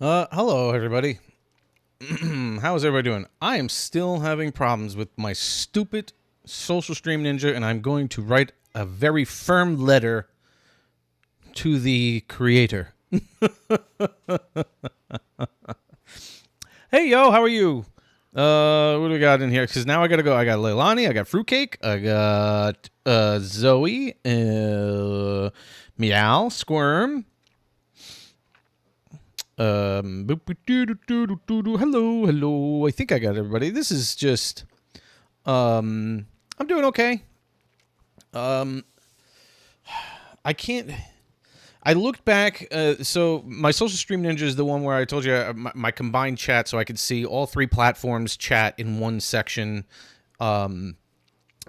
Hello everybody. How is everybody doing? I am still having problems with my stupid Social Stream Ninja, and I'm going to write a very firm letter to the creator. Hey yo, how are you? What do we got in here? Because now I gotta go. I got Leilani, I got Fruitcake, I got Zoe, Meow, Squirm. Hello, hello. I think I got everybody. This is just, I'm doing okay. I can't. I looked back. So my Social Stream Ninja is the one where I told you my combined chat, so I could see all three platforms chat in one section, and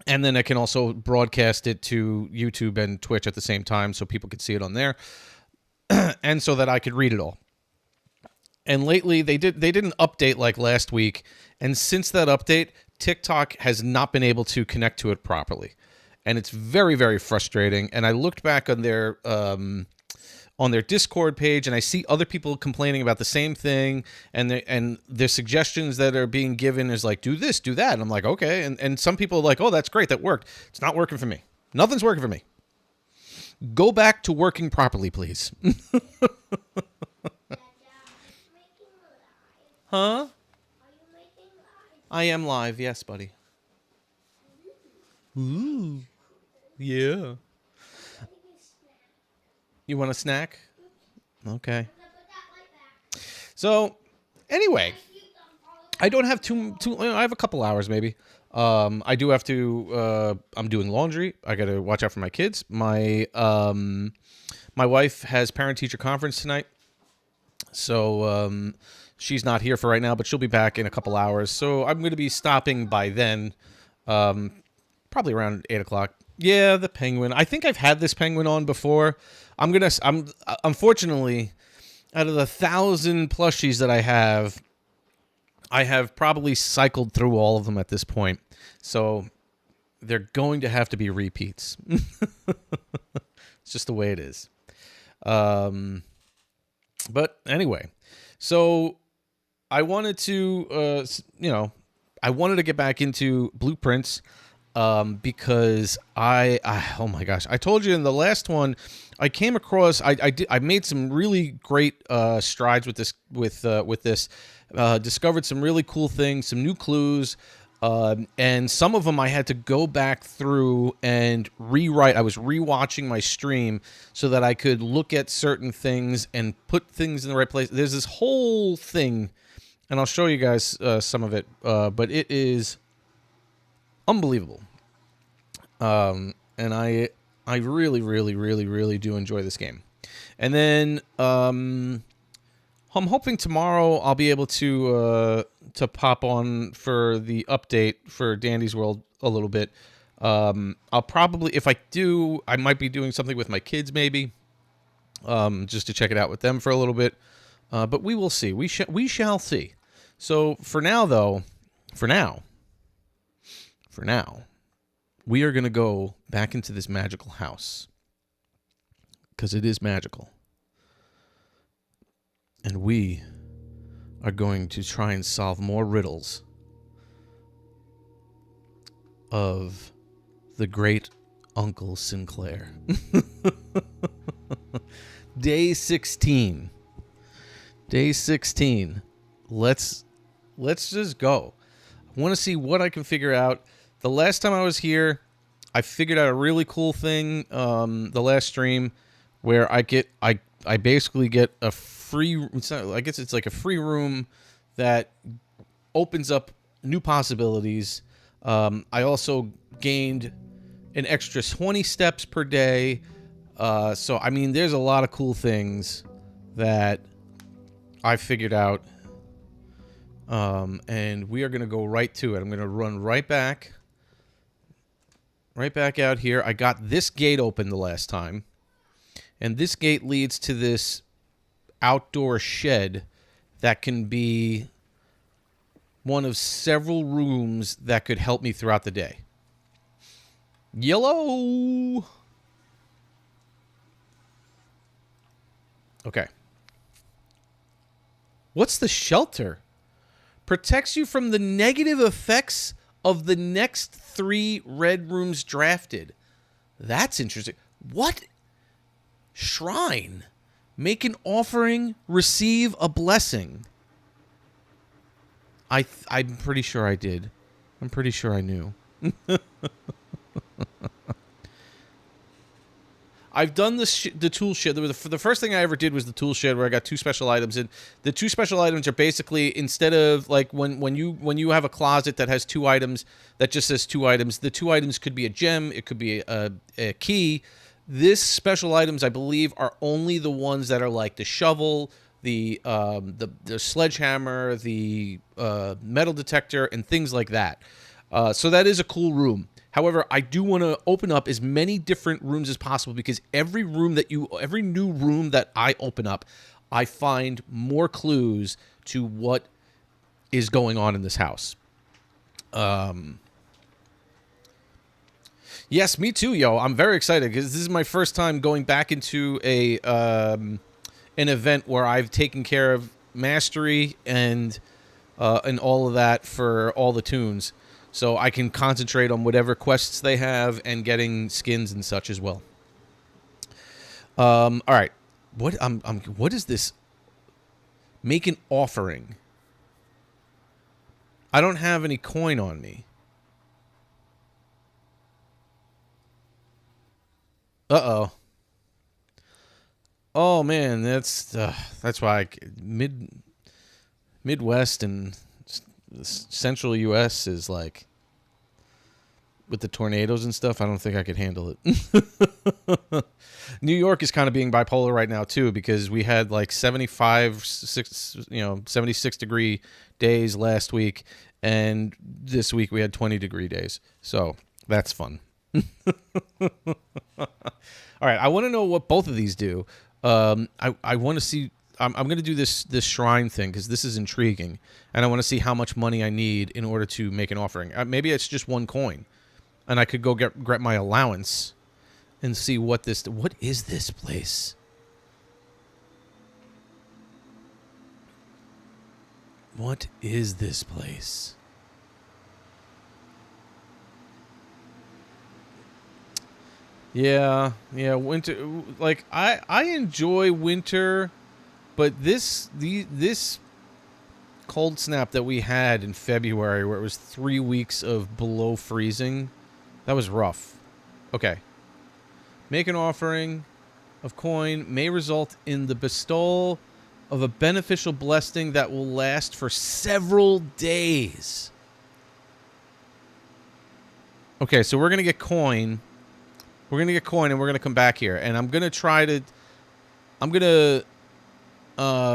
then I can also broadcast it to YouTube and Twitch at the same time, so people could see it on there, and so that I could read it all. And lately they didn't update like last week, and since that update, TikTok has not been able to connect to it properly, and it's very, very frustrating. And I looked back on their Discord page, and I see other people complaining about the same thing, and their suggestions that are being given is like, do this, do that. And I'm like, okay, and some people are like, oh, that's great, that worked. It's not working for me. Nothing's working for me. Go back to working properly, please. Huh? I am live, yes, buddy. Ooh. Yeah. You want a snack? Okay. So, anyway, I don't have too. I have a couple hours maybe. I do have to. I'm doing laundry. I got to watch out for my kids. My wife has parent teacher conference tonight, so she's not here for right now, but she'll be back in a couple hours. So I'm going to be stopping by then, probably around 8 o'clock. Yeah, the penguin. I think I've had this penguin on before. I'm unfortunately, out of the 1,000 plushies that I have probably cycled through all of them at this point. So they're going to have to be repeats. It's just the way it is. But anyway, so I wanted to, I wanted to get back into Blueprints because oh my gosh, I told you in the last one, I came across, I made some really great strides with this, discovered some really cool things, some new clues. And some of them I had to go back through and rewrite. I was rewatching my stream so that I could look at certain things and put things in the right place. There's this whole thing, and I'll show you guys some of it, but it is unbelievable. And I really, really, really, really do enjoy this game. And then I'm hoping tomorrow I'll be able to pop on for the update for Dandy's World a little bit. I'll probably, if I do, I might be doing something with my kids maybe, just to check it out with them for a little bit. But we will see. We shall see. So for now, though, for now, we are going to go back into this magical house because it is magical. And we are going to try and solve more riddles of the great Uncle Sinclair. Day 16. Day 16. Let's just go. I want to see what I can figure out. The last time I was here, I figured out a really cool thing the last stream where I basically get a free, I guess it's like a free room that opens up new possibilities. I also gained an extra 20 steps per day. So, I mean, there's a lot of cool things that I figured out. And we are going to go right to it. I'm going to run right back out here. I got this gate open the last time. And this gate leads to this outdoor shed that can be one of several rooms that could help me throughout the day. Yellow. Okay. What's the shelter? Protects you from the negative effects of the next 3 red rooms drafted. That's interesting. What? Shrine. Make an offering, receive a blessing. I'm pretty sure I did. I'm pretty sure I knew. I've done the tool shed. The first thing I ever did was the tool shed, where I got 2 special items, and the 2 special items are basically, instead of like when you have a closet that has 2 items that just says 2 items, the 2 items could be a gem, it could be a key. This special items, I believe, are only the ones that are like the shovel, the sledgehammer, the metal detector, and things like that. So that is a cool room. However, I do want to open up as many different rooms as possible, because every new room that I open up, I find more clues to what is going on in this house. Yes, me too, yo. I'm very excited because this is my first time going back into an event where I've taken care of mastery and all of that for all the tunes. So I can concentrate on whatever quests they have and getting skins and such as well. All right. What is this? Make an offering. I don't have any coin on me. Uh-oh. Oh man, that's why Midwest and Central U.S. is like, with the tornadoes and stuff, I don't think I could handle it. New York is kind of being bipolar right now too, because we had like 76 degree days last week, and this week we had 20-degree days. So that's fun. All right, I want to know what both of these do. I want to see. I'm going to do this shrine thing because this is intriguing, and I want to see how much money I need in order to make an offering. Maybe it's just 1 coin, and I could go get my allowance and see what is this place? What is this place? Yeah, winter. Like I enjoy winter. But this cold snap that we had in February, where it was 3 weeks of below freezing, that was rough. Okay. Make an offering of coin may result in the bestowal of a beneficial blessing that will last for several days. Okay, so we're going to get coin. We're going to get coin, and we're going to come back here. And I'm going to try to... this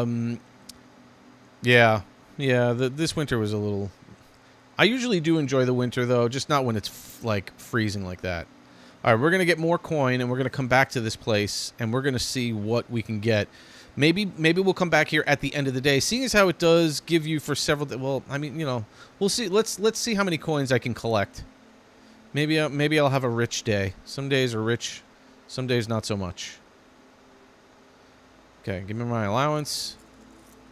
winter was a little... I usually do enjoy the winter, though, just not when it's, like, freezing like that. All right, we're going to get more coin, and we're going to come back to this place, and we're going to see what we can get. Maybe we'll come back here at the end of the day, seeing as how it does give you for several... Well, I mean, we'll see. Let's see how many coins I can collect. Maybe I'll have a rich day. Some days are rich, some days not so much. Okay, give me my allowance,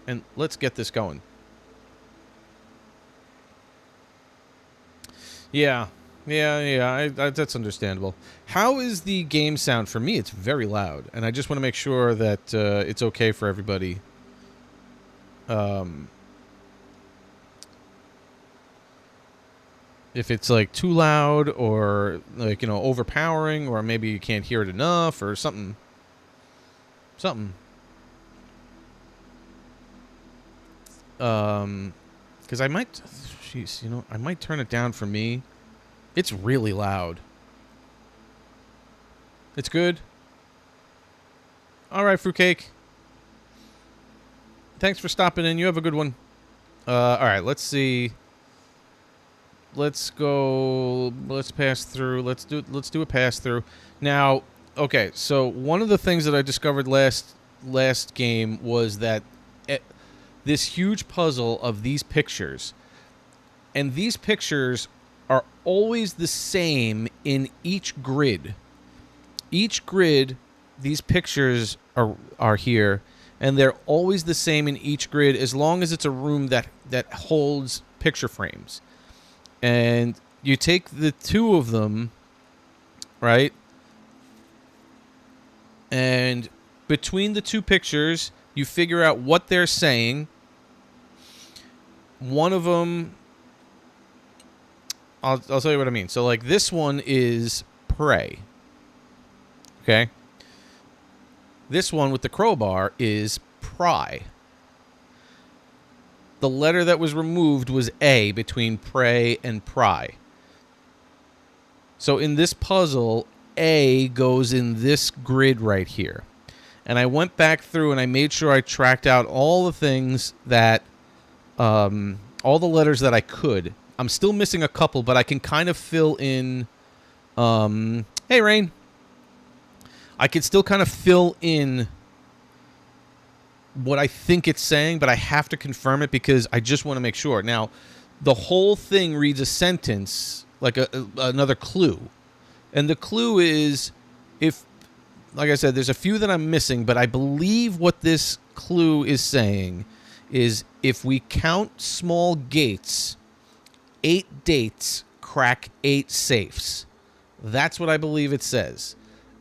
and let's get this going. Yeah, that's understandable. How is the game sound? For me, it's very loud, and I just want to make sure that it's okay for everybody. If it's like too loud or like, overpowering, or maybe you can't hear it enough or something. Because I might, I might turn it down for me. It's really loud. It's good. All right, Fruitcake. Thanks for stopping in. You have a good one. All right, let's see. Let's go. Let's pass through. Let's do a pass through. Now, okay. So one of the things that I discovered last game was that this huge puzzle of these pictures, and these pictures are always the same in each grid. Each grid, these pictures are here, and they're always the same in each grid as long as it's a room that holds picture frames. And you take the two of them, right? And between the two pictures, you figure out what they're saying. One of them, I'll tell you what I mean. So, like, this one is pray. Okay? This one with the crowbar is pry. The letter that was removed was A between pray and pry. So in this puzzle, A goes in this grid right here. And I went back through and I made sure I tracked out all the things that, all the letters that I could. I'm still missing a couple, but I can kind of fill in, hey, Rain. I can still kind of fill in what I think it's saying, but I have to confirm it because I just want to make sure. Now, the whole thing reads a sentence, like another clue. And the clue is, if, like I said, there's a few that I'm missing, but I believe what this clue is saying is if we count small gates, 8 dates crack 8 safes. That's what I believe it says.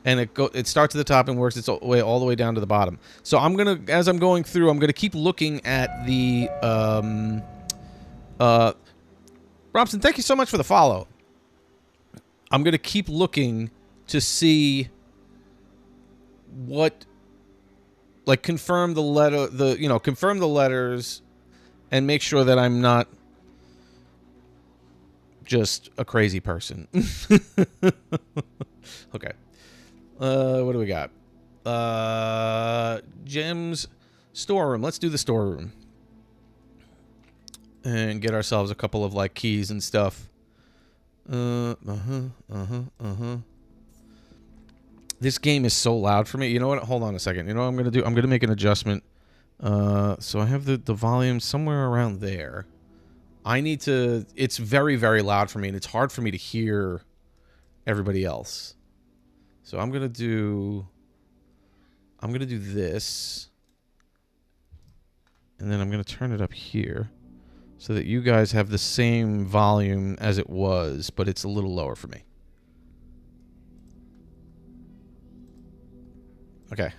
And it starts at the top and works its way all the way down to the bottom. So I'm gonna, as I'm going through, I'm gonna keep looking at the. Robson, thank you so much for the follow. I'm gonna keep looking to see what, like, confirm the letter, confirm the letters, and make sure that I'm not just a crazy person. Okay. What do we got? Gems storeroom. Let's do the storeroom. And get ourselves a couple of, like, keys and stuff. This game is so loud for me. You know what? Hold on a second. You know what I'm going to do? I'm going to make an adjustment. So I have the volume somewhere around there. I need to... It's very, very loud for me, and it's hard for me to hear everybody else. So I'm gonna do this, and then I'm gonna turn it up here so that you guys have the same volume as it was, but it's a little lower for me. Okay.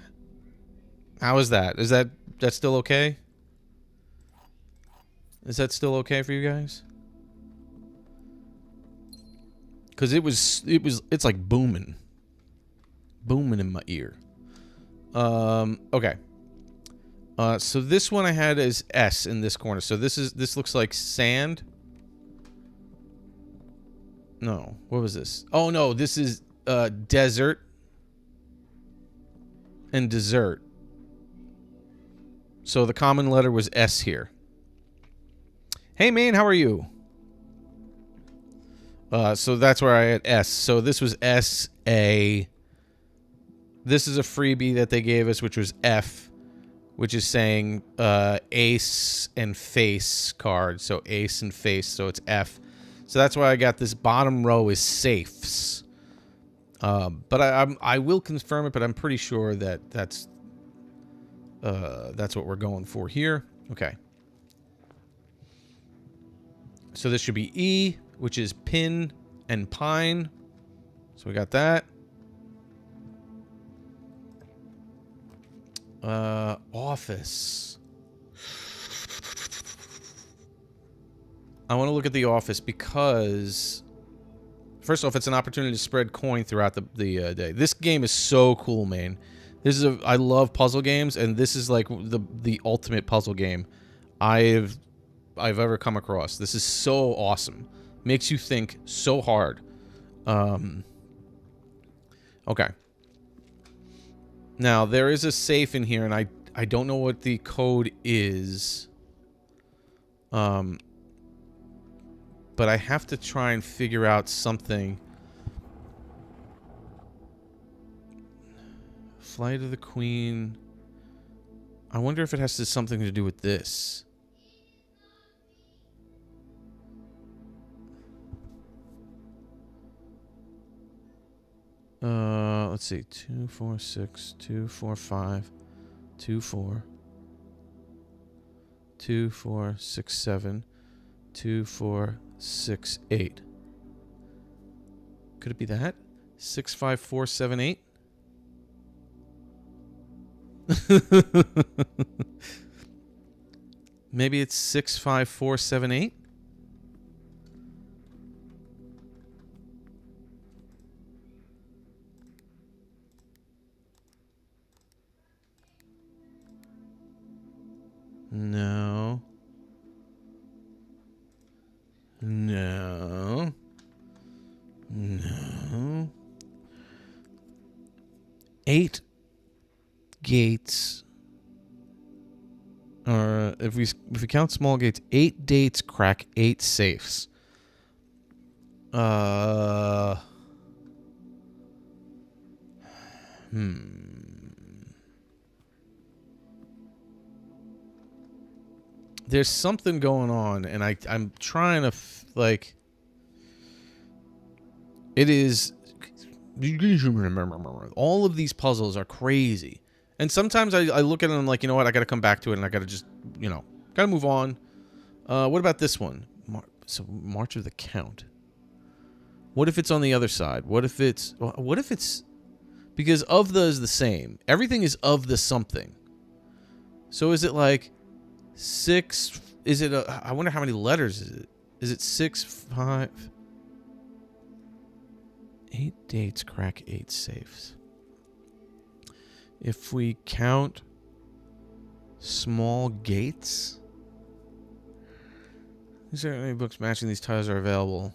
How is that? Is that still okay? Is that still okay for you guys? Because it's like booming in my ear. Okay. So this one I had is S in this corner. So this looks like sand. No, what was this? Oh no, this is desert and dessert. So the common letter was S here. Hey man, how are you? So that's where I had S. So this was S A. This is a freebie that they gave us, which was F, which is saying ace and face card. So ace and face, so it's F. So that's why I got this bottom row is safes. But I will confirm it, but I'm pretty sure that that's what we're going for here. Okay. So this should be E, which is pin and pine. So we got that. Office. I want to look at the office because, first off, it's an opportunity to spread coin throughout the day. This game is so cool, man. I love puzzle games, and this is like the ultimate puzzle game I've ever come across. This is so awesome. Makes you think so hard. Okay. Now, there is a safe in here, and I don't know what the code is. But I have to try and figure out something. Flight of the Queen. I wonder if it has something to do with this. Let's see. 2, 4, 6, 2, 4, 5. 2, 4. 2, 4, 6, 7. 2, 4, 6, 8. Could it be that? 6, 5, 4, 7, 8? Maybe it's 6, 5, 4, 7, 8? No. No. No. 8 gates. Or if we count small gates, 8 dates crack 8 safes. There's something going on, and I'm trying to like. It is. All of these puzzles are crazy, and sometimes I look at them like, you know what, I got to come back to it, and I got to just, you know, got to move on. What about this one? March of the Count. What if it's on the other side? What if it's because of the is the same. Everything is of the something. So is it like 6? Is it I wonder how many letters is it? Is it 6, 5? 8 dates crack 8 safes. If we count small gates, is there any books matching these titles are available?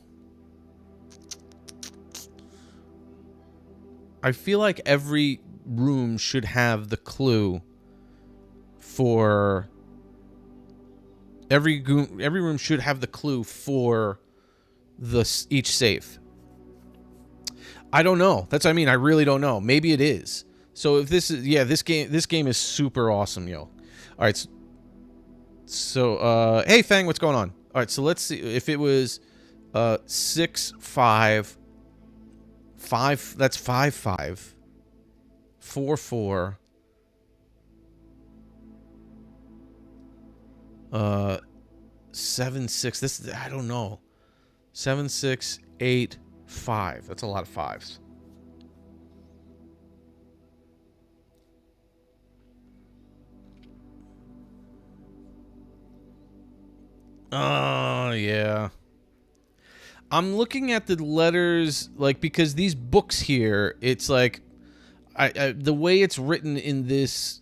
I feel like every room should have the clue for every room should have the clue for each safe. I don't know. That's what I mean. I really don't know. Maybe it is. So if this is, yeah, this game is super awesome, yo. All right. So hey Fang, what's going on? All right. So let's see if it was 6, 5, 5. That's 5, 5, 4, 4. 7, 6. This is, I don't know. 7, 6, 8, 5. That's a lot of fives. Oh, yeah. I'm looking at the letters, like, because these books here, it's like, the way it's written in this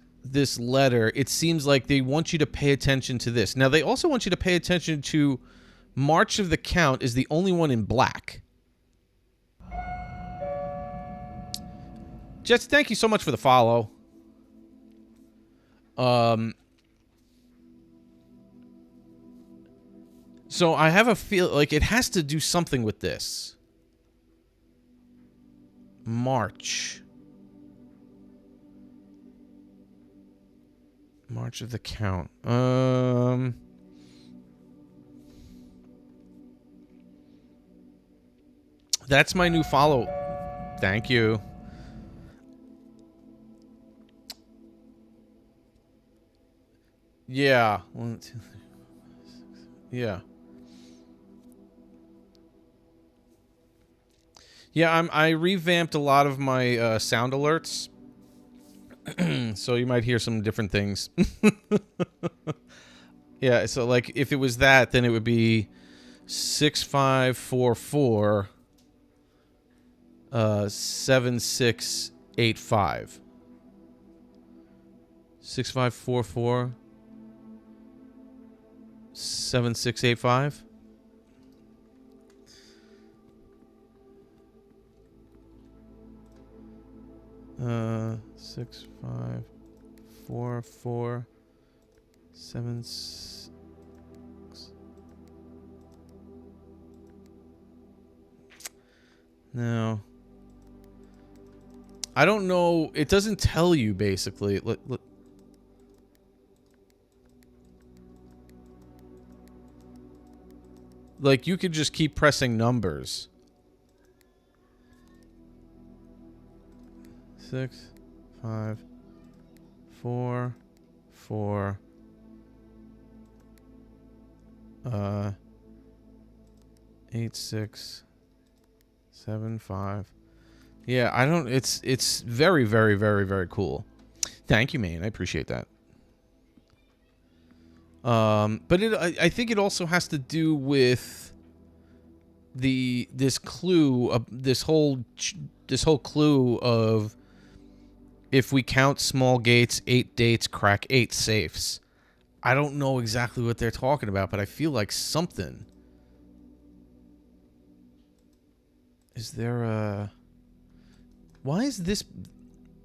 letter, it seems like they want you to pay attention to this. Now, they also want you to pay attention to March of the Count is the only one in black. Jets, thank you so much for the follow. So I have a feel like it has to do something with this. March of the Count. That's my new follow. Thank you. Yeah. 1, 2, 3, 4, 5, 6, 7. Yeah. Yeah, I revamped a lot of my sound alerts. So you might hear some different things. Yeah, so like if it was that, then it would be 6544 7685. 6544 7685. Uh, 6544 76. No. I don't know. It doesn't tell you, basically. Look. Like, you could just keep pressing numbers. 6, 5, 4, 4, 8, 6, 7, 5. Yeah, I don't. It's very, very, very, very cool. Thank you, man. I appreciate that. But I think it also has to do with this clue, this whole clue of, if we count small gates, 8 dates, crack 8 safes. I don't know exactly what they're talking about, but I feel like something. Is there a... Why is this...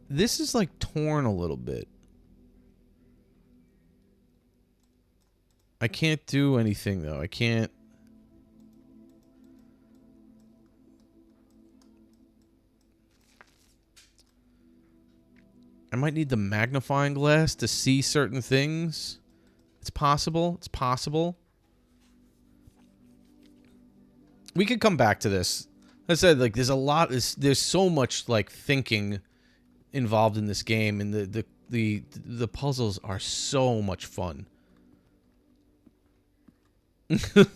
This is like torn a little bit. I can't do anything though. I can't... I might need the magnifying glass to see certain things. It's possible. It's possible. We could come back to this. As I said, like, there's a lot. There's so much like thinking involved in this game, and the puzzles are so much fun. What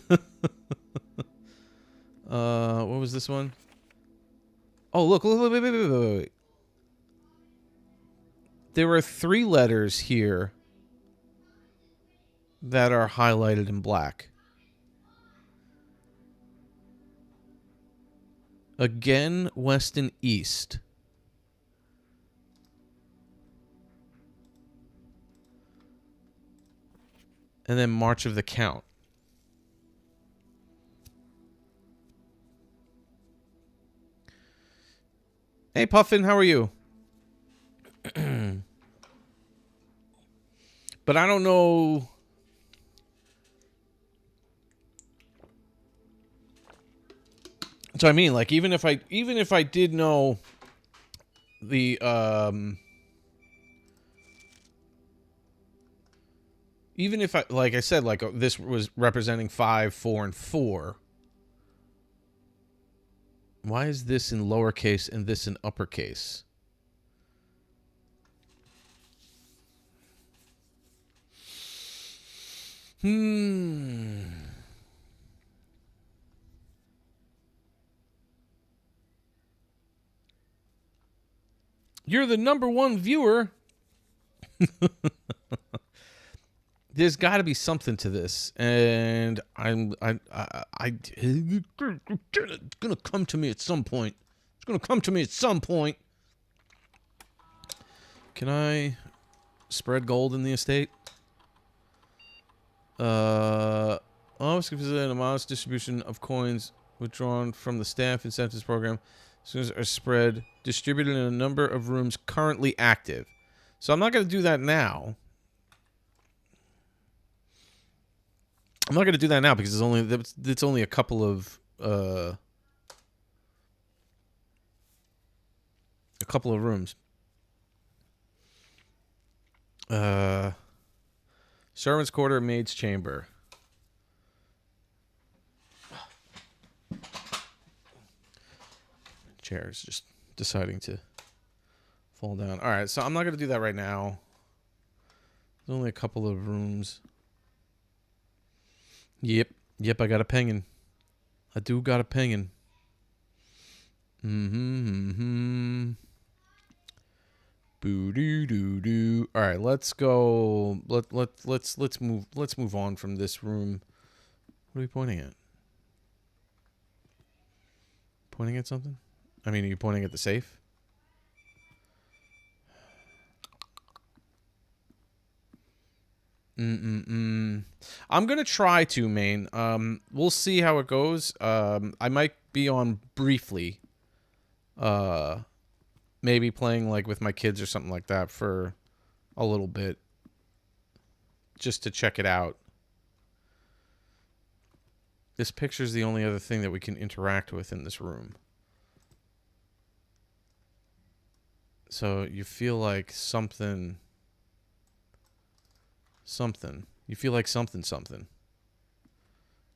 was this one? Oh, look, wait. There are 3 letters here that are highlighted in black. Again, west and east. And then March of the Count. Hey, Puffin, how are you? But I don't know... So I mean, like, even if I did know the even if I, like I said, like, this was representing 5, 4, and 4. Why is this in lowercase and this in uppercase? You're the #1 viewer. There's got to be something to this, and it's gonna come to me at some point. It's gonna come to me at some point. Can I spread gold in the estate? Always consider a modest distribution of coins withdrawn from the staff incentives program as soon as are spread, distributed in a number of rooms currently active. So I'm not going to do that now. I'm not going to do that now because it's only a couple of rooms. Servant's quarter, maid's chamber. Chair is just deciding to fall down. All right, so I'm not going to do that right now. There's only a couple of rooms. Yep, I got a penguin. I do got a penguin. Boo doo doo doo. All right, let's go. Let's move on from this room. What are you pointing at? Pointing at something? I mean, are you pointing at the safe? I'm gonna try to, main. We'll see how it goes. I might be on briefly. Maybe playing like with my kids or something like that for a little bit, just to check it out. This picture's the only other thing that we can interact with in this room. So you feel like something. You feel like something.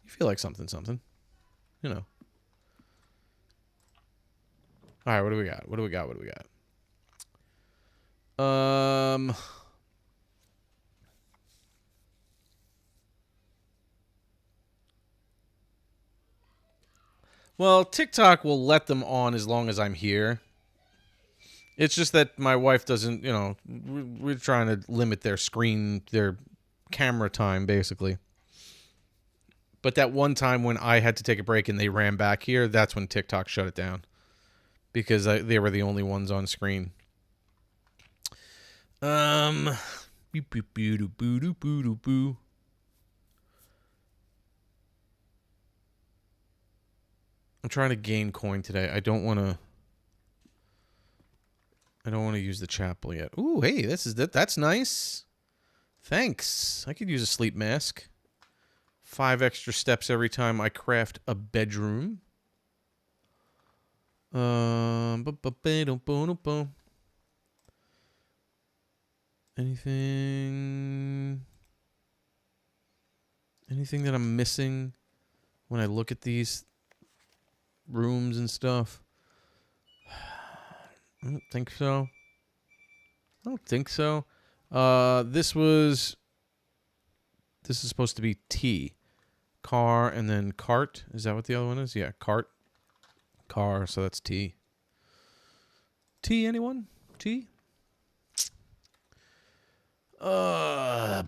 You feel like something. You know. All right, what do we got? Well, TikTok will let them on as long as I'm here. It's just that my wife doesn't, we're trying to limit their camera time, basically. But that one time when I had to take a break and they ran back here, that's when TikTok shut it down. Because they were the only ones on screen. I'm trying to gain coin today. I don't want to use the chapel yet. Ooh, hey, that's nice. Thanks. I could use a sleep mask. 5 extra steps every time I craft a bedroom. Anything that I'm missing when I look at these rooms and stuff? I don't think so. This is supposed to be T. Car and then cart. Is that what the other one is? Yeah, cart. Car, so that's T. T, anyone? T? Oh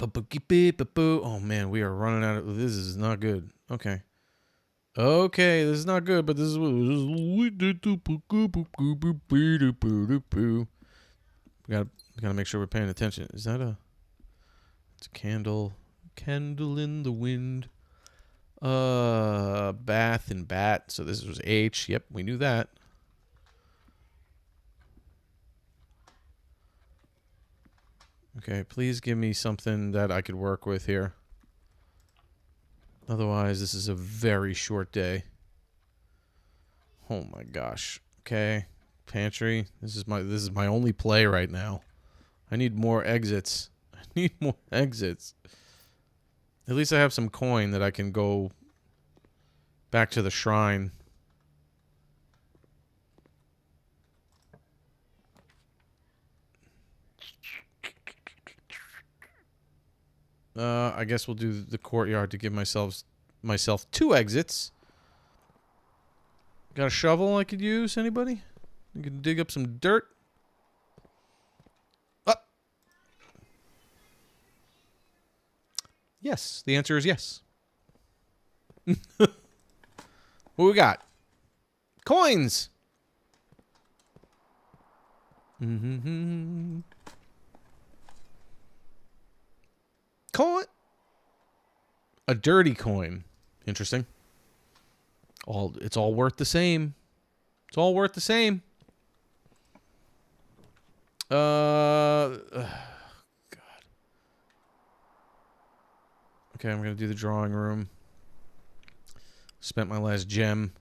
man, we are running out of... This is not good. Okay. Okay, this is not good, but this is what we did. We gotta make sure we're paying attention. Is that a... It's a candle. Candle in the wind. Bath and bat. So this was H. Yep, we knew that. Okay, please give me something that I could work with here. Otherwise, this is a very short day. Oh my gosh. Okay, pantry. This is my only play right now. I need more exits. I need more exits. At least I have some coin that I can go back to the shrine. I guess we'll do the courtyard to give myself 2 exits. Got a shovel I could use? Anybody? You can dig up some dirt. Up. Yes, the answer is yes. What we got? Coins. Coin. A dirty coin. Interesting. It's all worth the same. It's all worth the same. God. Okay, I'm gonna do the drawing room. Spent my last gem.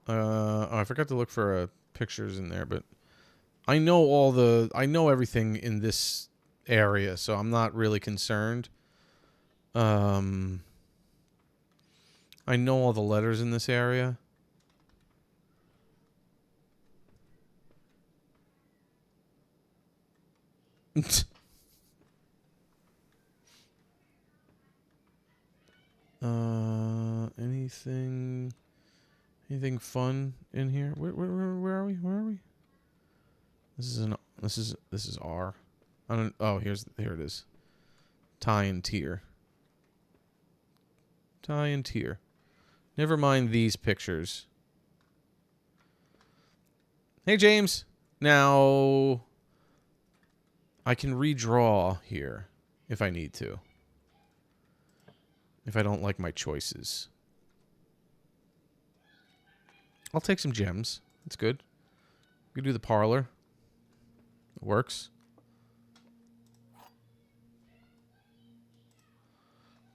I forgot to look for pictures in there, but I know everything in this area, so I'm not really concerned. I know all the letters in this area. Anything fun in here? Where are we? Where are we? This is R. I don't. Oh, here it is. Tie and tier. Tie and tier. Never mind these pictures. Hey, James. Now, I can redraw here if I need to. If I don't like my choices. I'll take some gems. That's good. We can do the parlor. It works.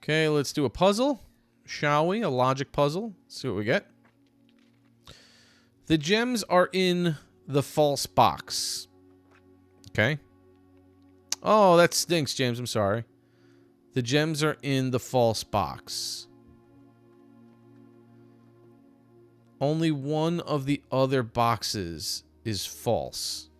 Okay, let's do a puzzle. Shall we? A logic puzzle. Let's see what we get. The gems are in the false box. Okay. Oh, that stinks, James. I'm sorry. The gems are in the false box. Only one of the other boxes is false.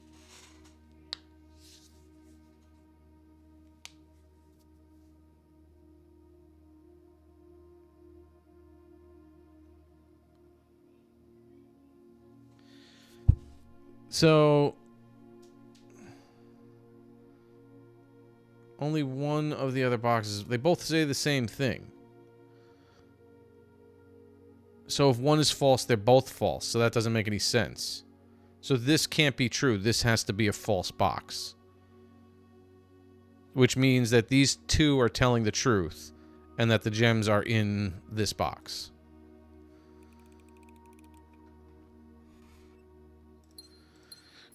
So only one of the other boxes, they both say the same thing. So if one is false, they're both false. So that doesn't make any sense. So this can't be true. This has to be a false box. Which means that these two are telling the truth and that the gems are in this box.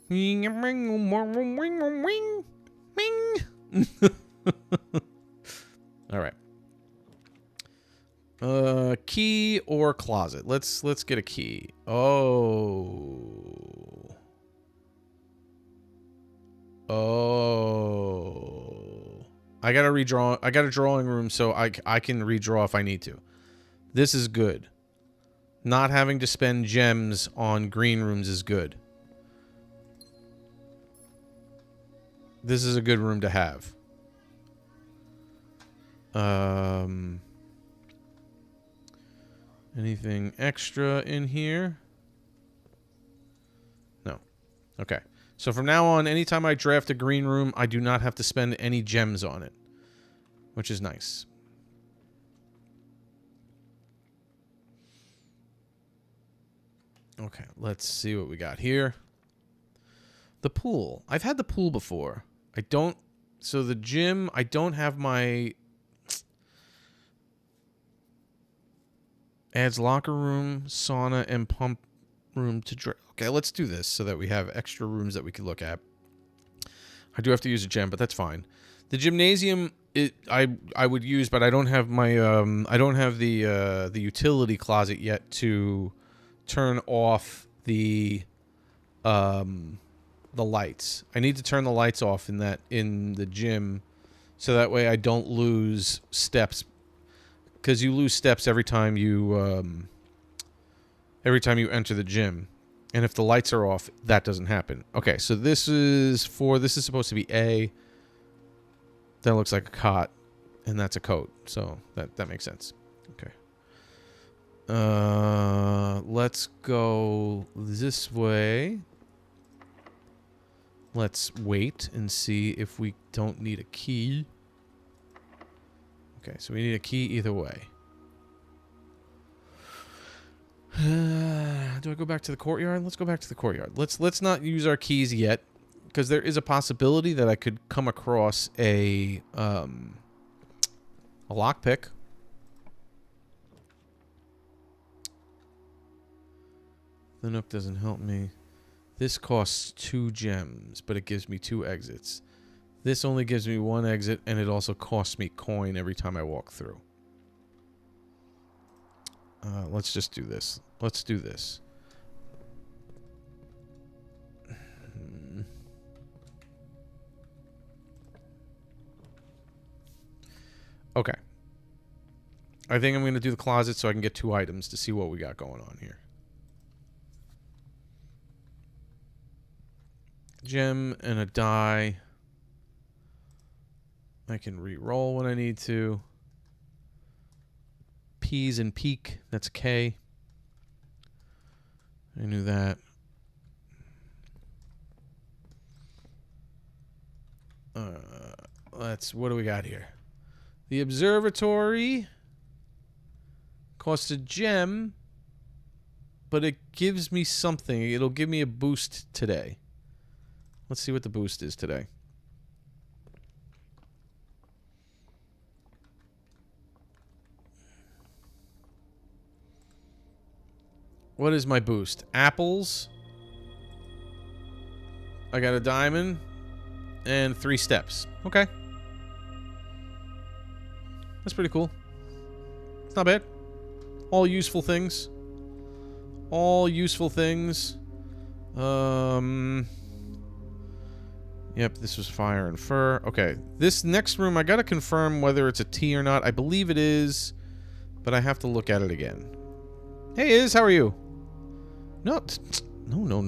All right. Key or closet? Let's get a key. Oh. I got to redraw. I got a drawing room so I can redraw if I need to. This is good. Not having to spend gems on green rooms is good. This is a good room to have. Anything extra in here? No. Okay. So from now on, anytime I draft a green room, I do not have to spend any gems on it, which is nice. Okay, let's see what we got here. The pool. I've had the pool before. I don't... So the gym, I don't have my... Adds locker room, sauna, and pump room to draft. Okay, let's do this so that we have extra rooms that we can look at. I do have to use a gem, but that's fine. The gymnasium, I would use, but I don't have my I don't have the utility closet yet to turn off the lights. I need to turn the lights off in the gym, so that way I don't lose steps, because you lose steps every time you enter the gym. And if the lights are off, that doesn't happen. Okay, so this is supposed to be A. That looks like a cot, and that's a coat. So that makes sense. Okay. Let's go this way. Let's wait and see if we don't need a key. Okay, so we need a key either way. Do I go back to the courtyard? Let's go back to the courtyard. Let's not use our keys yet, because there is a possibility that I could come across a lockpick. The Nook doesn't help me. This costs 2 gems, but it gives me 2 exits. This only gives me 1 exit, and it also costs me coin every time I walk through. Let's just do this. Let's do this. Okay. I think I'm going to do the closet so I can get 2 items to see what we got going on here. Gem and a die. I can re-roll when I need to. P's and peak. That's K. I knew that. What do we got here? The observatory costs a gem, but it gives me something. It'll give me a boost today. Let's see what the boost is today. What is my boost? Apples. I got a diamond. And 3 steps. Okay. That's pretty cool. It's not bad. All useful things. All useful things. Yep, this was fire and fur. Okay. This next room, I gotta confirm whether it's a T or not. I believe it is, but I have to look at it again. Hey, Iz, how are you? No, no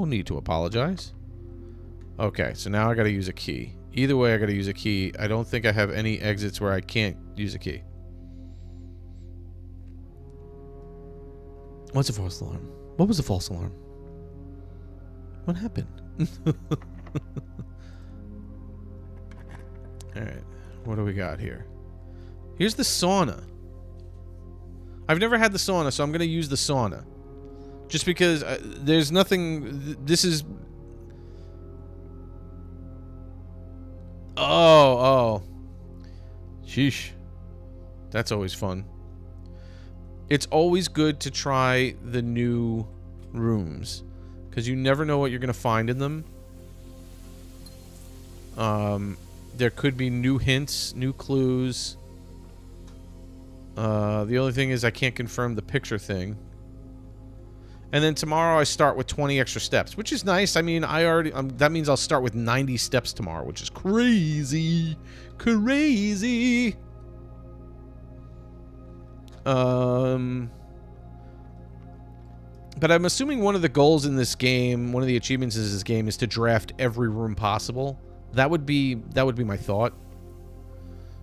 need to apologize. Okay, so now I gotta use a key. Either way, I gotta use a key. I don't think I have any exits where I can't use a key. What's a false alarm? What was a false alarm? What happened? Alright. What do we got here? Here's the sauna. I've never had the sauna, so I'm going to use the sauna. Just because there's nothing... This is... Oh. Sheesh. That's always fun. It's always good to try the new rooms, because you never know what you're going to find in them. There could be new hints, new clues. The only thing is I can't confirm the picture thing. And then tomorrow I start with 20 extra steps, which is nice. I mean, that means I'll start with 90 steps tomorrow, which is crazy. Crazy. But I'm assuming one of the goals in this game, one of the achievements in this game, is to draft every room possible. That would be my thought.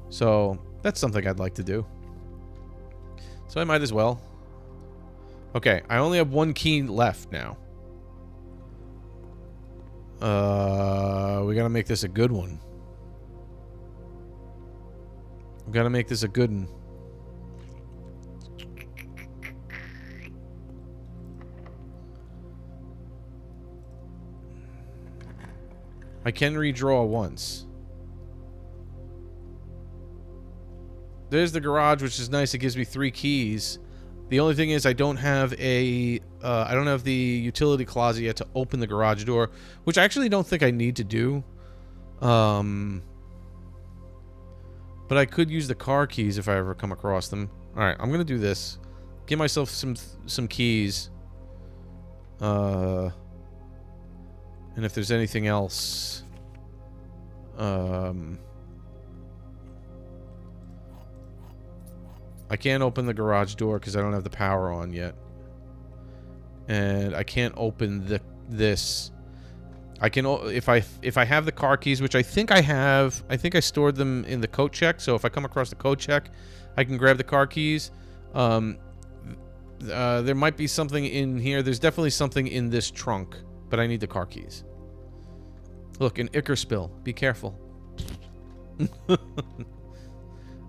So that's something I'd like to do. So I might as well. Okay, I only have one key left now. We gotta make this a good one. We gotta make this a good one. I can redraw once. There's the garage, which is nice. It gives me 3 keys. The only thing is I don't have the utility closet yet to open the garage door, which I actually don't think I need to do. But I could use the car keys if I ever come across them. All right, I'm gonna do this. Give myself some keys. And if there's anything else, I can't open the garage door because I don't have the power on yet. And I can't open this. I can, if I have the car keys, which I think I have. I think I stored them in the coat check. So if I come across the coat check, I can grab the car keys. There might be something in here. There's definitely something in this trunk, but I need the car keys. Look, an ichor spill. Be careful.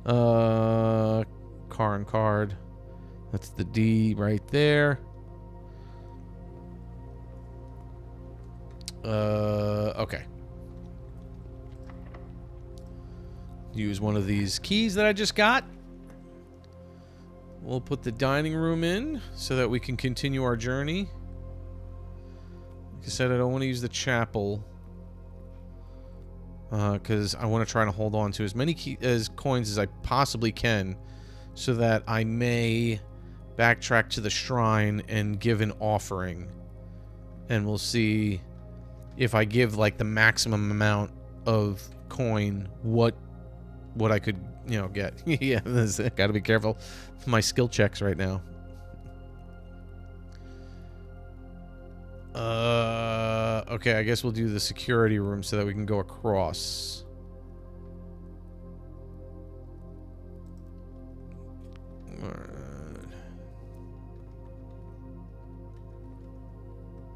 Car and card. That's the D right there. Okay. Use one of these keys that I just got. We'll put the dining room in so that we can continue our journey. Like I said, I don't want to use the chapel. Because I want to try to hold on to as many coins as I possibly can, so that I may backtrack to the shrine and give an offering. And we'll see if I give like the maximum amount of coin, what I could, get. Yeah, gotta be careful. My skill checks right now. Okay, I guess we'll do the security room so that we can go across.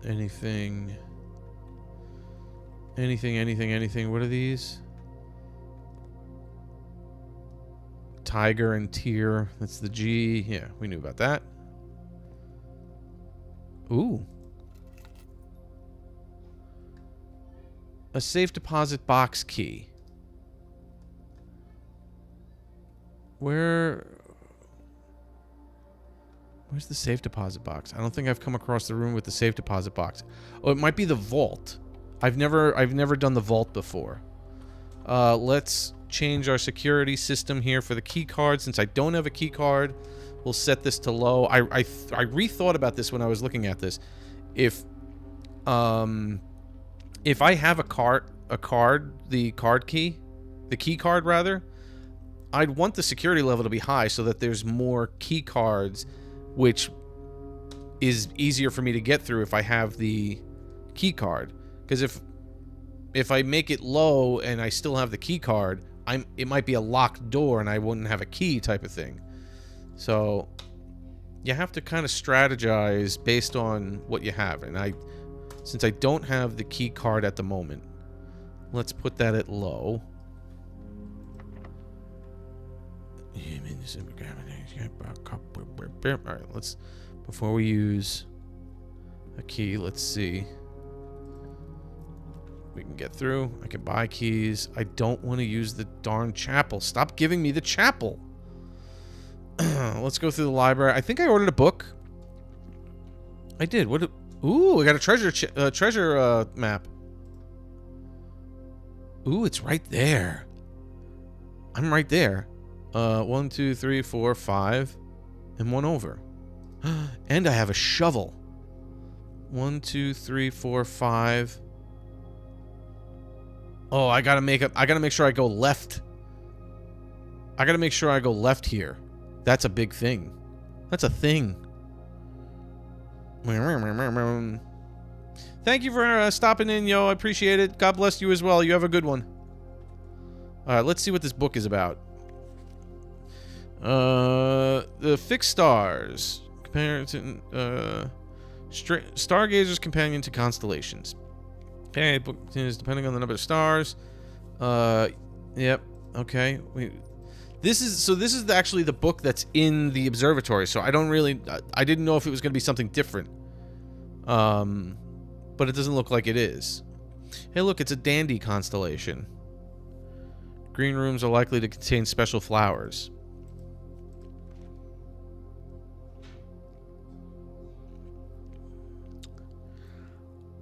Anything. What are these? Tiger and Tier. That's the G. Yeah, we knew about that. Ooh. A safe deposit box key. Where's the safe deposit box? I don't think I've come across the room with the safe deposit box. Oh, it might be the vault. I've never done the vault before. Let's change our security system here for the key card. Since I don't have a key card, we'll set this to low. I rethought about this when I was looking at this. If I have the key card rather, I'd want the security level to be high so that there's more key cards, which is easier for me to get through if I have the key card. Because if I make it low and I still have the key card, it might be a locked door and I wouldn't have a key type of thing. So you have to kind of strategize based on what you have. And Since I don't have the key card at the moment, let's put that at low. Alright, let's... Before we use a key, let's see. We can get through. I can buy keys. I don't want to use the darn chapel. Stop giving me the chapel. Let's go through the library. I think I ordered a book. I did. What? Ooh, I got a treasure map. Ooh, it's right there. I'm right there. 1, 2, 3, 4, 5, and 1 over. And I have a shovel. 1, 2, 3, 4, 5. Oh, I gotta make sure I go left. I gotta make sure I go left here. That's a big thing. That's a thing. Thank you for stopping in, yo. I appreciate it. God bless you as well. You have a good one. Alright, let's see what this book is about. The Fixed Stars. Comparison, Stargazer's Companion to Constellations. Okay, book is depending on the number of stars. Yep. Okay. This is actually the book that's in the observatory. So I didn't know if it was going to be something different. But it doesn't look like it is. Hey, look, it's a dandy constellation. Green rooms are likely to contain special flowers.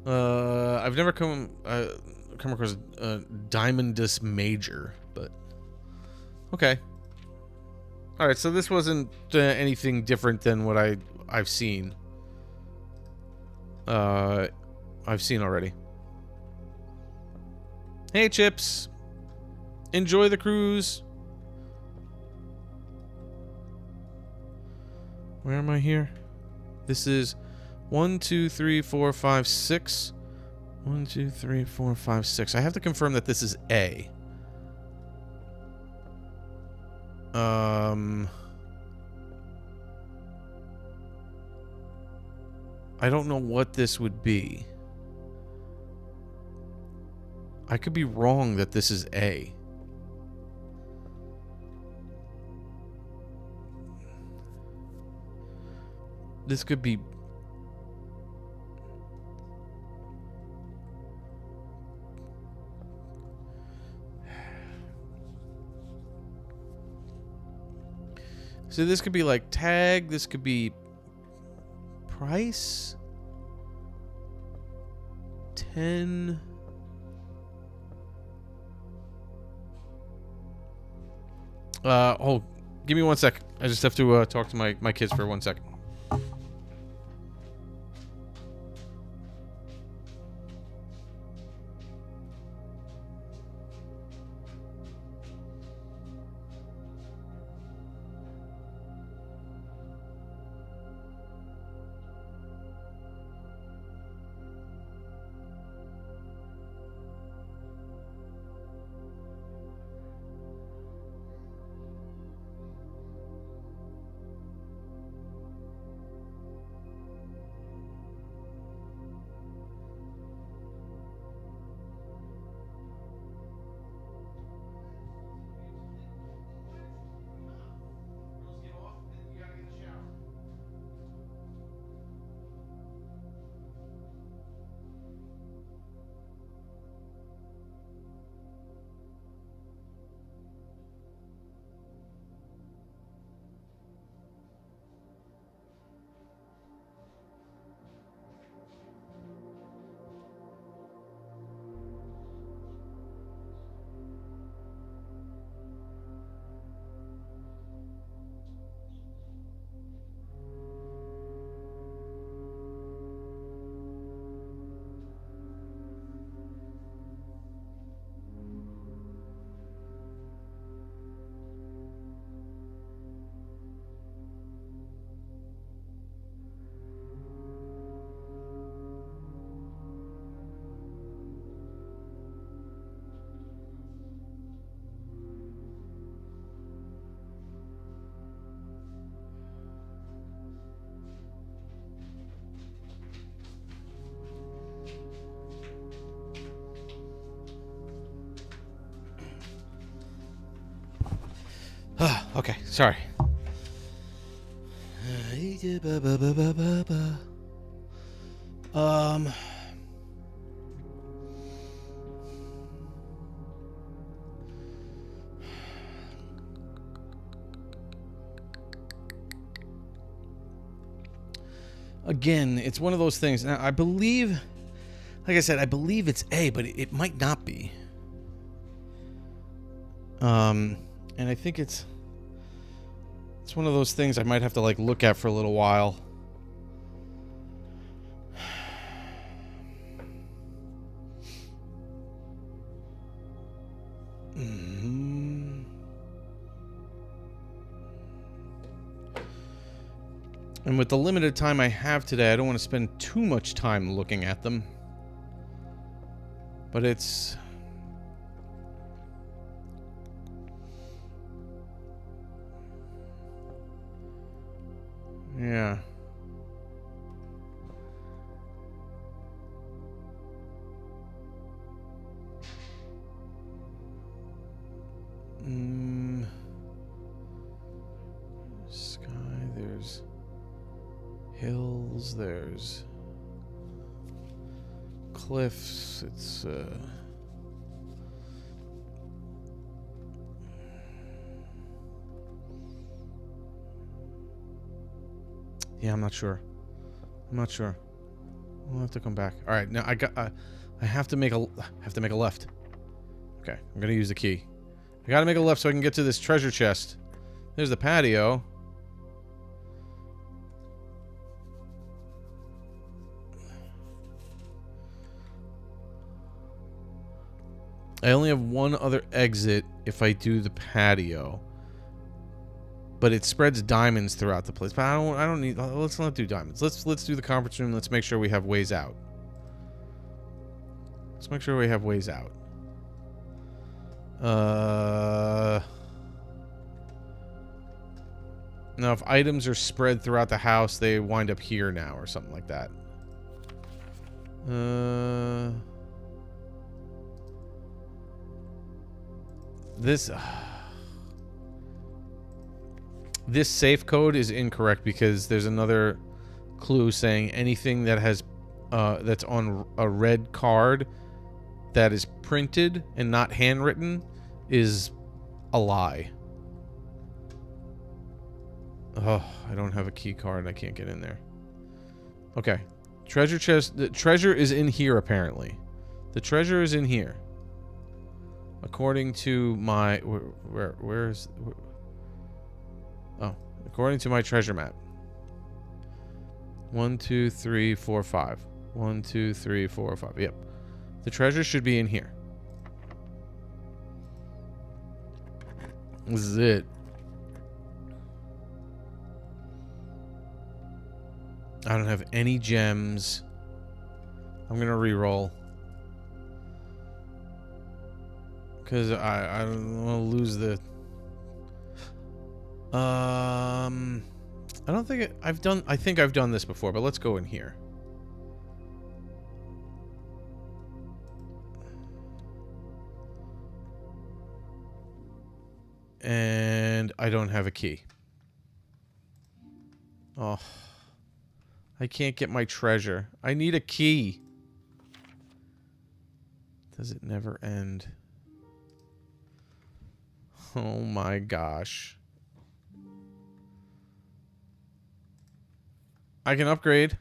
I've never come across a Diamondus Major, but okay. All right, so this wasn't anything different than what I've seen. I've seen already. Hey, Chips. Enjoy the cruise. Where am I here? This is 1, 2, 3, 4, 5, 6. 1, 2, 3, 4, 5, 6. I have to confirm that this is A. I don't know what this would be. I could be wrong that this is A. This could be... So this could be like tag, this could be price. 10. Oh, give me 1 sec. I just have to talk to my kids for 1 second. Okay, sorry. Again, it's one of those things. Now, I believe, like I said, I believe it's A, but it might not be. And I think it's one of those things I might have to like look at for a little while. And with the limited time I have today, I don't want to spend too much time looking at them. But it's... yeah. Sky, there's... hills, there's cliffs, it's yeah, I'm not sure. We'll have to come back. All right, now I have to make a left. Okay, I'm gonna use the key. I gotta make a left so I can get to this treasure chest. There's the patio. I only have one other exit if I do the patio. But it spreads diamonds throughout the place. But I don't need, let's not do diamonds. Let's do the conference room. Let's make sure we have ways out. Let's make sure we have ways out. Now if items are spread throughout the house, they wind up here now or something like that. This safe code is incorrect because there's another clue saying anything that has that's on a red card that is printed and not handwritten is a lie. Oh, I don't have a key card and I can't get in there. Okay. Treasure chest. The treasure is in here apparently. The treasure is in here. According to my... Where's... Oh. According to my treasure map. 1, 2, 3, 4, 5. 1, 2, 3, 4, 5. Yep. The treasure should be in here. This is it. I don't have any gems. I'm gonna re-roll. Because I don't want to lose the... I don't think I've done... I think I've done this before, but let's go in here. And I don't have a key. Oh. I can't get my treasure. I need a key. Does it never end? Oh my gosh. I can upgrade.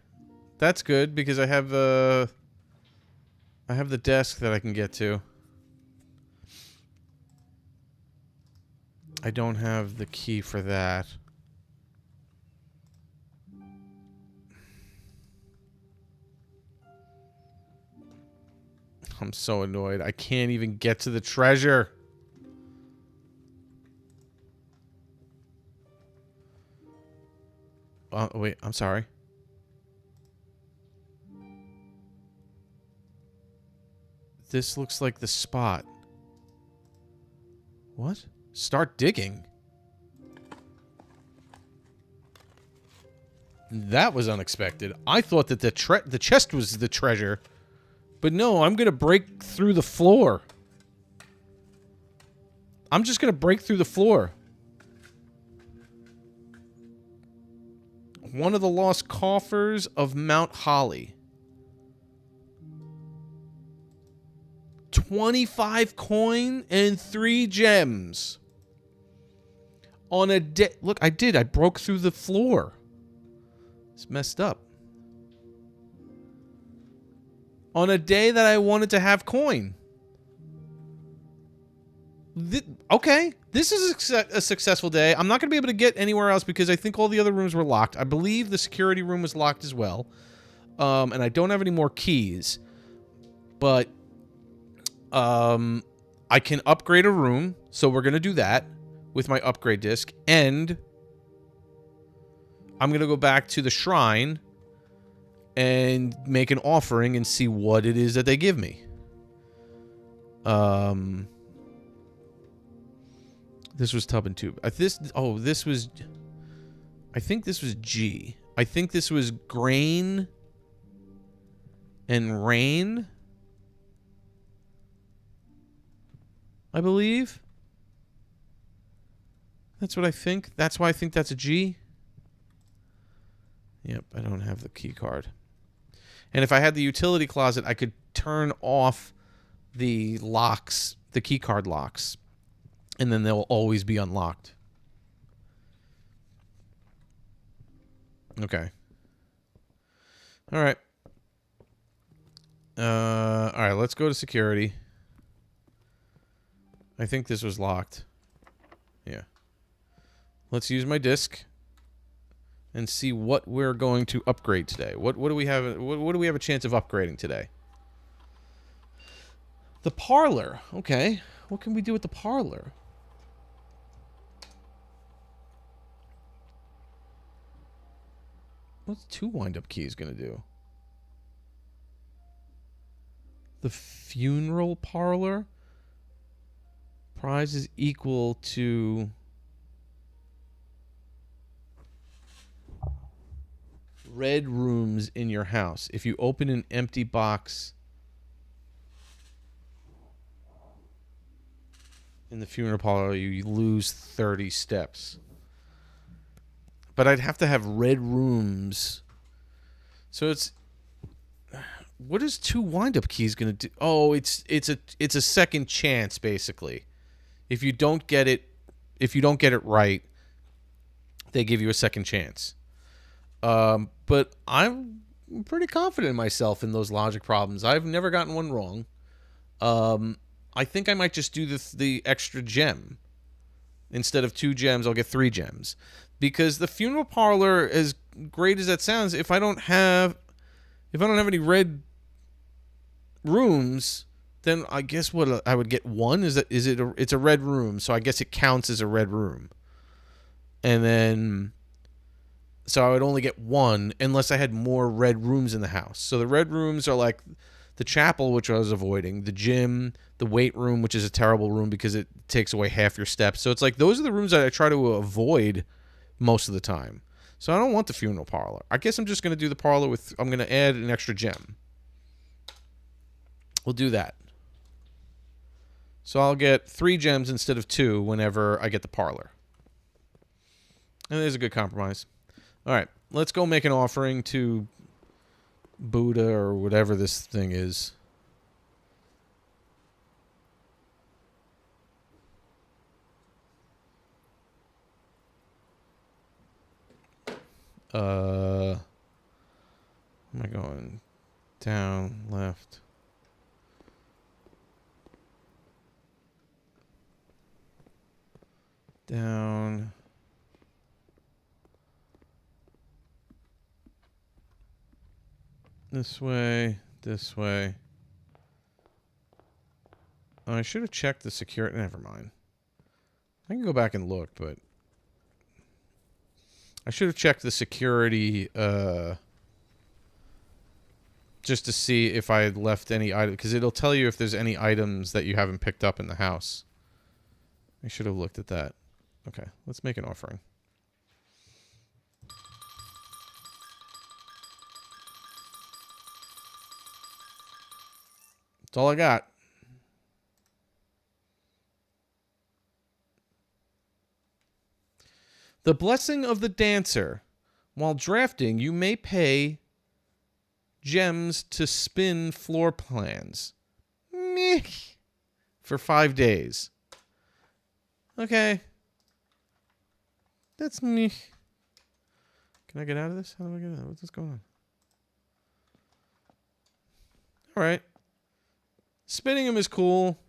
That's good because I have the desk that I can get to. I don't have the key for that. I'm so annoyed. I can't even get to the treasure. Wait, I'm sorry. This looks like the spot. What? Start digging. That was unexpected. I thought that the chest was the treasure. But no, I'm going to break through the floor. I'm just going to break through the floor. One of the lost coffers of Mount Holly. 25 coin and 3 gems. On a day... Look, I broke through the floor. It's messed up. On a day that I wanted to have coin. Okay, this is a successful day. I'm not going to be able to get anywhere else because I think all the other rooms were locked. I believe the security room was locked as well. And I don't have any more keys. But I can upgrade a room, so we're going to do that with my upgrade disc. And I'm going to go back to the shrine and make an offering and see what it is that they give me. This was tub and tube. This was... I think this was G. I think this was grain and rain, I believe. That's what I think. That's why I think that's a G. Yep, I don't have the key card. And if I had the utility closet, I could turn off the locks, the key card locks, and then they'll always be unlocked. Okay. All right. All right, let's go to security. I think this was locked. Yeah. Let's use my disc and see what we're going to upgrade today. What do we have? What do we have a chance of upgrading today? The parlor. Okay. What can we do with the parlor? What's 2 wind-up keys going to do? The funeral parlor. Prize is equal to... red rooms in your house. If you open an empty box in the funeral parlor, you lose 30 steps. But I'd have to have red rooms. So it's... What is 2 wind-up keys going to do? Oh, it's a second chance, basically. If you don't get it right, they give you a second chance. But I'm pretty confident in myself in those logic problems. I've never gotten one wrong. I think I might just do the extra gem. Instead of 2 gems, I'll get 3 gems. Because the funeral parlor, as great as that sounds, if I don't have any red rooms, then I guess what I would get 1 it's a red room, so I guess it counts as a red room. And then so I would only get 1 unless I had more red rooms in the house. So the red rooms are like the chapel, which I was avoiding, the gym, the weight room, which is a terrible room because it takes away half your steps. So it's like those are the rooms that I try to avoid most of the time. So I don't want the funeral parlor. I guess I'm just going to do the parlor with... I'm going to add an extra gem. We'll do that. So I'll get 3 gems instead of 2 whenever I get the parlor. And there's a good compromise. All right, let's go make an offering to Buddha or whatever this thing is. Am I going down, left? Down. This way, this way. Oh, I should have checked the security. Never mind. I can go back and look, but I should have checked the security just to see if I had left any item, because it'll tell you if there's any items that you haven't picked up in the house. I should have looked at that. Okay, let's make an offering. That's all I got. The blessing of the dancer. While drafting, you may pay gems to spin floor plans. Meh. For 5 days. Okay. That's me. Can I get out of this? How do I get out? What's going on? All right. Spinning them is cool.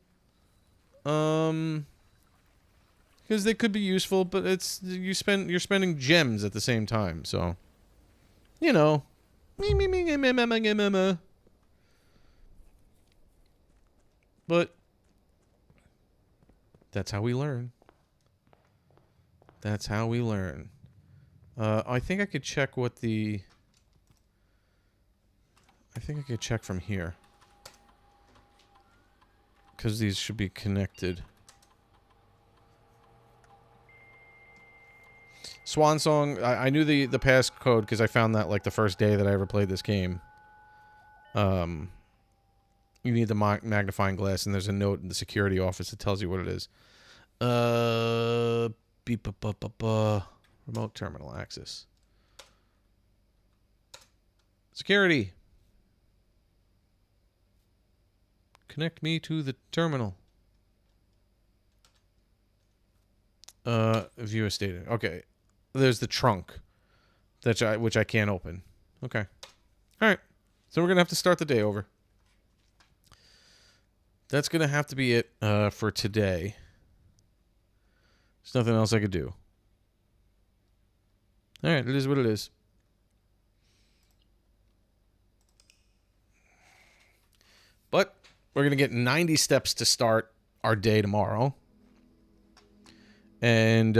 Because they could be useful, but you're spending gems at the same time, so you know. But that's how we learn. That's how we learn. I think I could check what the... I think I could check from here. Because these should be connected. Swan Song, I knew the passcode because I found that like the first day that I ever played this game. You need the magnifying glass, and there's a note in the security office that tells you what it is. Remote terminal access. Security. Connect me to the terminal. View a statement. Okay. There's the trunk. Which I can't open. Okay. Alright. So we're going to have to start the day over. That's going to have to be it for today. There's nothing else I could do. Alright, it is what it is. But we're going to get 90 steps to start our day tomorrow. And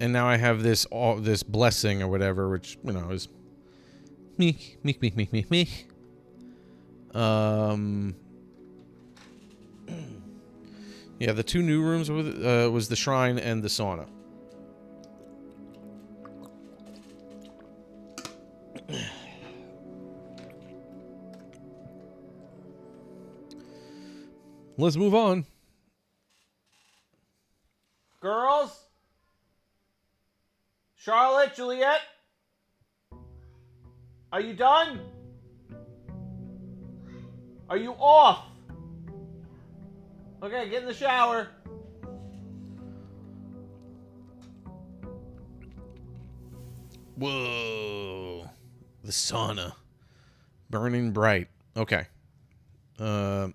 now I have this blessing or whatever, which, you know, is me. Yeah, the two new rooms was the shrine and the sauna. Let's move on. Girls? Charlotte, Juliet? Are you done? Are you off? Okay, get in the shower. Whoa. The sauna. Burning bright. Okay. You know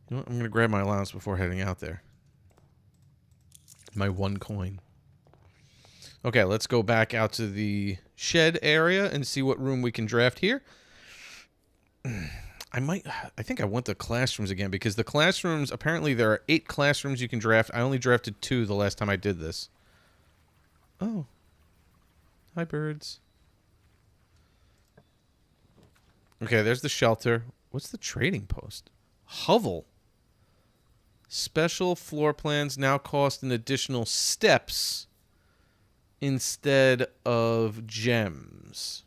what? I'm going to grab my allowance before heading out there. My 1 coin. Okay, let's go back out to the shed area and see what room we can draft here. I think I want the classrooms again, because the classrooms, apparently there are 8 classrooms you can draft. I only drafted 2 the last time I did this. Oh. Hi, birds. Okay, there's the shelter. What's the trading post? Hovel. Special floor plans now cost an additional steps instead of gems.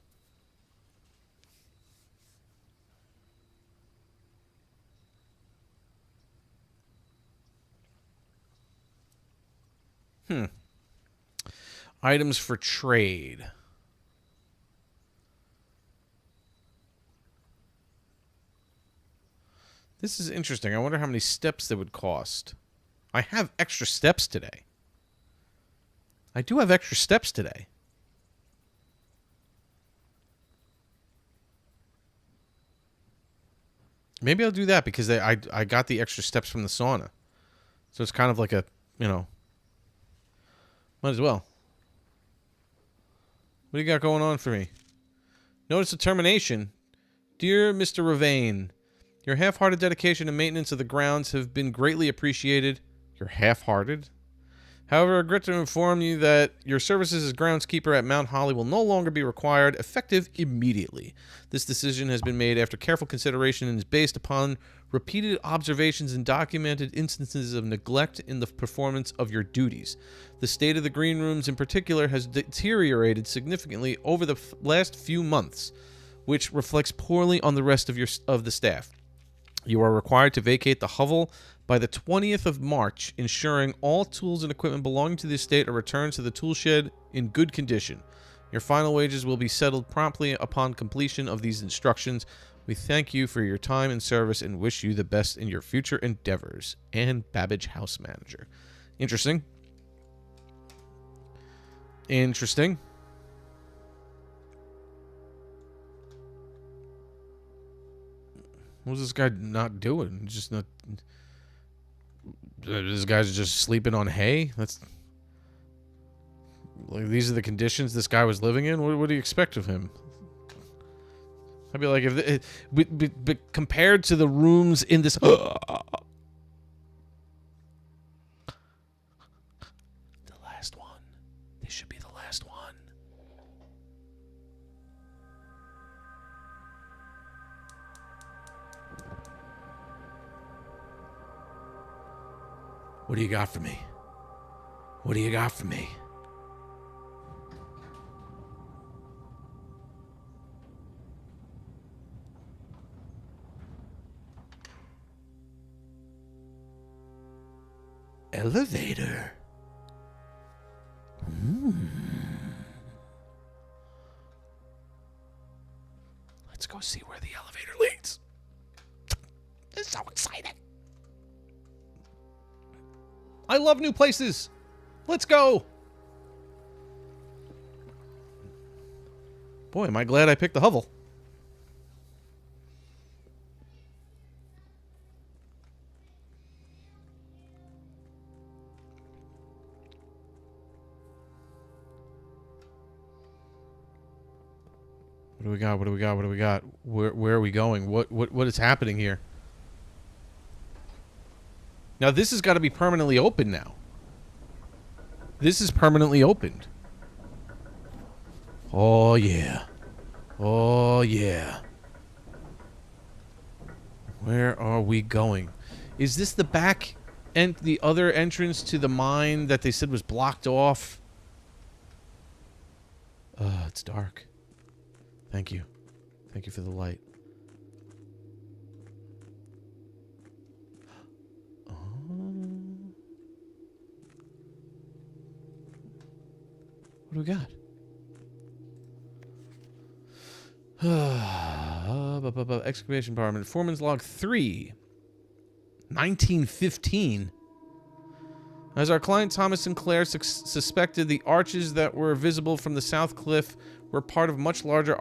Items for trade. This is interesting. I wonder how many steps they would cost. I have extra steps today. I do have extra steps today. Maybe I'll do that because I got the extra steps from the sauna. So it's kind of like a, you know, might as well. What do you got going on for me? Notice of termination. Dear Mr. Ravain, your half-hearted dedication and maintenance of the grounds have been greatly appreciated. You're half-hearted? However, I regret to inform you that your services as groundskeeper at Mount Holly will no longer be required, effective immediately. This decision has been made after careful consideration and is based upon repeated observations and documented instances of neglect in the performance of your duties. The state of the green rooms in particular has deteriorated significantly over the last few months, which reflects poorly on the rest of the staff. You are required to vacate the hovel by the 20th of March, ensuring all tools and equipment belonging to the estate are returned to the tool shed in good condition. Your final wages will be settled promptly upon completion of these instructions. We thank you for your time and service and wish you the best in your future endeavors. Anne Babbage, house manager. Interesting. Interesting. What was this guy not doing? Just not. This guy's just sleeping on hay? That's. Like, these are the conditions this guy was living in? What do you expect of him? I'd be like, but compared to the rooms in this. The last one. This should be the last one. What do you got for me? What do you got for me? Elevator. Let's go see where the elevator leads. I'm so excited. I love new places. Let's go. Boy, am I glad I picked the hovel. What do we got? What do we got? What do we got? Where are we going? What is happening here? Now this has got to be permanently open now. This is permanently opened. Oh yeah. Oh yeah. Where are we going? Is this the back and the other entrance to the mine that they said was blocked off? It's dark. Thank you. Thank you for the light. What do we got? Excavation department. Foreman's log 3. 1915. As our client Thomas Sinclair suspected, the arches that were visible from the south cliff were part of a much larger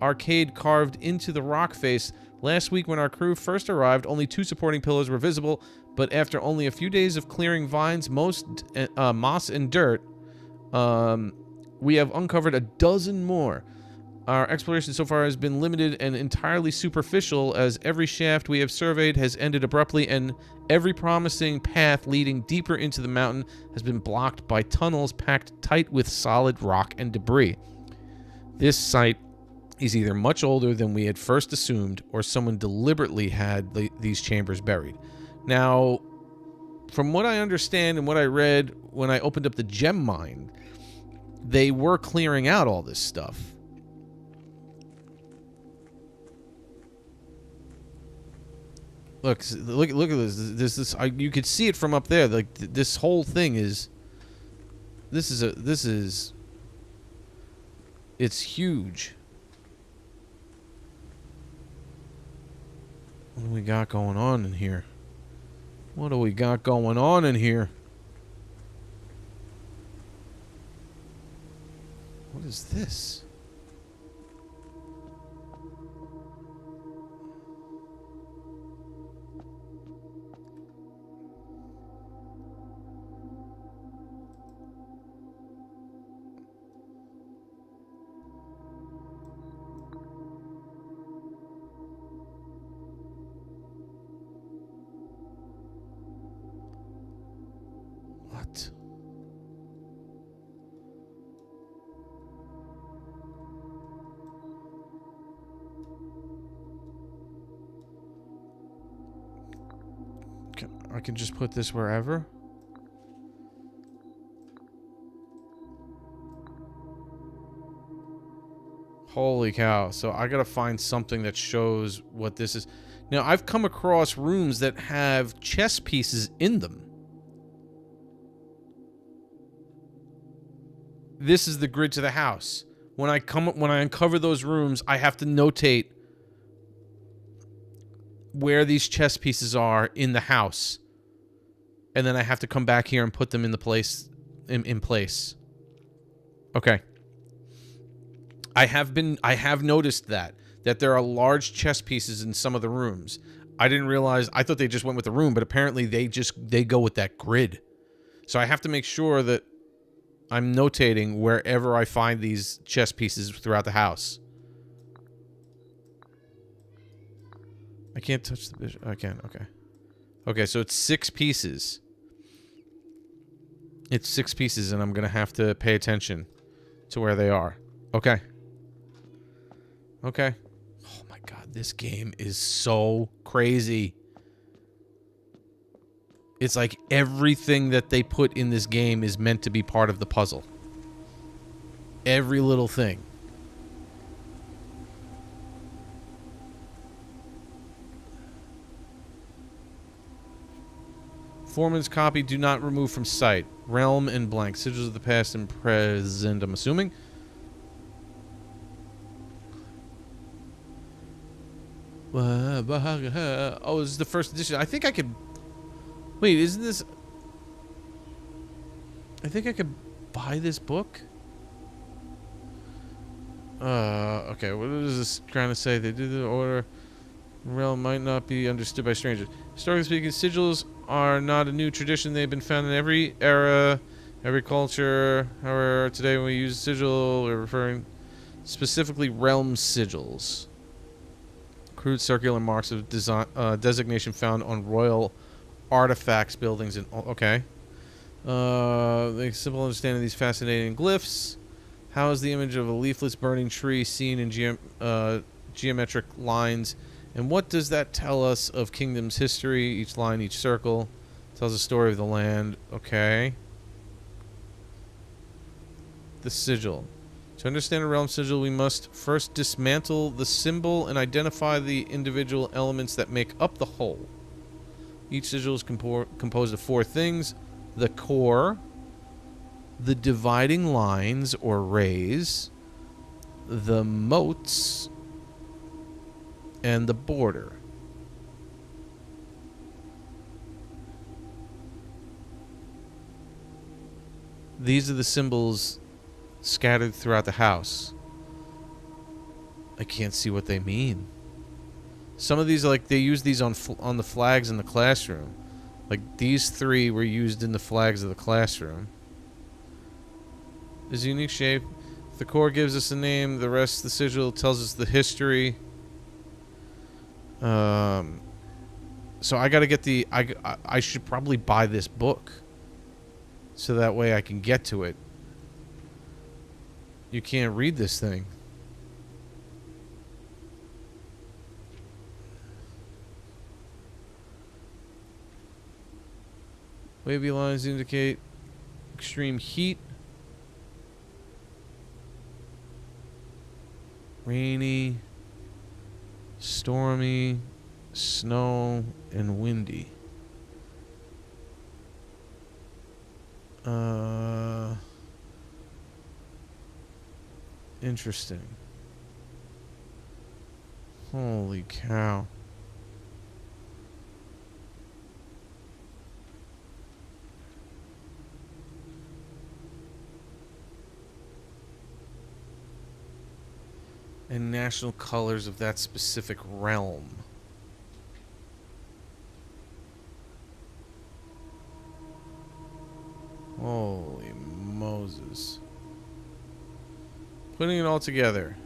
arcade carved into the rock face. Last week when our crew first arrived, only 2 supporting pillars were visible, but after only a few days of clearing vines, moss and dirt, we have uncovered a dozen more. Our exploration so far has been limited and entirely superficial, as every shaft we have surveyed has ended abruptly, and every promising path leading deeper into the mountain has been blocked by tunnels packed tight with solid rock and debris. This site is either much older than we had first assumed, or someone deliberately had these chambers buried. Now, from what I understand and what I read when I opened up the gem mine, they were clearing out all this stuff. Look at this. You could see it from up there. Like this whole thing is. It's huge. What do we got going on in here? What do we got going on in here? What is this? What? I can just put this wherever. Holy cow. So I gotta find something that shows what this is. Now, I've come across rooms that have chess pieces in them. This is the grid to the house. When I uncover those rooms, I have to notate where these chess pieces are in the house. And then I have to come back here and put them in the place in place. Okay. I have noticed that there are large chess pieces in some of the rooms. I didn't realize, I thought they just went with the room, but apparently they go with that grid. So I have to make sure that I'm notating wherever I find these chess pieces throughout the house. I can't touch the bishop. I can, okay. Okay, so it's 6 pieces. It's 6 pieces, and I'm going to have to pay attention to where they are. Okay. Okay. Oh my god, this game is so crazy. It's like everything that they put in this game is meant to be part of the puzzle. Every little thing. Foreman's copy, do not remove from sight. Realm and blank. Sigils of the past and present, I'm assuming. Oh, this is the first edition. I think I could... Wait, isn't this... I think I could buy this book? Okay, what is this trying to say? They did the order. Realm might not be understood by strangers. Historically speaking, sigils are not a new tradition. They've been found in every era, every culture. However, today when we use sigil, we're referring specifically realm sigils. Crude circular marks of design, designation found on royal artifacts, buildings, and... Okay. The simple understanding of these fascinating glyphs. How is the image of a leafless burning tree seen in geometric lines? And what does that tell us of kingdom's history? Each line, each circle tells a story of the land. Okay. The sigil. To understand a realm sigil, we must first dismantle the symbol and identify the individual elements that make up the whole. Each sigil is composed of 4 things: the core, the dividing lines or rays, the moats, and the border. These are the symbols scattered throughout the house. I can't see what they mean. Some of these, like, they use these on the flags in the classroom. Like, these 3 were used in the flags of the classroom. Is a unique shape. The core gives us a name. The rest of the sigil tells us the history. So I gotta get the... I should probably buy this book. So that way I can get to it. You can't read this thing. Wavy lines indicate extreme heat. Rainy, stormy, snow, and windy. Interesting. Holy cow. And national colors of that specific realm. Holy Moses. Putting it all together.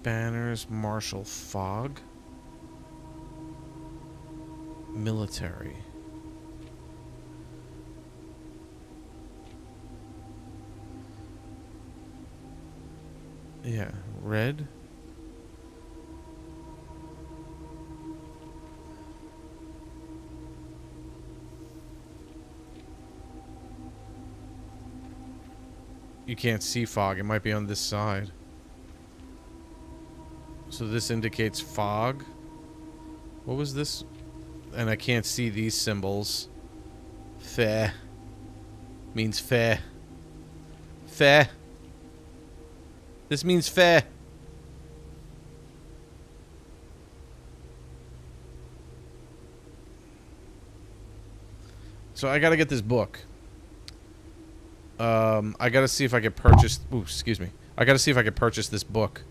Banners, martial fog. Military. Yeah, red. You can't see fog. It might be on this side. So this indicates fog. What was this? And I can't see these symbols. Fair. Means fair. Fair. This means fair. So I gotta get this book. I gotta see if I can purchase... Ooh, excuse me. I gotta see if I can purchase this book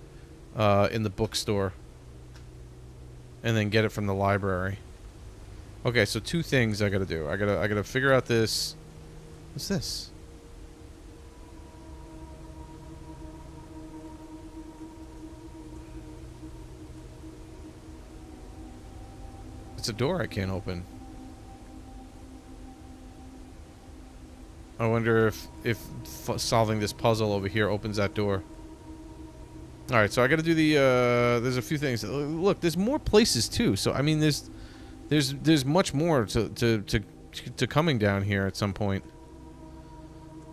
in the bookstore. And then get it from the library. Okay, so two things I gotta do. I gotta figure out this... What's this? It's a door I can't open. I wonder if solving this puzzle over here opens that door. Alright, so I gotta do the, there's a few things. Look, there's more places too. So, I mean, there's much more to coming down here at some point.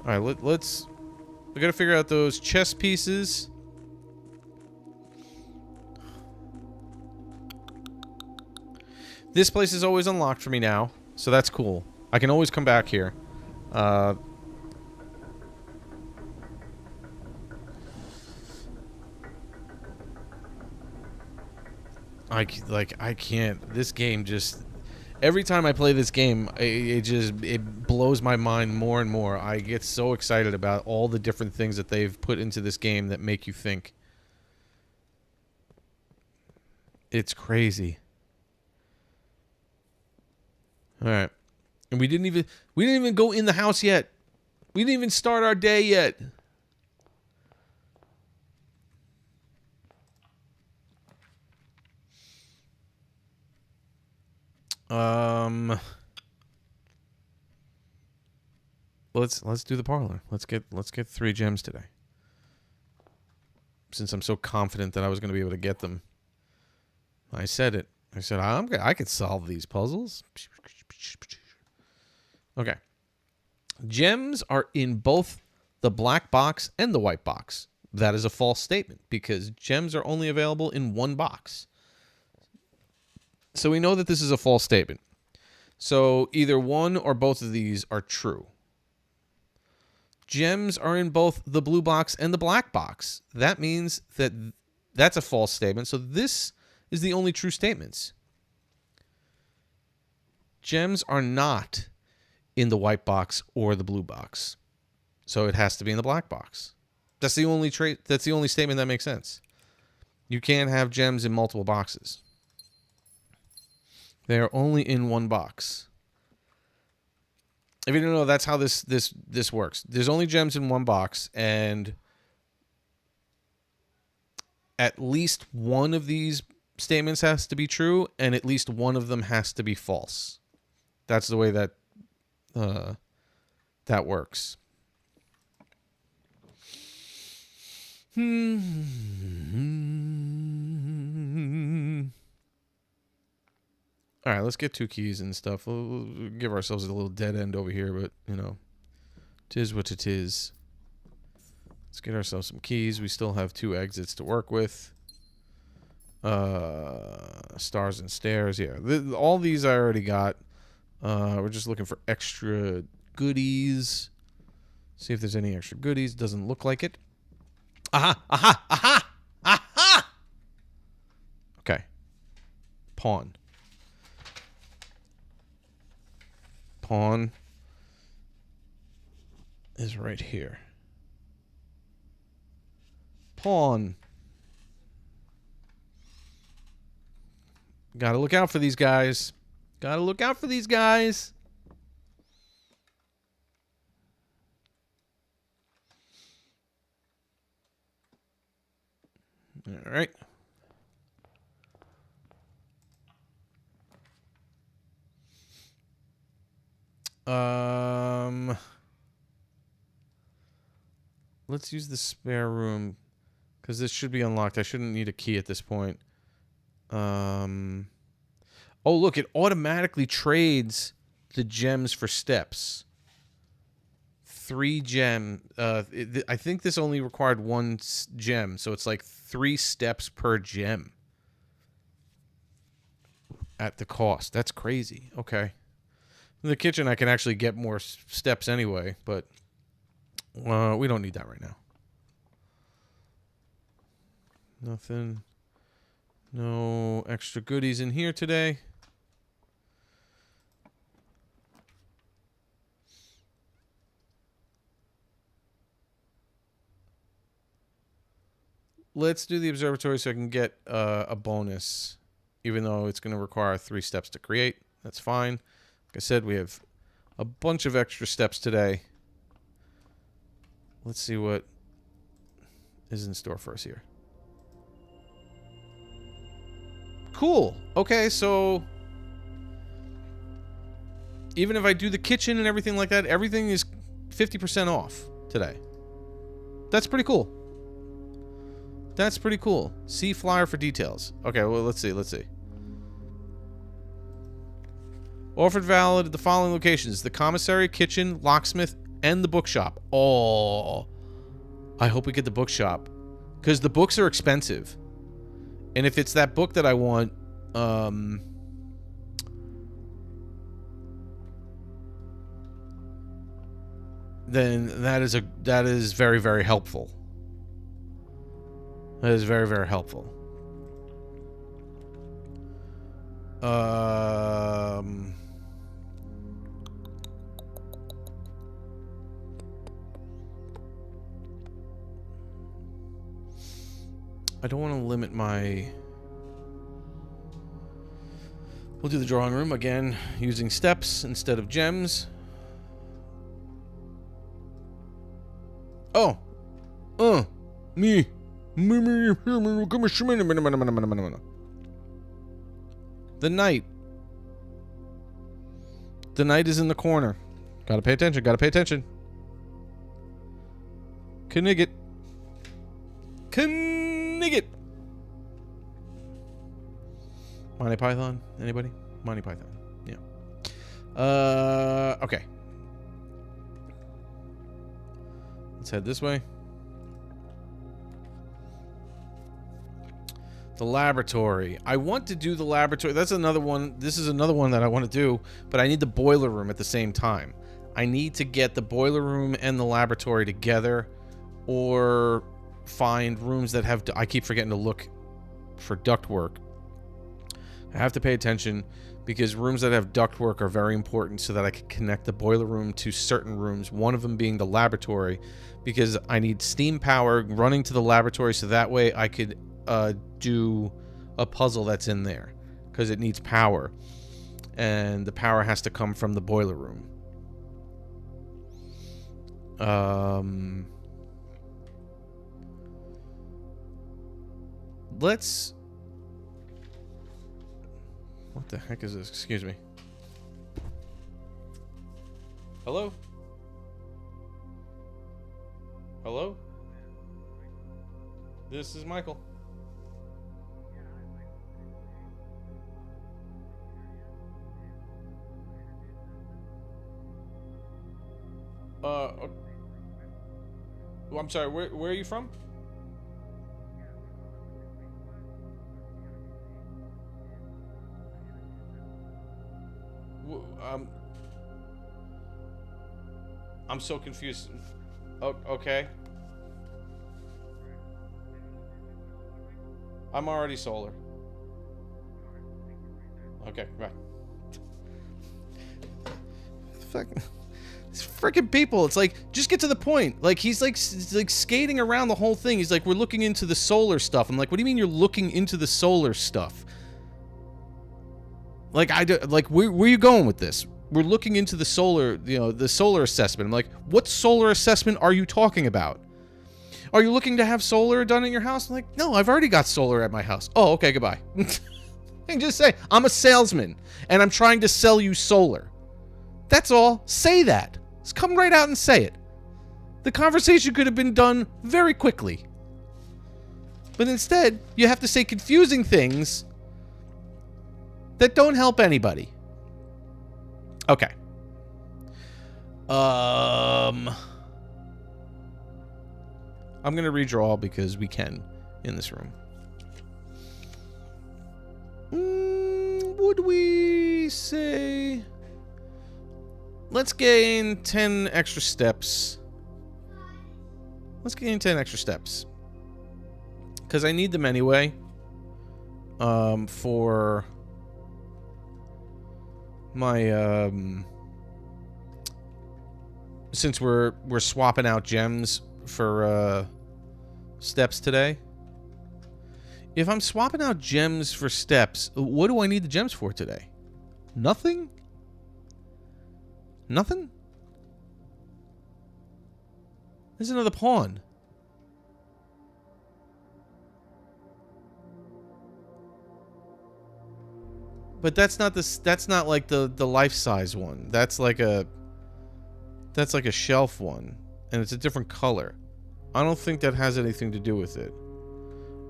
Alright, we gotta figure out those chess pieces. This place is always unlocked for me now, so that's cool. I can always come back here. I can't. This game just... Every time I play this game, it blows my mind more and more. I get so excited about all the different things that they've put into this game that make you think. It's crazy. Alright. And we didn't even go in the house yet. We didn't even start our day yet. Let's do the parlor. Let's get 3 gems today. Since I'm so confident that I was going to be able to get them. I said it. I said I could solve these puzzles. Okay. Gems are in both the black box and the white box. That is a false statement because gems are only available in one box. So we know that this is a false statement. So either one or both of these are true. Gems are in both the blue box and the black box. That means that that's a false statement. So this is the only true statements. Gems are not in the white box or the blue box. So it has to be in the black box. That's the only that's the only statement that makes sense. You can't have gems in multiple boxes. They are only in one box. If you don't know, that's how this works. There's only gems in one box, and at least one of these statements has to be true, and at least one of them has to be false. That's the way that that works. All right, let's get 2 keys and stuff. We'll give ourselves a little dead end over here, but, you know, 'tis what it is. Let's get ourselves some keys. We still have 2 exits to work with. Stars and stairs. Yeah, all these I already got. We're just looking for extra goodies. See if there's any extra goodies. Doesn't look like it. Aha! Aha! Aha! Aha! Okay. Pawn. Pawn is right here. Pawn. Gotta look out for these guys. Gotta look out for these guys. All right. Let's use the spare room because this should be unlocked. I shouldn't need a key at this point. Oh, look, it automatically trades the gems for steps. 3 gem. I think this only required 1 gem, so it's like 3 steps per gem at the cost. That's crazy. Okay. In the kitchen, I can actually get more steps anyway, but we don't need that right now. Nothing. No extra goodies in here today. Let's do the observatory so I can get a bonus, even though it's going to require 3 steps to create. That's fine. Like I said, we have a bunch of extra steps today. Let's see what is in store for us here. Cool. Okay, so even if I do the kitchen and everything like that, everything is 50% off today. That's pretty cool. That's pretty cool. See flyer for details. Okay, well, let's see. Offered valid at the following locations: the commissary, kitchen, locksmith, and the bookshop. Oh, I hope we get the bookshop, because the books are expensive. And if it's that book that I want, then that is very, very helpful. That is very, very helpful. I don't want to limit my... We'll do the drawing room again, using steps instead of gems. Oh! Me! The knight. The knight is in the corner. Gotta pay attention, gotta pay attention. Knigget. Knigget. Monty Python? Anybody? Monty Python. Yeah. Okay. Let's head this way. The laboratory. I want to do the laboratory. That's another one. This is another one that I want to do, but I need the boiler room at the same time. I need to get the boiler room and the laboratory together, or find rooms that have... I keep forgetting to look for ductwork. I have to pay attention, because rooms that have ductwork are very important so that I can connect the boiler room to certain rooms, one of them being the laboratory, because I need steam power running to the laboratory so that way I could do a puzzle that's in there, because it needs power, and the power has to come from the boiler room. Let's... What the heck is this? Excuse me. Hello? Hello? This is Michael. Well, I'm sorry, where are you from? I'm so confused. Oh, okay. I'm already solar. Okay, right. Fucking... These freaking people, it's like, just get to the point. Like, he's like skating around the whole thing. He's like, we're looking into the solar stuff. I'm like, what do you mean you're looking into the solar stuff? Like, where are you going with this? We're looking into the solar, the solar assessment. I'm like, what solar assessment are you talking about? Are you looking to have solar done in your house? I'm like, no, I've already got solar at my house. Oh, okay, goodbye. And just say, I'm a salesman, and I'm trying to sell you solar. That's all. Say that. Just come right out and say it. The conversation could have been done very quickly. But instead, you have to say confusing things that don't help anybody. Okay. I'm going to redraw because we can in this room. Would we say... Let's gain 10 extra steps. Let's gain 10 extra steps. Because I need them anyway. For my, since we're swapping out gems for, steps today. If I'm swapping out gems for steps, what do I need the gems for today? Nothing? Nothing? There's another pawn. But that's not that's not like the life-size one. That's like a shelf one, and it's a different color. I don't think that has anything to do with it.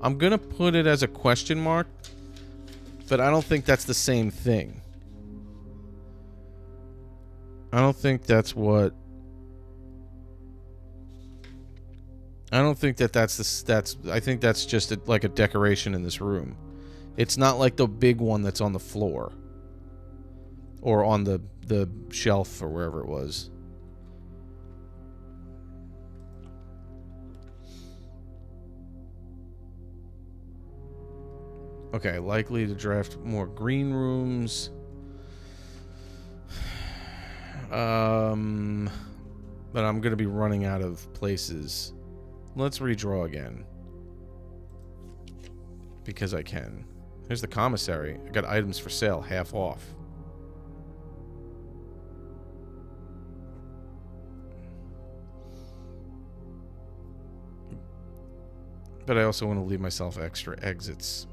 I'm gonna put it as a question mark, but I don't think that's the same thing. I don't think that's what... I don't think that's I think that's just like a decoration in this room. It's not like the big one that's on the floor. Or on the shelf or wherever it was. Okay, likely to draft more green rooms. But I'm going to be running out of places. Let's redraw again. Because I can. Here's the commissary. I got items for sale, half off. But I also want to leave myself extra exits.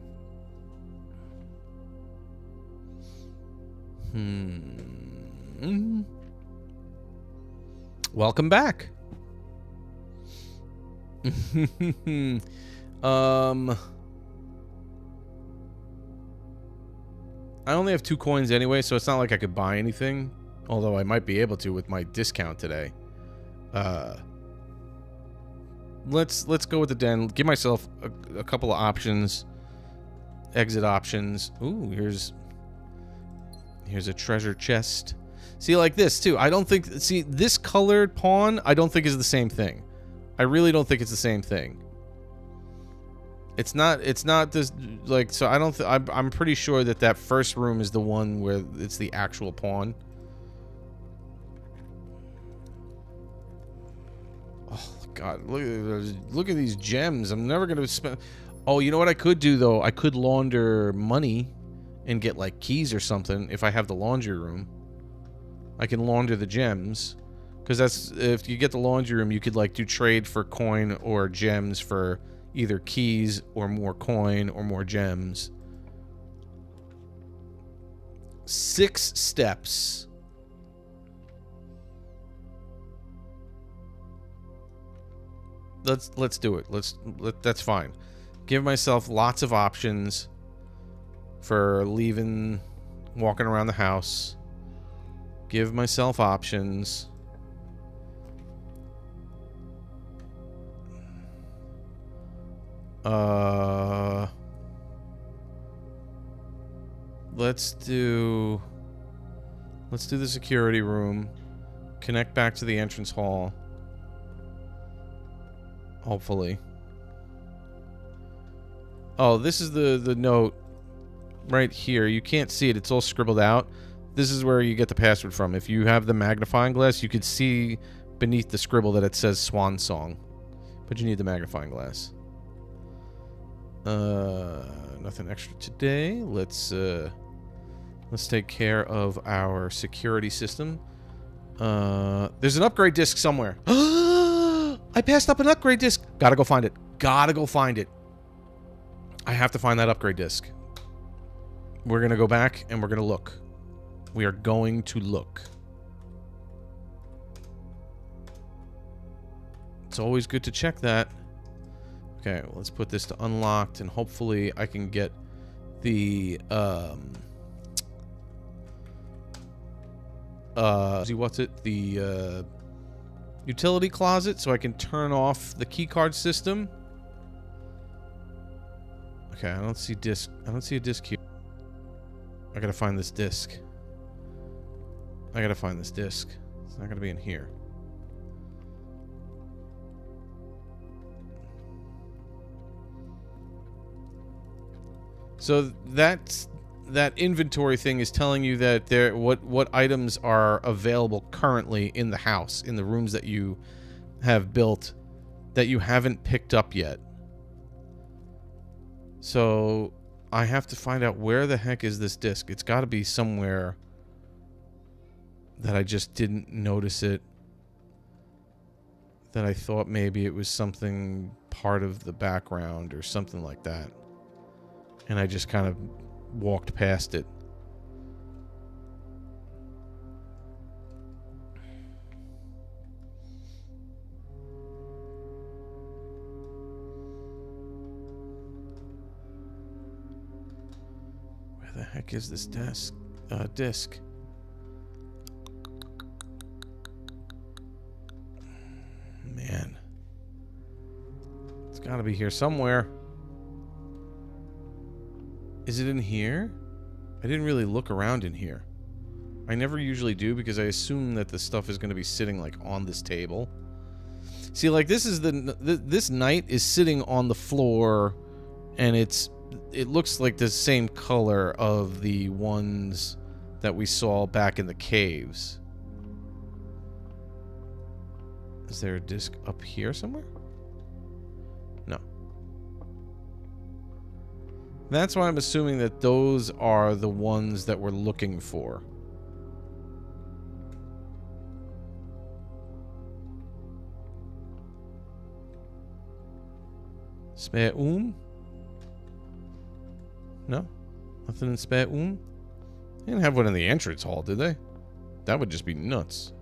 Welcome back. I only have 2 coins anyway, so it's not like I could buy anything. Although I might be able to with my discount today. Let's go with the den. Give myself a couple of options. Exit options. Ooh, here's a treasure chest. See, like this too. I don't think... See, this colored pawn, I don't think is the same thing. I really don't think it's the same thing. It's not this, like, so I don't I'm pretty sure that first room is the one where it's the actual pawn. Oh god, look at these gems. I'm never going to spend... Oh, you know what I could do though? I could launder money and get like keys or something if I have the laundry room. I can launder the gems. Because that's, if you get the laundry room, you could like do trade for coin or gems for either keys or more coin or more gems. 6 steps. Let's do it. That's fine. Give myself lots of options for leaving, walking around the house. Give myself options. Let's do the security room. Connect back to the entrance hall. Hopefully. Oh, this is the note right here. You can't see it. It's all scribbled out. This is where you get the password from. If you have the magnifying glass, you could see beneath the scribble that it says Swan Song. But you need the magnifying glass. Nothing extra today. Let's take care of our security system. There's an upgrade disc somewhere. I passed up an upgrade disc. Gotta go find it. Gotta go find it. I have to find that upgrade disc. We're gonna go back and we're gonna look. We are going to look. It's always good to check that. Okay, well, let's put this to unlocked, and hopefully I can get the, what's it? The Utility closet so I can turn off the keycard system. Okay, I don't see disc. I don't see a disc here. I gotta find this disc. I gotta find this disc. It's not gonna be in here. So that inventory thing is telling you that what items are available currently in the house, in the rooms that you have built that you haven't picked up yet. So I have to find out where the heck is this disc. It's got to be somewhere that I just didn't notice it. That I thought maybe it was something part of the background or something like that. And I just kind of walked past it. Where the heck is this disc? Man. It's gotta be here somewhere. Is it in here? I didn't really look around in here. I never usually do because I assume that the stuff is going to be sitting like on this table. See, like this is this knight is sitting on the floor, and it looks like the same color of the ones that we saw back in the caves. Is there a disc up here somewhere? No. That's why I'm assuming that those are the ones that we're looking for. Spare No? Nothing in spare They didn't have one in the entrance hall, did they? That would just be nuts.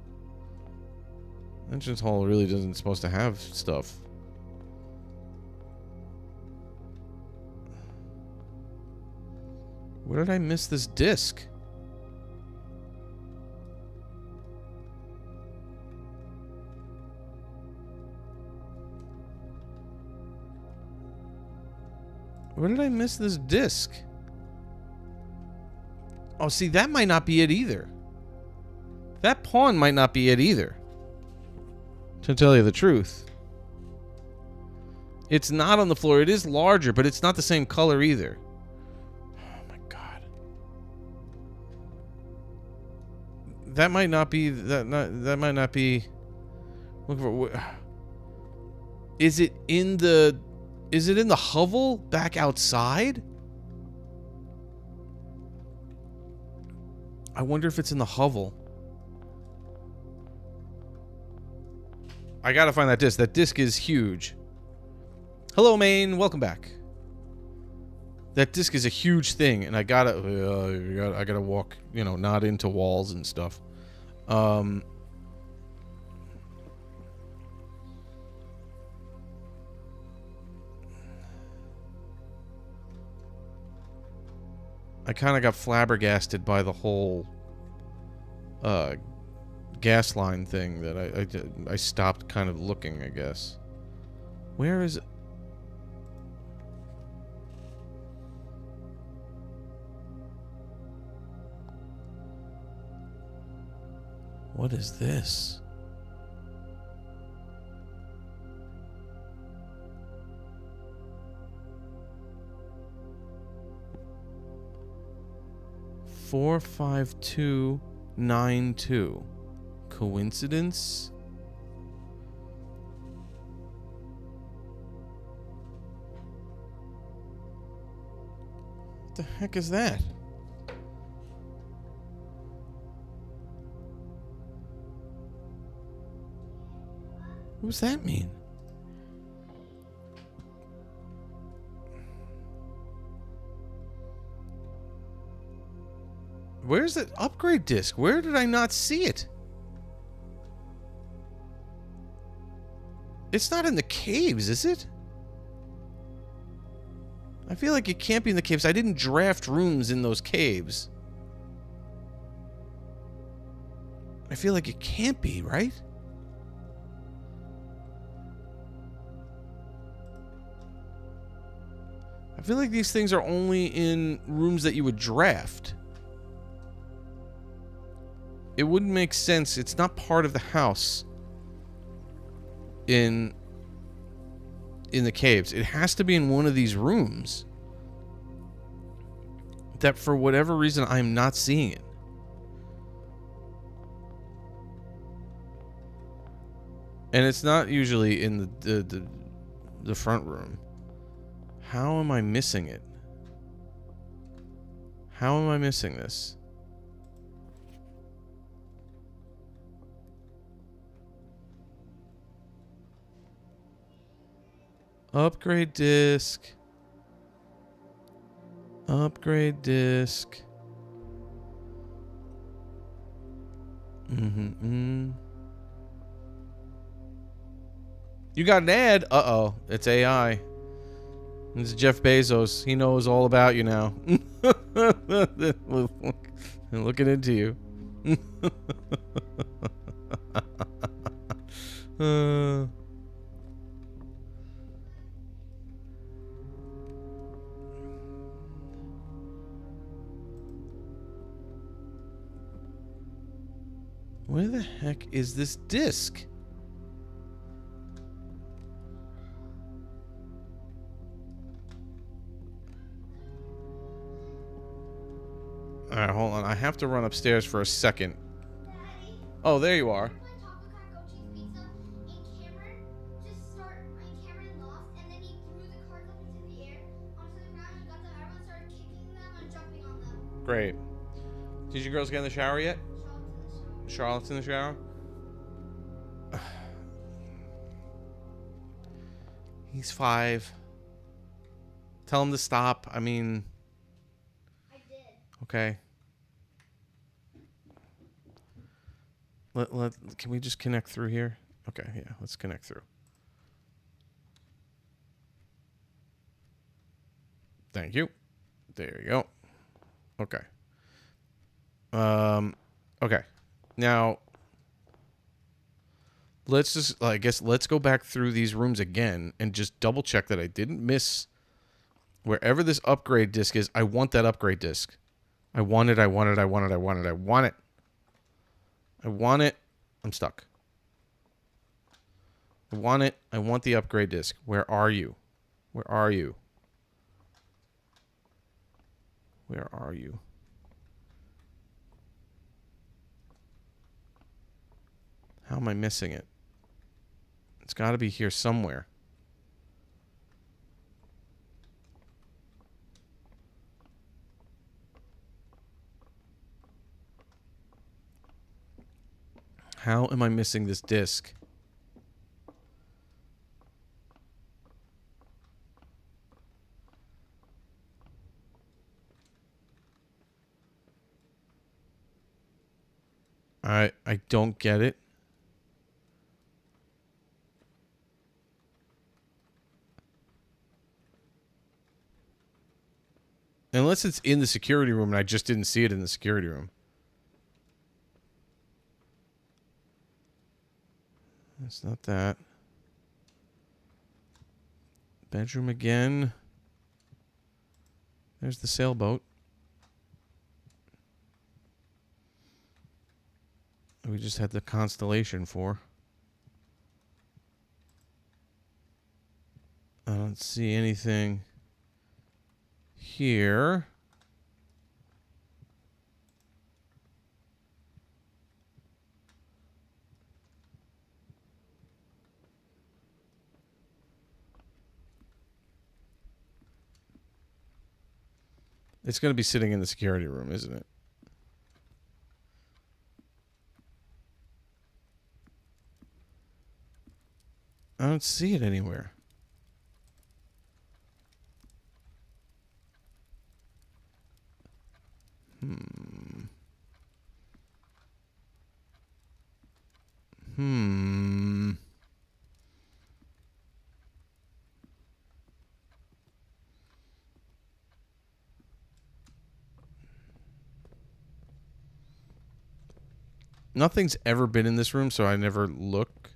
Entrance hall really doesn't supposed to have stuff. Where did I miss this disc? Where did I miss this disc? Oh, see, that might not be it either. That pawn might not be it either. To tell you the truth. It's not on the floor. It is larger, but it's not the same color either. That might not be that might not be. Look for. Is it in the hovel back outside? I wonder if it's in the hovel. I gotta find that disc. That disc is huge. Hello, Maine. Welcome back. That disc is a huge thing, and I gotta walk, you know, not into walls and stuff. I kind of got flabbergasted by the whole gas line thing that I stopped kind of looking, I guess. Where is it? What is this? Four, 5, 2, 9, 2. Coincidence? What the heck is that? What does that mean? Where's the upgrade disc? Where did I not see it? It's not in the caves, is it? I feel like it can't be in the caves. I didn't draft rooms in those caves. I feel like it can't be, right? I feel like these things are only in rooms that you would draft. It wouldn't make sense. It's not part of the house in the caves. It has to be in one of these rooms that for whatever reason I'm not seeing it. And it's not usually in the front room. How am I missing it? How am I missing this? Upgrade disc. Upgrade disc. You got an ad? Uh-oh. It's AI. It's Jeff Bezos. He knows all about you now. Looking into you. Where the heck is this disc? Alright, hold on. I have to run upstairs for a second. Daddy, Oh, there you are. when Taco Cat Goat Cheese Pizza and Cameron lost, and then he threw the cards up into the air onto the ground and got them. Everyone started kicking them and jumping on them. Great. Did you girls get in the shower yet? Charlotte's in the shower. Charlotte's in the shower? He's 5. Tell him to stop. I mean... I did. Okay. Can we just connect through here? Okay, yeah, let's connect through. Thank you. There you go. Okay. Okay. Now, let's just, I guess, let's go back through these rooms again and just double check that I didn't miss wherever this upgrade disc is. I want that upgrade disc. I want it. I want it. I want it. I want it. I want it. I want it. I'm stuck. I want it. I want the upgrade disc. Where are you? Where are you? Where are you? How am I missing it? It's got to be here somewhere. How am I missing this disc? I don't get it. Unless it's in the security room and I just didn't see it in the security room. That's not that. Bedroom again. There's the sailboat. We just had the constellation for. I don't see anything here. It's going to be sitting in the security room, isn't it? I don't see it anywhere. Nothing's ever been in this room, so I never look,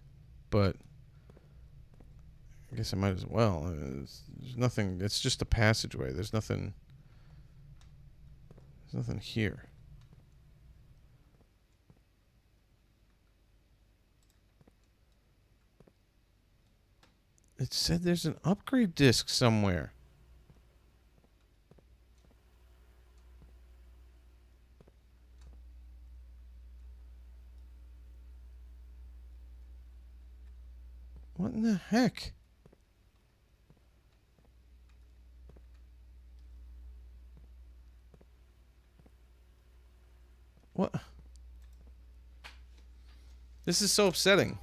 but I guess I might as well. There's nothing. It's just a passageway. There's nothing. There's nothing here. It said there's an upgrade disc somewhere. What in the heck? What? This is so upsetting.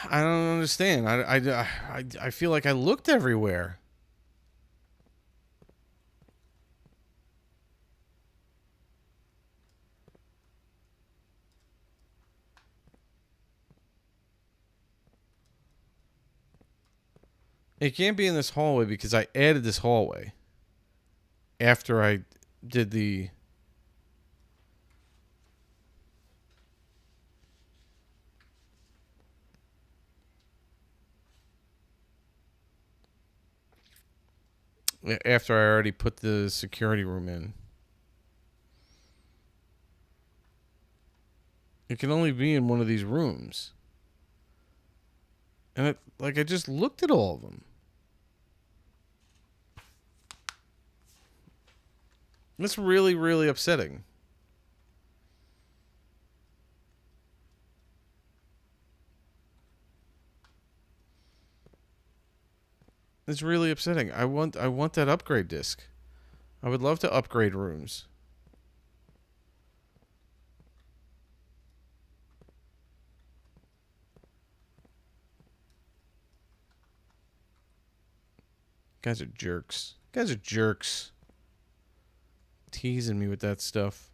I don't understand. I feel like I looked everywhere. It can't be in this hallway because I added this hallway after I did the... After I already put the security room in. It can only be in one of these rooms. And I just looked at all of them. That's really, really upsetting. It's really upsetting. I want that upgrade disc. I would love to upgrade rooms. Guys are jerks. Guys are jerks. Teasing me with that stuff.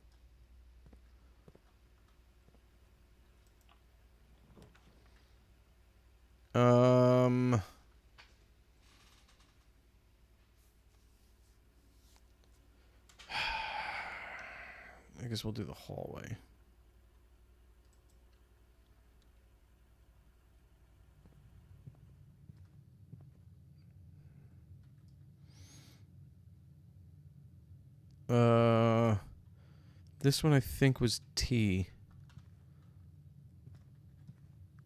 I guess we'll do the hallway. This one I think was T.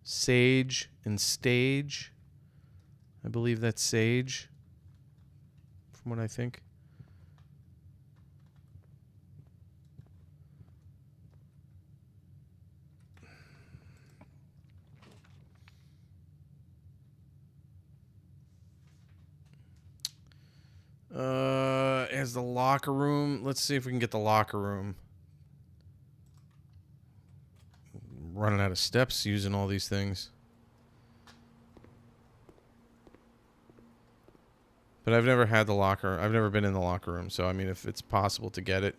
Sage and stage. I believe that's sage. From what I think. As the locker room. Let's see if we can get the locker room. Running out of steps using all these things. But I've never had the locker. I've never been in the locker room, so I mean, if it's possible to get it.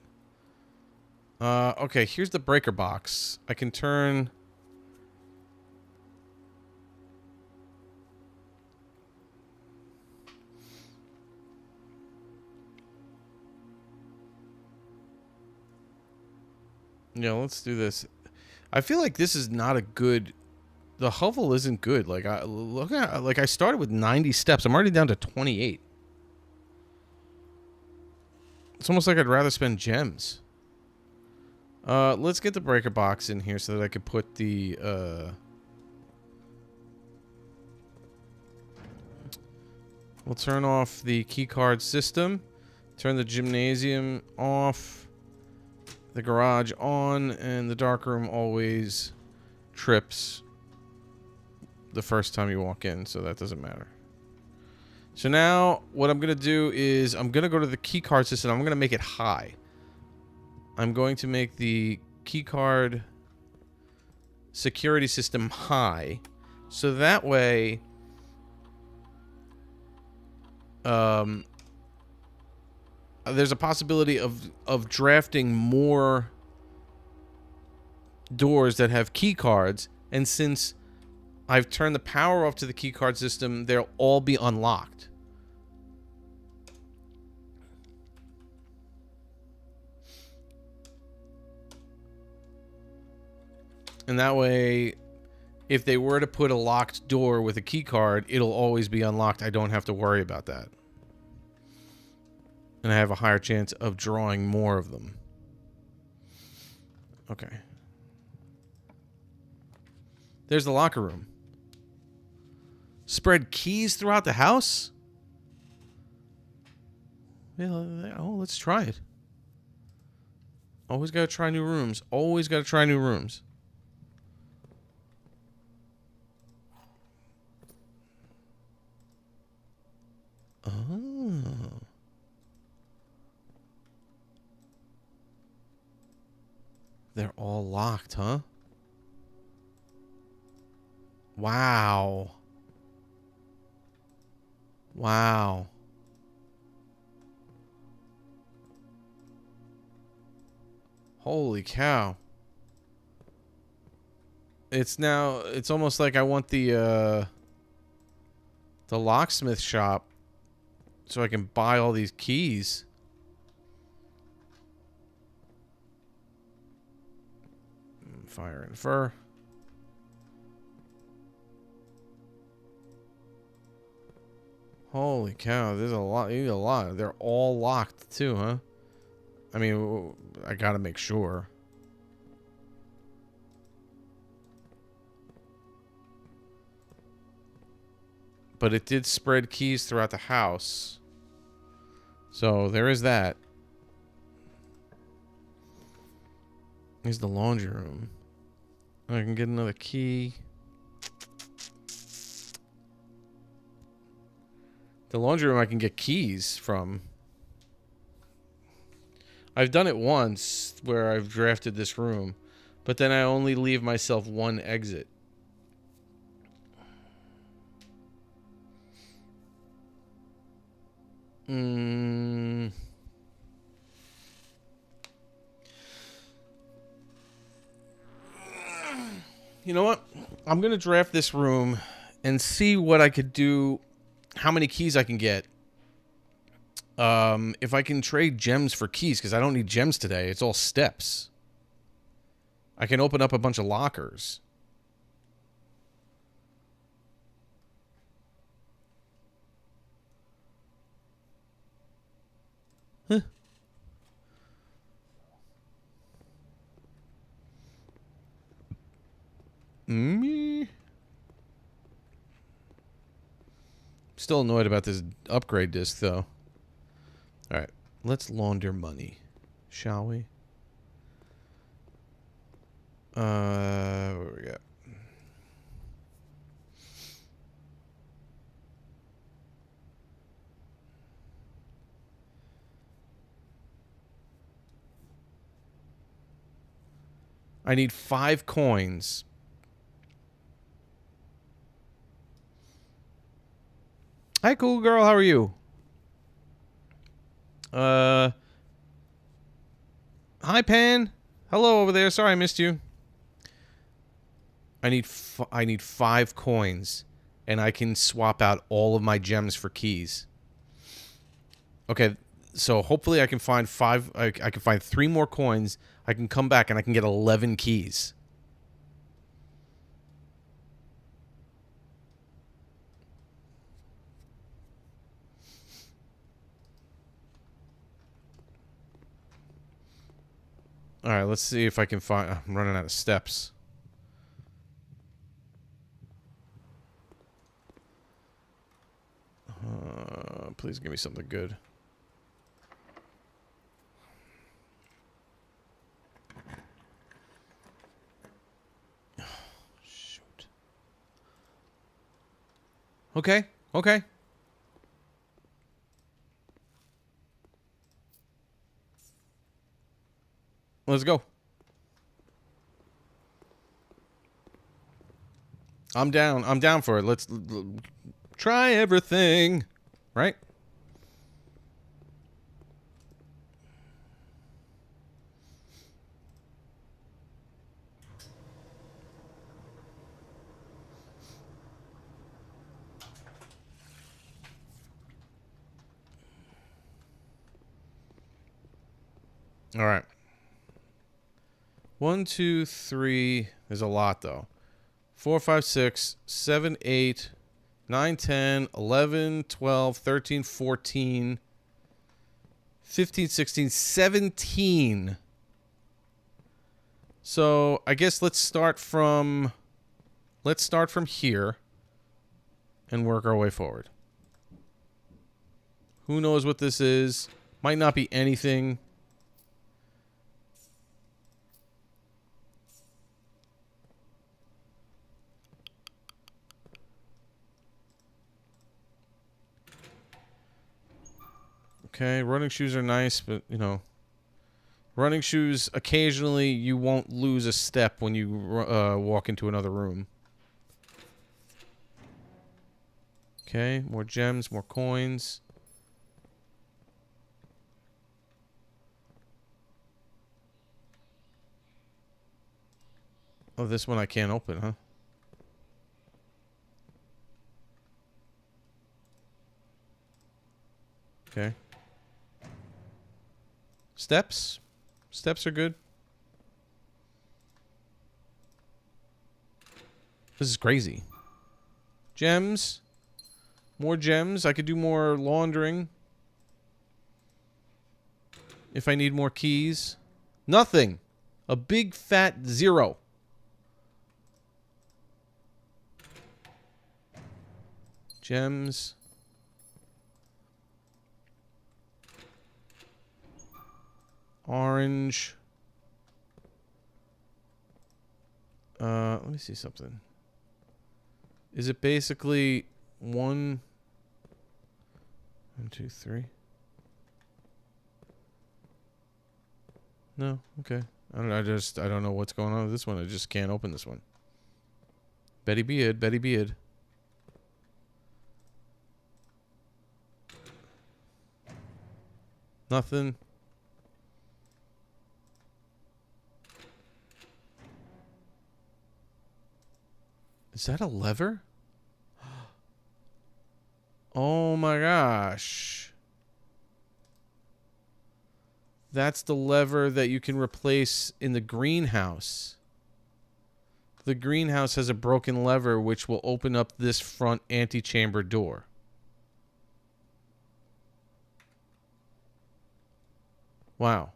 Okay, here's the breaker box. I can turn. Yeah, let's do this. I feel like this is not a good. The hovel isn't good. Like I started with 90 steps. I'm already down to 28. It's almost like I'd rather spend gems. Let's get the breaker box in here so that I could put the we'll turn off the key card system. Turn the gymnasium off. The garage on, and the dark room always trips the first time you walk in, so that doesn't matter. So now what I'm going to do is I'm going to go to the key card system. I'm going to make it high. I'm going to make the key card security system high, so that way there's a possibility of drafting more doors that have key cards, and since I've turned the power off to the key card system, they'll all be unlocked. And that way, if they were to put a locked door with a key card, it'll always be unlocked. I don't have to worry about that. And I have a higher chance of drawing more of them. Okay. There's the locker room. Spread keys throughout the house? Yeah, oh, let's try it. Always gotta try new rooms. Always gotta try new rooms. Oh. They're all locked, huh? Wow. Wow. Holy cow. It's almost like I want the locksmith shop so I can buy all these keys. Fire and fur. Holy cow, there's a lot. You need a lot. They're all locked too, huh? I mean, I gotta make sure. But it did spread keys throughout the house. So there is that. Here's the laundry room. I can get another key. The laundry room I can get keys from. I've done it once where I've drafted this room, but then I only leave myself one exit. You know what? I'm going to draft this room and see what I could do, how many keys I can get. If I can trade gems for keys, because I don't need gems today. It's all steps. I can open up a bunch of lockers. Huh. Still annoyed about this upgrade disc, though. Alright, let's launder money, shall we? What we got? I need 5 coins. Hi, cool girl. How are you? Hi, Pan. Hello over there. Sorry I missed you. I need 5 coins, and I can swap out all of my gems for keys. Okay, so hopefully I can find 5. I can find 3 more coins. I can come back and I can get 11 keys. All right, let's see if I can find... I'm running out of steps. Please give me something good. Shoot. Okay, okay. Let's go. I'm down. I'm down for it. Let's try everything. Right? All right. 1, 2, 3. There's a lot, though. 4, 5, 6, 7, 8, 9, 10, 11, 12, 13, 14, 15, 16, 17. So I guess let's start from here and work our way forward. Who knows what this is? Might not be anything. Okay, running shoes are nice, but, you know, running shoes, occasionally you won't lose a step when you walk into another room. Okay, more gems, more coins. Oh, this one I can't open, huh? Okay. Steps? Steps are good. This is crazy. Gems. More gems. I could do more laundering. If I need more keys. Nothing. A big fat 0. Gems. Orange. Let me see something. Is it basically 1, 2, 3? No, okay. I don't know what's going on with this one. I just can't open this one. Betty Beard, Betty Beard. Nothing. Is that a lever? Oh my gosh. That's the lever that you can replace in the greenhouse. The greenhouse has a broken lever which will open up this front antechamber door. Wow.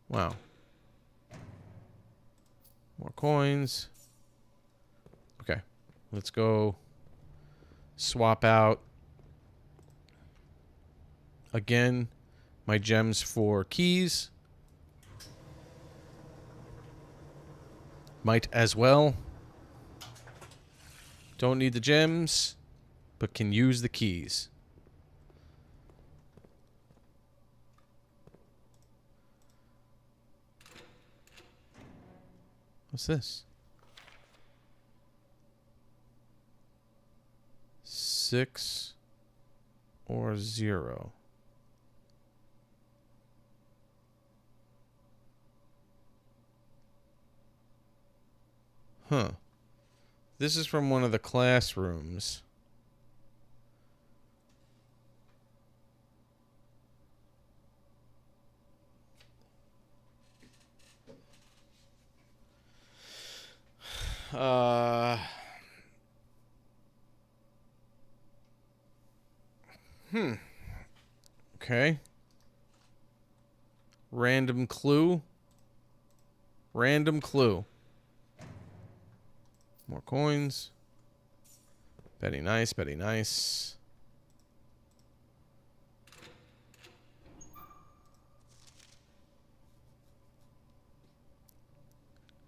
Wow. More coins. Okay. Let's go swap out again my gems for keys. Might as well. Don't need the gems, but can use the keys. What's this? 6 or 0. Huh. This is from one of the classrooms. Okay. Random clue. Random clue. More coins. Betty nice, Betty nice.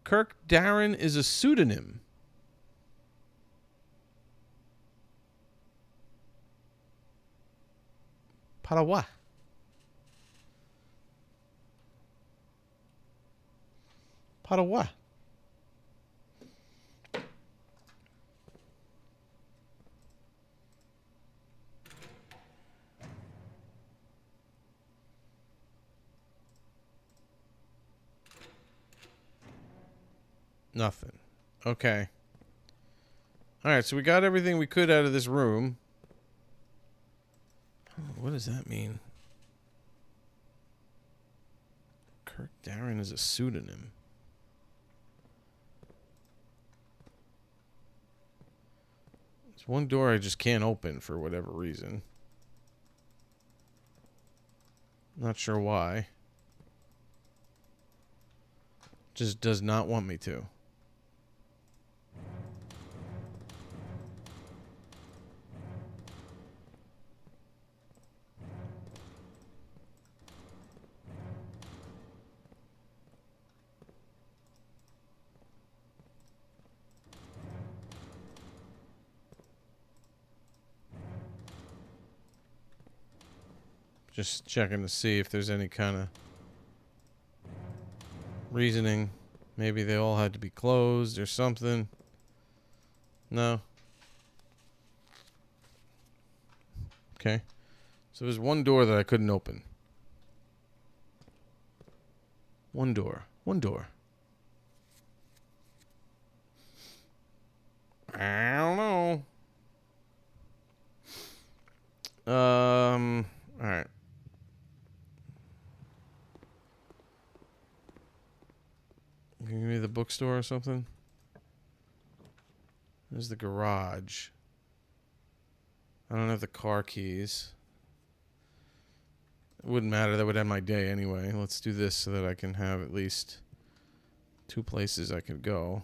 Kirk Darren is a pseudonym. Para what? Para what? Nothing. Okay. Alright, so we got everything we could out of this room. What does that mean? Kirk Darren is a pseudonym. There's one door I just can't open for whatever reason. Not sure why. Just does not want me to. Just checking to see if there's any kind of reasoning. Maybe they all had to be closed or something. No. Okay. So there's one door that I couldn't open. One door. One door. I don't know. All right. Can you give me the bookstore or something? There's the garage. I don't have the car keys. It wouldn't matter. That would end my day anyway. Let's do this so that I can have at least 2 places I could go.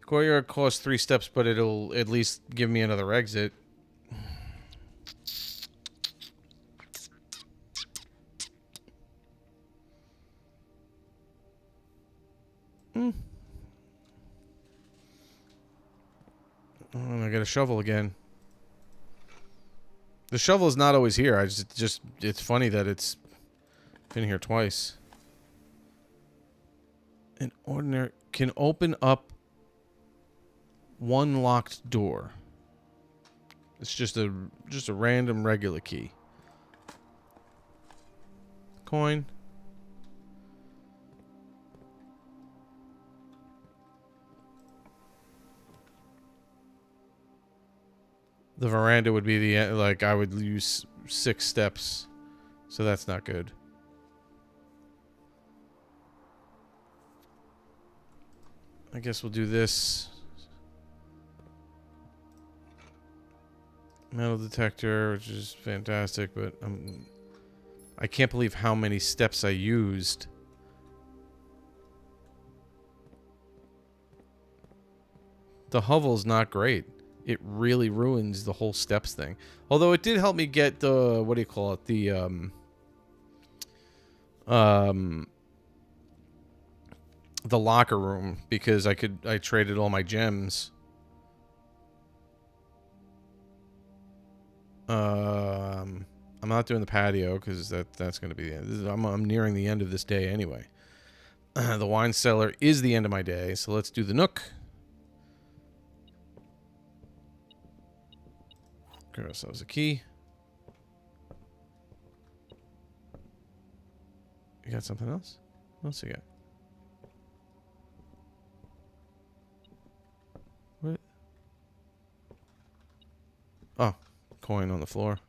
Courtyard costs 3 steps, but it'll at least give me another exit. Oh, and I got a shovel again. The shovel is not always here. It's funny that it's been here twice. An ordinary can open up one locked door. It's just a random regular key. Coin. The veranda would be the like I would use 6 steps, so that's not good. I guess we'll do this. Metal detector, which is fantastic, but I can't believe how many steps I used. The hovel's not great. It really ruins the whole steps thing. Although it did help me get the, what do you call it? The locker room, because I traded all my gems. I'm not doing the patio because that's going to be the end. I'm nearing the end of this day anyway. The wine cellar is the end of my day, so let's do the nook. Grab ourselves a key. You got something else? What else you got? What? Oh, coin on the floor.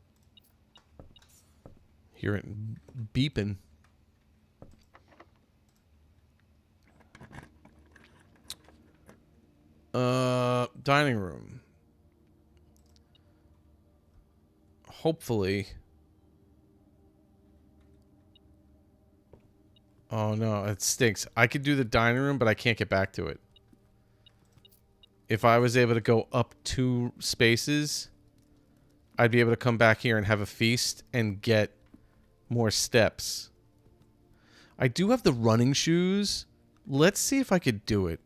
Hear it beeping. Dining room. Hopefully. Oh no, it stinks. I could do the dining room, but I can't get back to it. If I was able to go up 2 spaces, I'd be able to come back here and have a feast and get more steps. I do have the running shoes. Let's see if I could do it.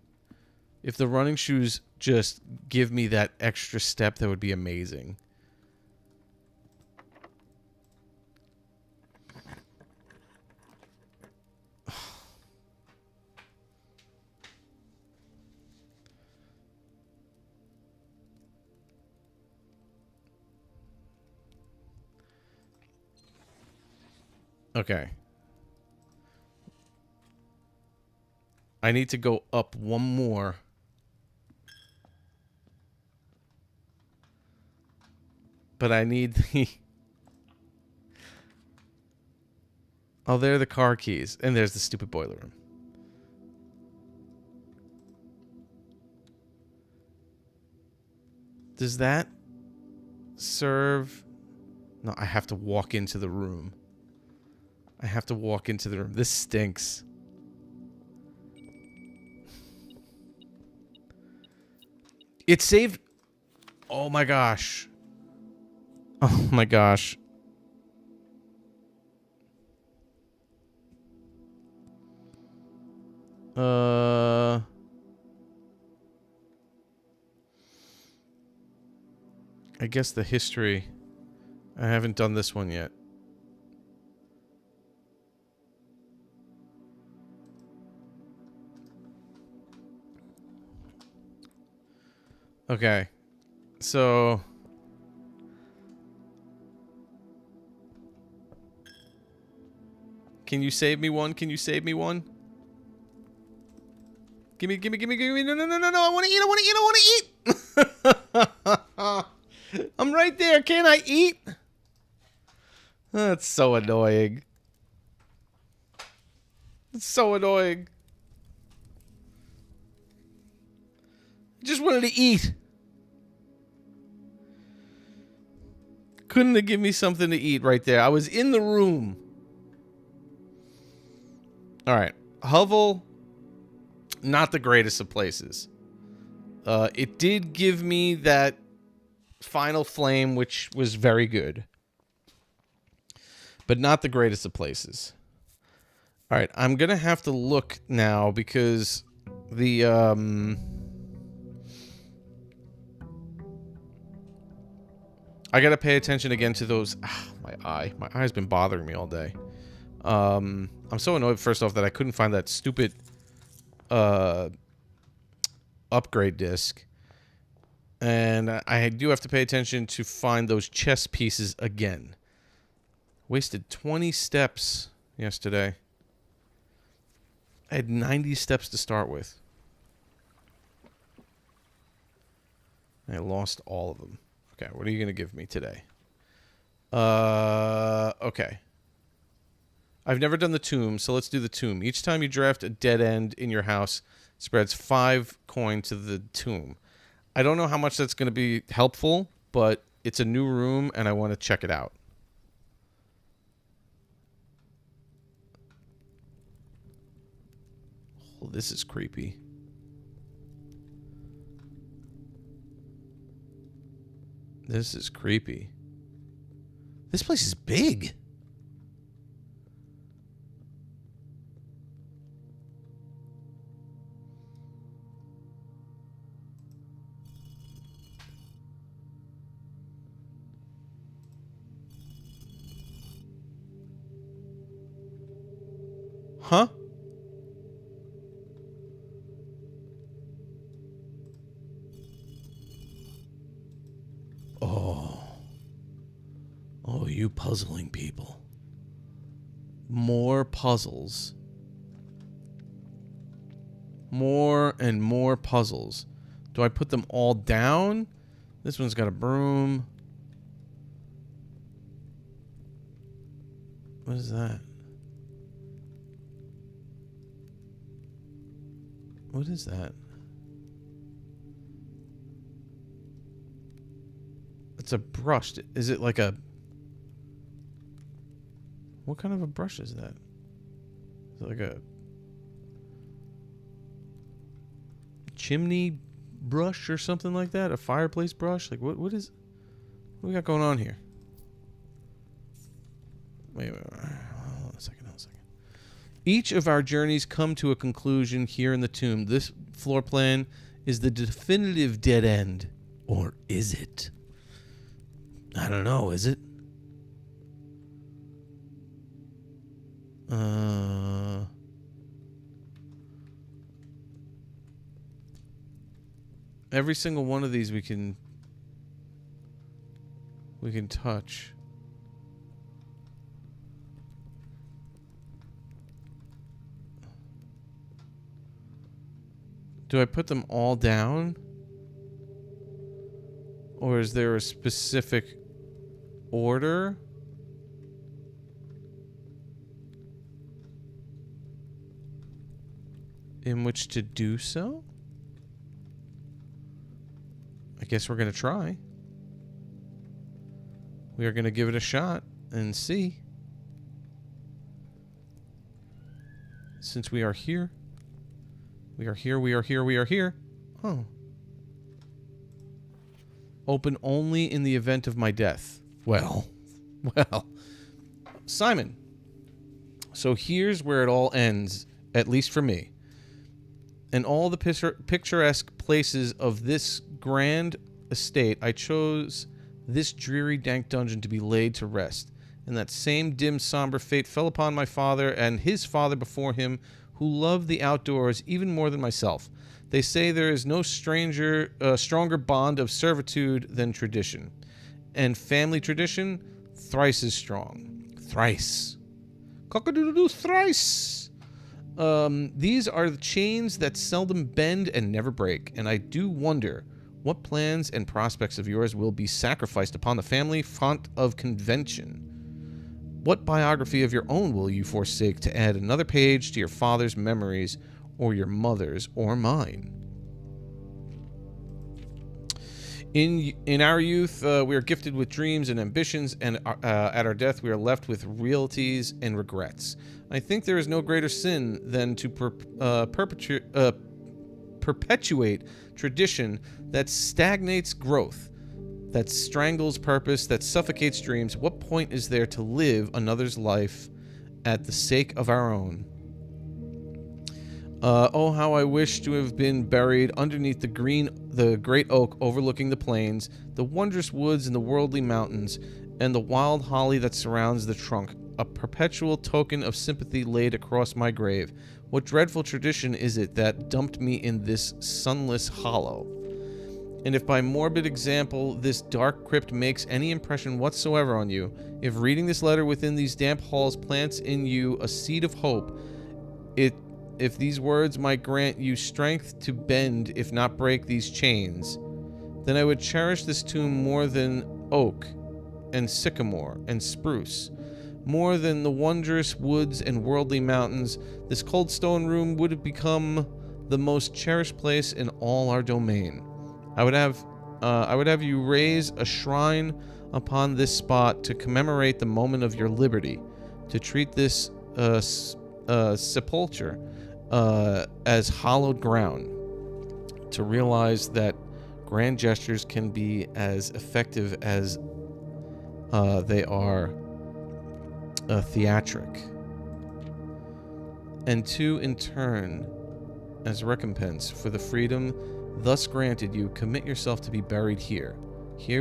If the running shoes just give me that extra step, that would be amazing. Okay. I need to go up 1 more But I need the... Oh, there are the car keys. And there's the stupid boiler room. Does that serve... No, I have to walk into the room. I have to walk into the room. This stinks. It saved... Oh my gosh. Oh my gosh. I guess the history. I haven't done this one yet. Okay. So... Can you save me one? Can you save me one? Gimme. No. I want to eat. I'm right there. Can't I eat? That's so annoying. It's so annoying. I just wanted to eat. Couldn't have given me something to eat right there. I was in the room. All right. Hovel, not the greatest of places. It did give me that final flame, which was very good. But not the greatest of places. All right. I'm going to have to look now because the... I got to pay attention again to those... my eye. My eye's been bothering me all day. I'm so annoyed, first off, that I couldn't find that stupid upgrade disc. And I do have to pay attention to find those chess pieces again. Wasted 20 steps yesterday. I had 90 steps to start with. I lost all of them. Okay, what are you going to give me today? Okay. I've never done the tomb, so let's do the tomb. Each time you draft a dead end in your house, it spreads 5 coin to the tomb. I don't know how much that's going to be helpful, but it's a new room, and I want to check it out. Oh, this is creepy. This is creepy. This place is big. Huh? Oh, you puzzling people. More puzzles. More and more puzzles. Do I put them all down? This one's got a broom. What is that? What is that? It's a brush. Is it like a... What kind of a brush is that? Is it like a... chimney brush or something like that? A fireplace brush? Like, what is... What we got going on here? Wait. Hold on a second. Each of our journeys come to a conclusion here in the tomb. This floor plan is the definitive dead end. Or is it? I don't know, is it? Every single one of these we can touch. Do I put them all down? Or is there a specific order in which to do so. I guess we're going to try. We are going to give it a shot and see. Since we are here. We are here, we are here, we are here. Oh. Open only in the event of my death. Well. Simon. So here's where it all ends, at least for me. In all the picturesque places of this grand estate, I chose this dreary, dank dungeon to be laid to rest. And that same dim, somber fate fell upon my father and his father before him, who loved the outdoors even more than myself. They say there is no stronger bond of servitude than tradition. And family tradition, thrice as strong. Thrice. Cock-a-doodle-doo, thrice. These are the chains that seldom bend and never break. And I do wonder what plans and prospects of yours will be sacrificed upon the family font of convention. What biography of your own will you forsake to add another page to your father's memories, or your mother's, or mine? In our youth, we are gifted with dreams and ambitions, and at our death, we are left with realties and regrets. I think there is no greater sin than to perpetuate tradition that stagnates growth, that strangles purpose, that suffocates dreams. What point is there to live another's life at the sake of our own? Oh, how I wish to have been buried underneath the great oak overlooking the plains, the wondrous woods and the worldly mountains, and the wild holly that surrounds the trunk, a perpetual token of sympathy laid across my grave. What dreadful tradition is it that dumped me in this sunless hollow? And if by morbid example this dark crypt makes any impression whatsoever on you, if reading this letter within these damp halls plants in you a seed of hope, if these words might grant you strength to bend, if not break, these chains, then I would cherish this tomb more than oak and sycamore and spruce, more than the wondrous woods and worldly mountains. This cold stone room would have become the most cherished place in all our domain. I would have you raise a shrine upon this spot to commemorate the moment of your liberty, to treat this sepulture as hallowed ground, to realize that grand gestures can be as effective as they are theatric, and to, in turn, as recompense for the freedom thus granted you, commit yourself to be buried here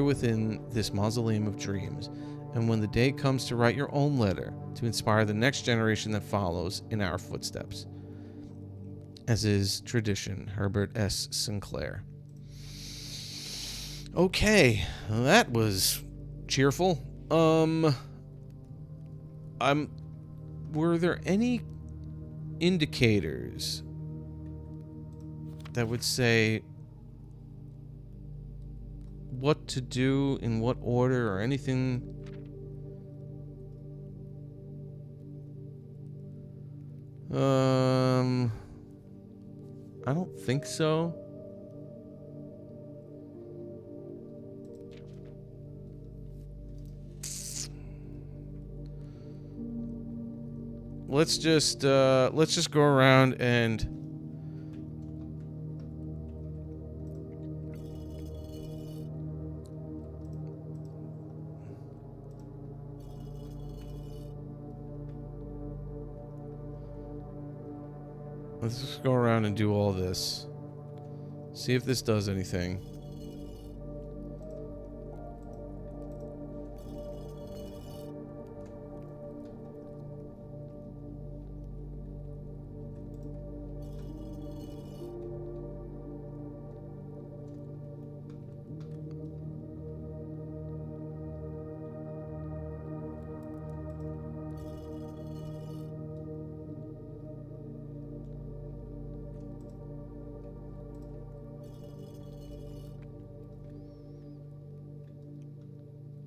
within this mausoleum of dreams, and when the day comes to write your own letter, to inspire the next generation that follows in our footsteps. As is tradition, Herbert S. Sinclair. Okay, that was cheerful. Were there any indicators that would say what to do in what order or anything? I don't think so. Let's just go around and let's just go around and do all this. See if this does anything.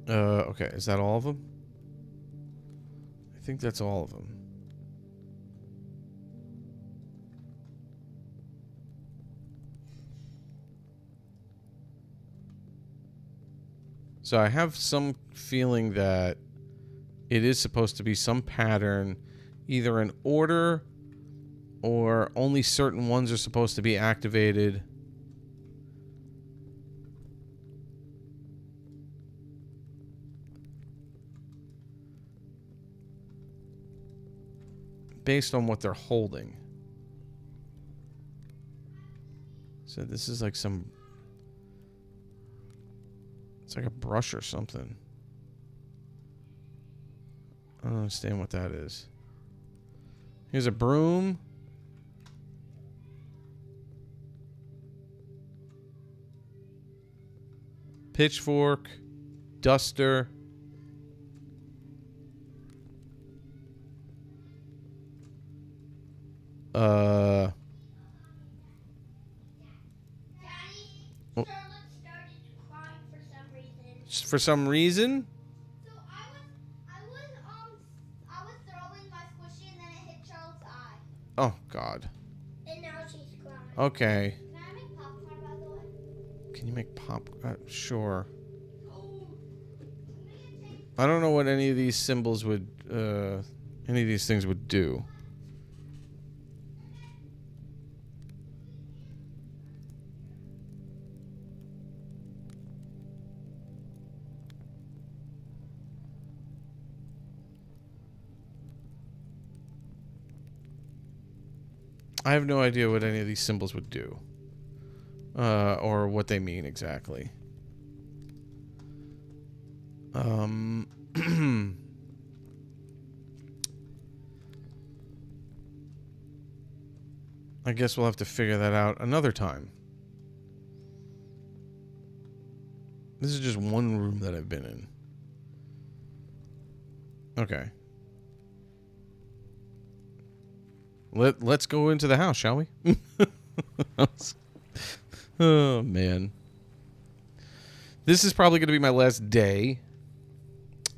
Okay, is that all of them? I think that's all of them. So I have some feeling that it is supposed to be some pattern, either an order or only certain ones are supposed to be activated. Based on what they're holding. So this is like some... It's like a brush or something. I don't understand what that is. Here's a broom. Pitchfork. Duster. Daddy, Oh. Charlotte started crying for some reason. For some reason? So I was throwing my squishy and then it hit Charlotte's eye. Oh, God. And now she's crying. Okay. Can I make popcorn, by the way? Can you make pop? Sure. Oh. I don't know what any of these symbols would, any of these things would do. I have no idea what any of these symbols would do. Or what they mean exactly. I guess we'll have to figure that out another time. This is just one room that I've been in. Okay. Let's go into the house, shall we? Oh, man. This is probably going to be my last day.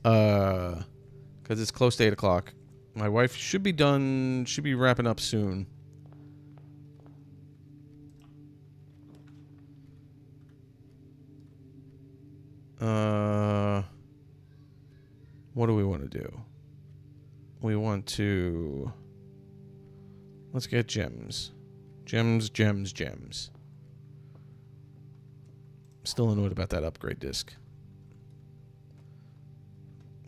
Because it's close to 8 o'clock. My wife should be done, should be wrapping up soon. What do we want to do? We want to... Let's get gems. Gems, gems, gems. Still annoyed about that upgrade disc.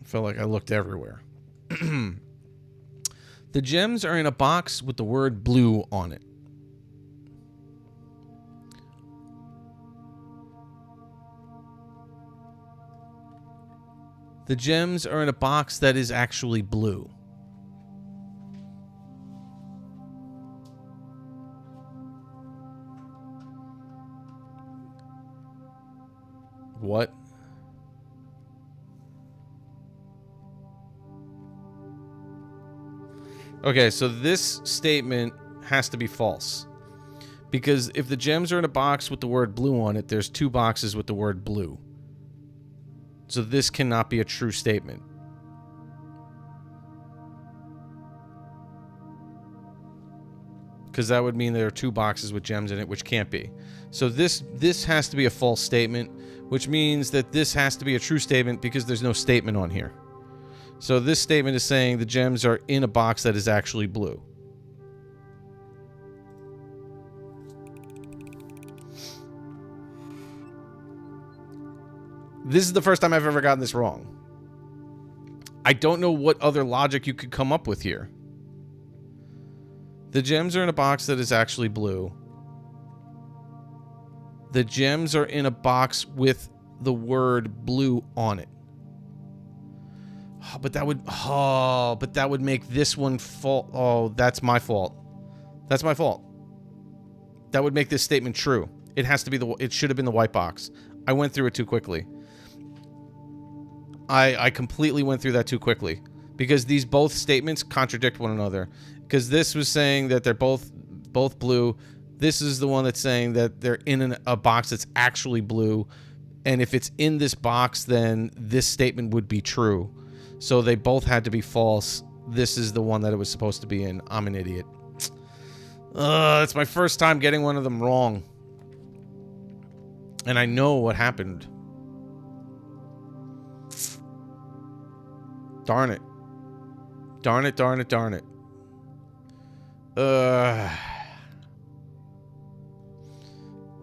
Felt like I looked everywhere. The gems are in a box with the word blue on it. The gems are in a box that is actually blue. What? Okay, so this statement has to be false. Because if the gems are in a box with the word blue on it, there's 2 boxes with the word blue. So this cannot be a true statement. Because that would mean there are 2 boxes with gems in it, which can't be. So this has to be a false statement, which means that this has to be a true statement because there's no statement on here. So this statement is saying the gems are in a box that is actually blue. This is the first time I've ever gotten this wrong. I don't know what other logic you could come up with here. The gems are in a box that is actually blue. The gems are in a box with the word blue on it. Oh, but that would make this one false. Oh, that's my fault. That's my fault. That would make this statement true. It has to be it should have been the white box. I went through it too quickly. I completely went through that too quickly because these both statements contradict one another. Because this was saying that they're both blue. This is the one that's saying that they're in a box that's actually blue. And if it's in this box, then this statement would be true. So they both had to be false. This is the one that it was supposed to be in. I'm an idiot. It's my first time getting one of them wrong. And I know what happened. Darn it. Darn it, darn it, darn it.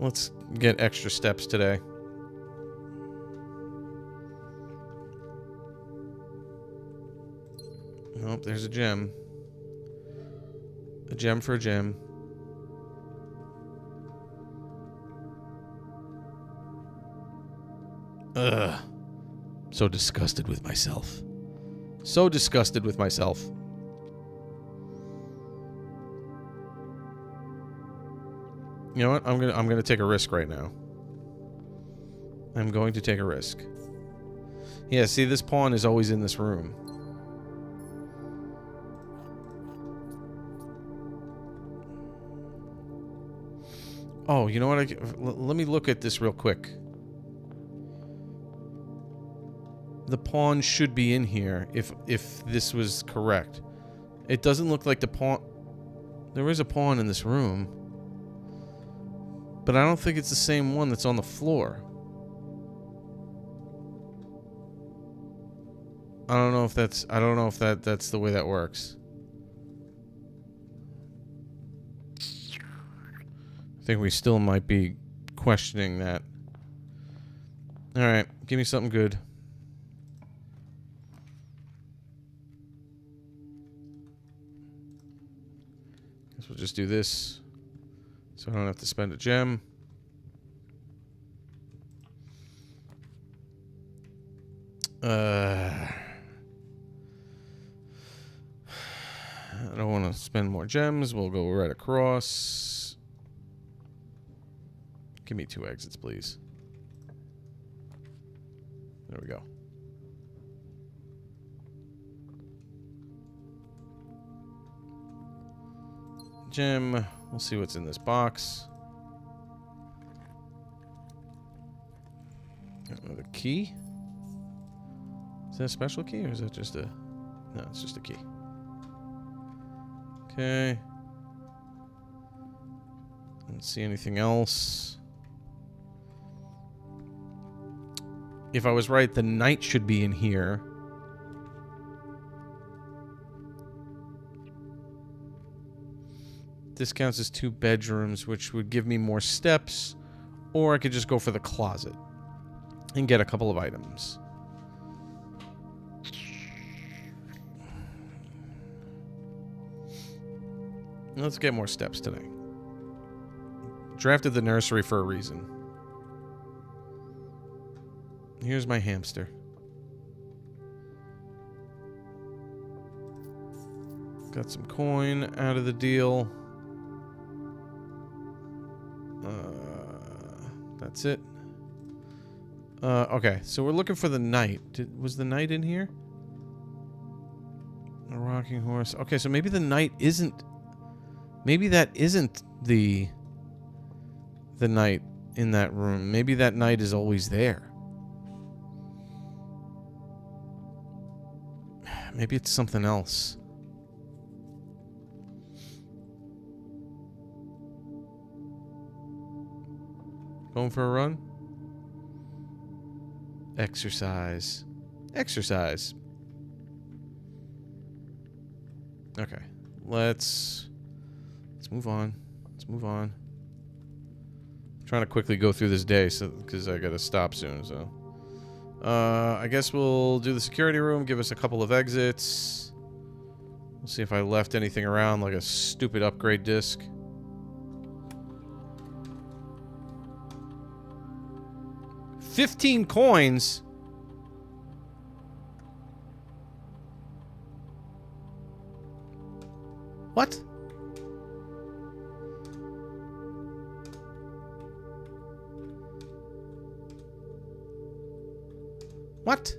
Let's get extra steps today. Nope, there's a gem. A gem for a gem. Ugh. So disgusted with myself. So disgusted with myself. You know what? I'm gonna take a risk right now. I'm going to take a risk. Yeah, see, this pawn is always in this room. Oh, you know what? Let me look at this real quick. The pawn should be in here if this was correct. It doesn't look like the pawn... There is a pawn in this room. But I don't think it's the same one that's on the floor. I don't know if that's the way that works. I think we still might be questioning that. Alright, give me something good. Guess we'll just do this. So I don't have to spend a gem. I don't want to spend more gems. We'll go right across. Give me 2 exits, please. There we go. Gem. We'll see what's in this box. The key? Is that a special key or is that just a... No, it's just a key. Okay. Don't see anything else. If I was right, the knight should be in here. This counts as 2 bedrooms, which would give me more steps. Or I could just go for the closet and get a couple of items. Let's get more steps today. Drafted the nursery for a reason. Here's my hamster. Got some coin out of the deal. That's it. Okay, so we're looking for the knight. Was the knight in here? A rocking horse. Okay, so maybe the knight isn't... Maybe that isn't the knight in that room. Maybe that knight is always there. Maybe it's something else. Going for a run? Exercise. Exercise. Okay. Let's move on. Let's move on. I'm trying to quickly go through this day because I gotta stop soon, so. I guess we'll do the security room, give us a couple of exits. We'll see if I left anything around, like a stupid upgrade disc. $15 coins? What? What?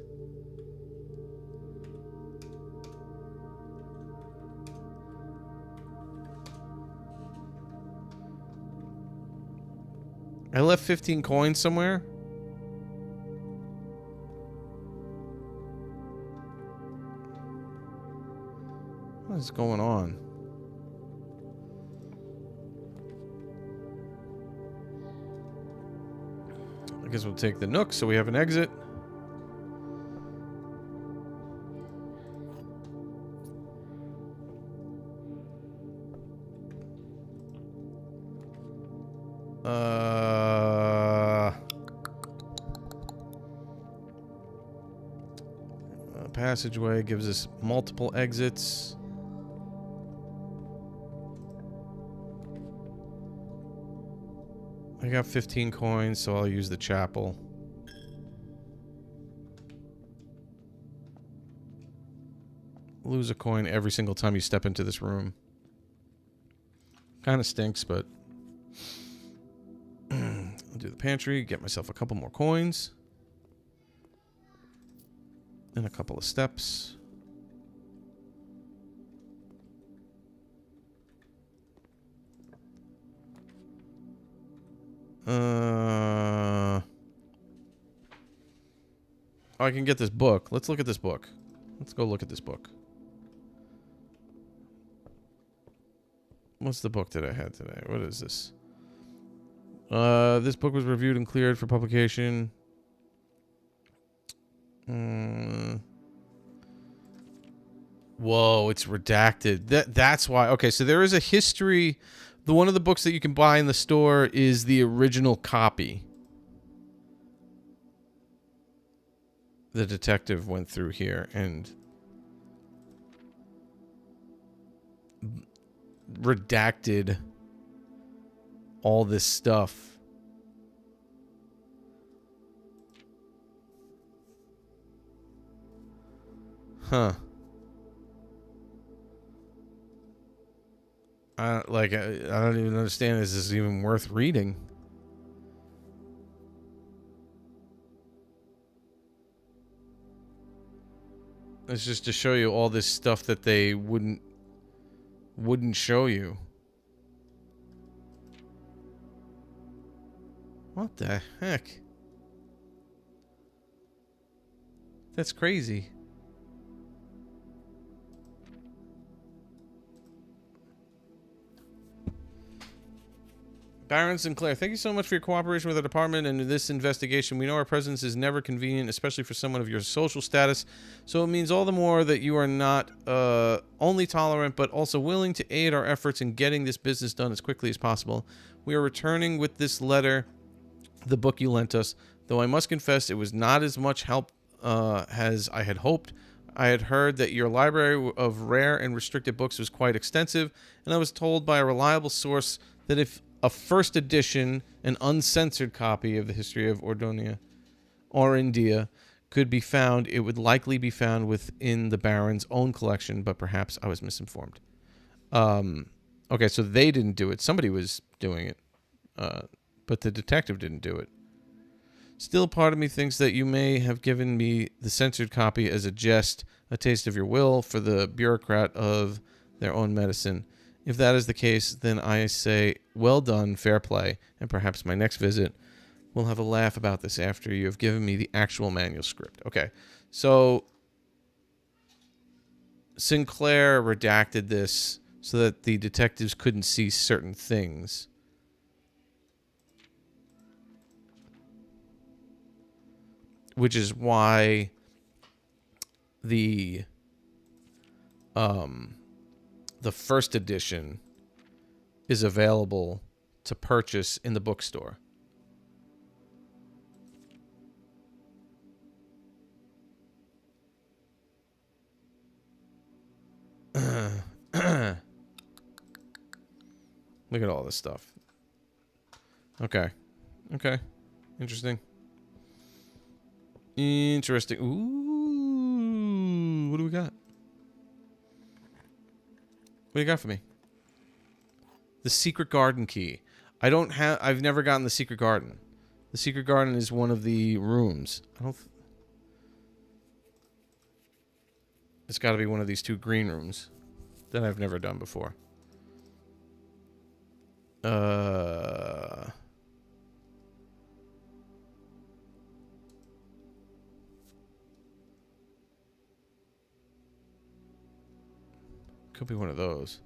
I left 15 coins somewhere? What is going on? I guess we'll take the Nook so we have an exit. Passageway gives us multiple exits. I got 15 coins, so I'll use the chapel. Lose a coin every single time you step into this room. Kind of stinks, but I'll do the pantry, get myself a couple more coins. And a couple of steps. I can get this book. Let's look at this book. Let's go look at this book. What's the book that I had today? What is this? This book was reviewed and cleared for publication. Whoa, it's redacted. That's why. Okay, so there is a history. One of the books that you can buy in the store is the original copy. The detective went through here and redacted all this stuff. Huh. I don't even understand. Is this even worth reading? It's just to show you all this stuff that they wouldn't show you. What the heck? That's crazy. Baron Sinclair, thank you so much for your cooperation with the department and this investigation. We know our presence is never convenient, especially for someone of your social status, so it means all the more that you are not only tolerant, but also willing to aid our efforts in getting this business done as quickly as possible. We are returning with this letter, the book you lent us, though I must confess it was not as much help as I had hoped. I had heard that your library of rare and restricted books was quite extensive, and I was told by a reliable source that if a first edition, an uncensored copy of the history of Ordonia or India could be found, it would likely be found within the Baron's own collection, but perhaps I was misinformed. Okay, so they didn't do it. Somebody was doing it, but the detective didn't do it. Still, part of me thinks that you may have given me the censored copy as a jest, a taste of your will for the bureaucrat of their own medicine. If that is the case, then I say, well done, fair play, and perhaps my next visit we'll have a laugh about this after you have given me the actual manuscript. Okay, so Sinclair redacted this so that the detectives couldn't see certain things. Which is why the first edition is available to purchase in the bookstore. Look at all this stuff. Okay. Okay. Interesting. Interesting. Ooh. What do we got? What do you got for me? The secret garden key. I've never gotten the secret garden. The secret garden is one of the rooms. It's got to be one of these two green rooms that I've never done before. Could be one of those.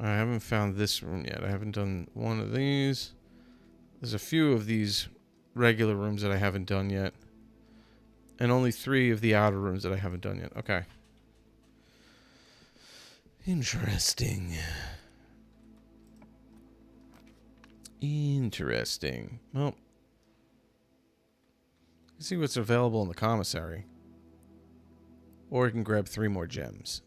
I haven't found this room yet. I haven't done one of these. There's a few of these regular rooms that I haven't done yet. And only 3 of the outer rooms that I haven't done yet. Okay. Interesting. Interesting. Well, let's see what's available in the commissary. Or I can grab 3 more gems.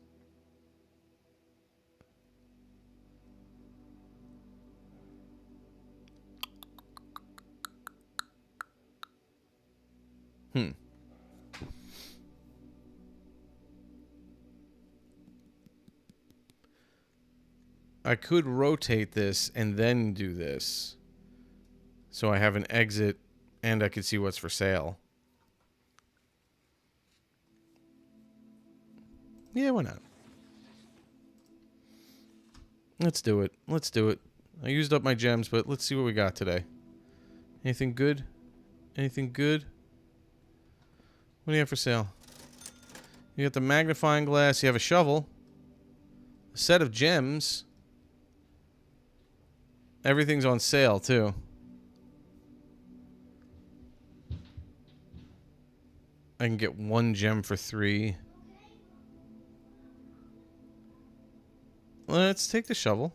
I could rotate this and then do this. So I have an exit and I can see what's for sale. Yeah, why not? Let's do it. Let's do it. I used up my gems, but let's see what we got today. Anything good? Anything good? What do you have for sale? You got the magnifying glass. You have a shovel. A set of gems. Everything's on sale, too. I can get 1 gem for 3. Let's take the shovel.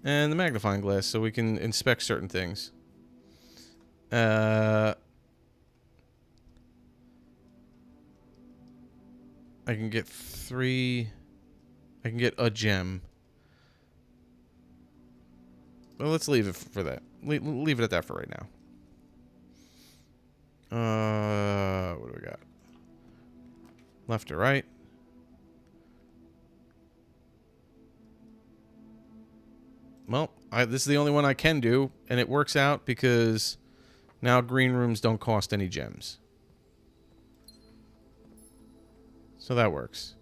And the magnifying glass so we can inspect certain things. I can get 3... I can get a gem. Well, let's leave it for that. Leave it at that for right now. What do we got? Left or right? Well, this is the only one I can do, and it works out because now green rooms don't cost any gems. So that works.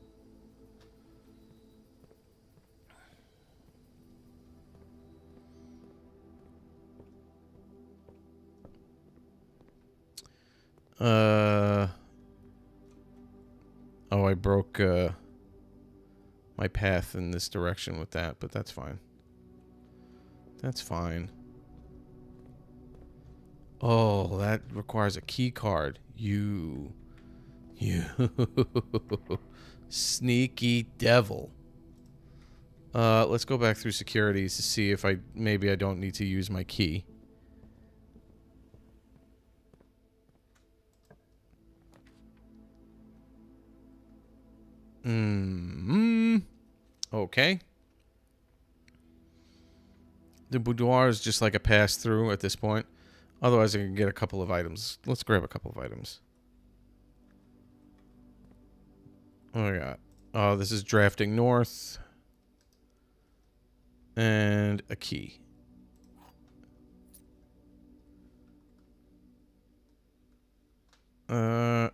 Oh, I broke my path in this direction with that, but that's fine. That's fine. Oh, that requires a key card. You sneaky devil. Let's go back through securities to see if maybe I don't need to use my key. Okay. The boudoir is just like a pass-through at this point. Otherwise, I can get a couple of items. Let's grab a couple of items. What do we got? Oh, this is drafting north. And a key.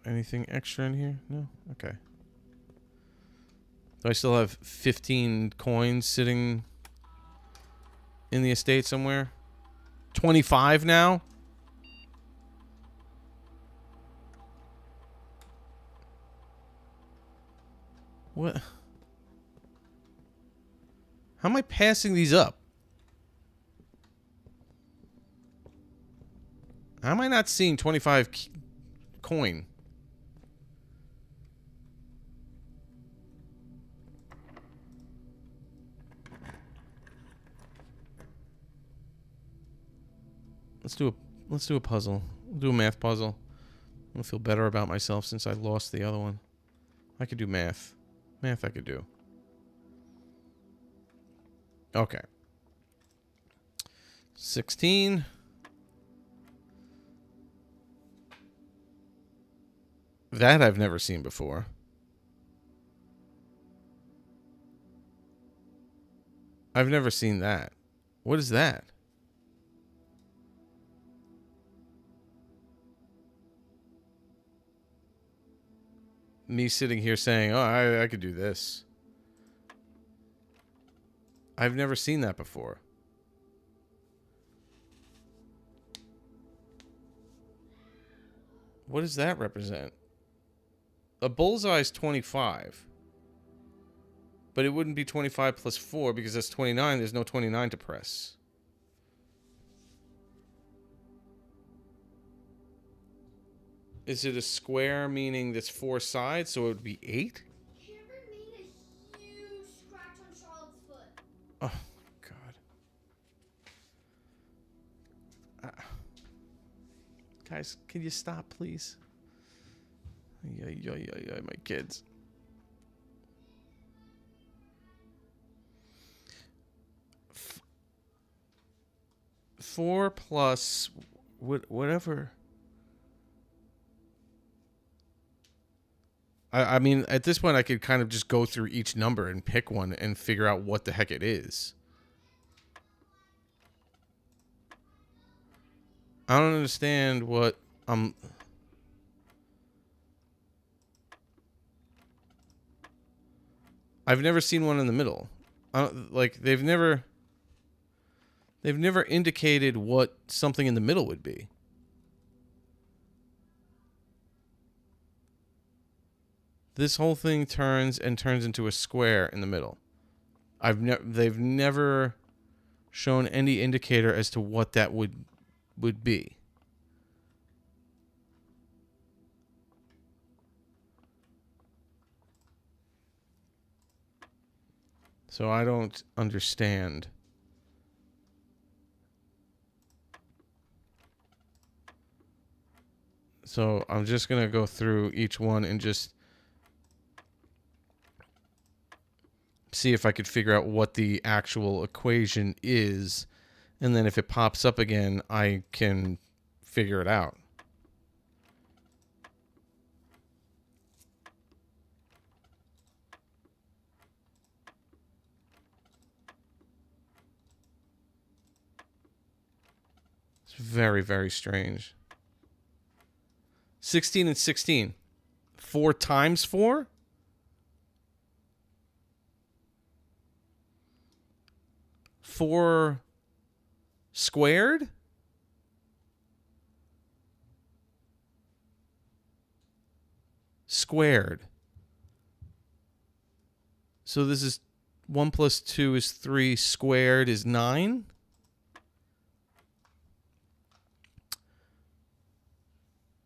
Anything extra in here? No? Okay. Do I still have 15 coins sitting in the estate somewhere? 25 now? What? How am I passing these up? How am I not seeing 25 coin? Let's do a puzzle. We'll do a math puzzle. I'm gonna feel better about myself since I lost the other one. I could do math. Math I could do. Okay. 16. That I've never seen before. I've never seen that. What is that? Me sitting here saying, oh, I could do this. I've never seen that before. What does that represent? A bullseye is 25. But it wouldn't be 25 plus 4 because that's 29. There's no 29 to press. Is it a square, meaning there's 4 sides, so it would be 8? Hammer made a huge scratch on Charlotte's foot. Oh, God. Guys, can you stop, please? Yeah, my kids. Four plus whatever. I mean, at this point, I could kind of just go through each number and pick one and figure out what the heck it is. I don't understand what I've never seen one in the middle. I don't, like they've never indicated what something in the middle would be. This whole thing turns into a square in the middle. They've never shown any indicator as to what that would be. So I don't understand. So I'm just going to go through each one and just see if I could figure out what the actual equation is. And then if it pops up again, I can figure it out. It's very, very strange. 16 and 16. 4 times 4? Four squared? Squared. So this is 1 plus 2 is 3 squared is 9?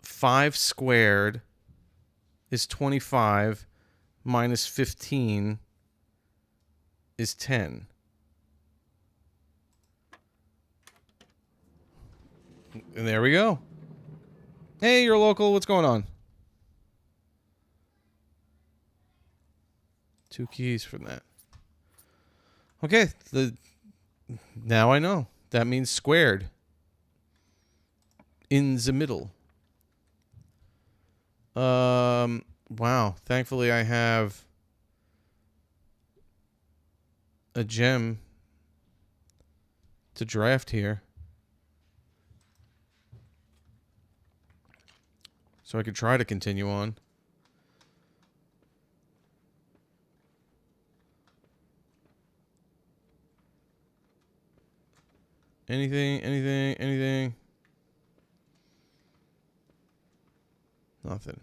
Five squared is 25 minus 15 is 10. And there we go. Hey, you're local. What's going on? 2 keys from that. Okay. Now I know. That means squared. In the middle. Wow. Thankfully, I have a gem to draft here. So I could try to continue on. Anything? Nothing.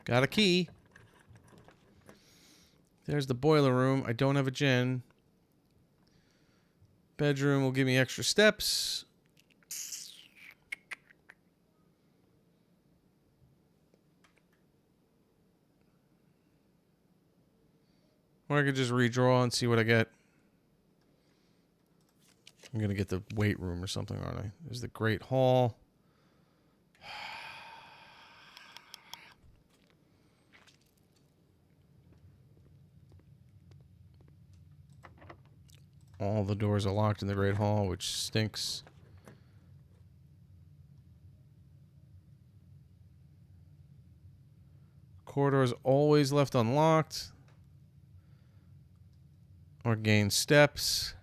Got a key. There's the boiler room. I don't have a gen. Bedroom will give me extra steps. Or I could just redraw and see what I get. I'm going to get the weight room or something, aren't I? There's the Great Hall. All the doors are locked in the Great Hall, which stinks. Corridors always left unlocked. Or gain steps.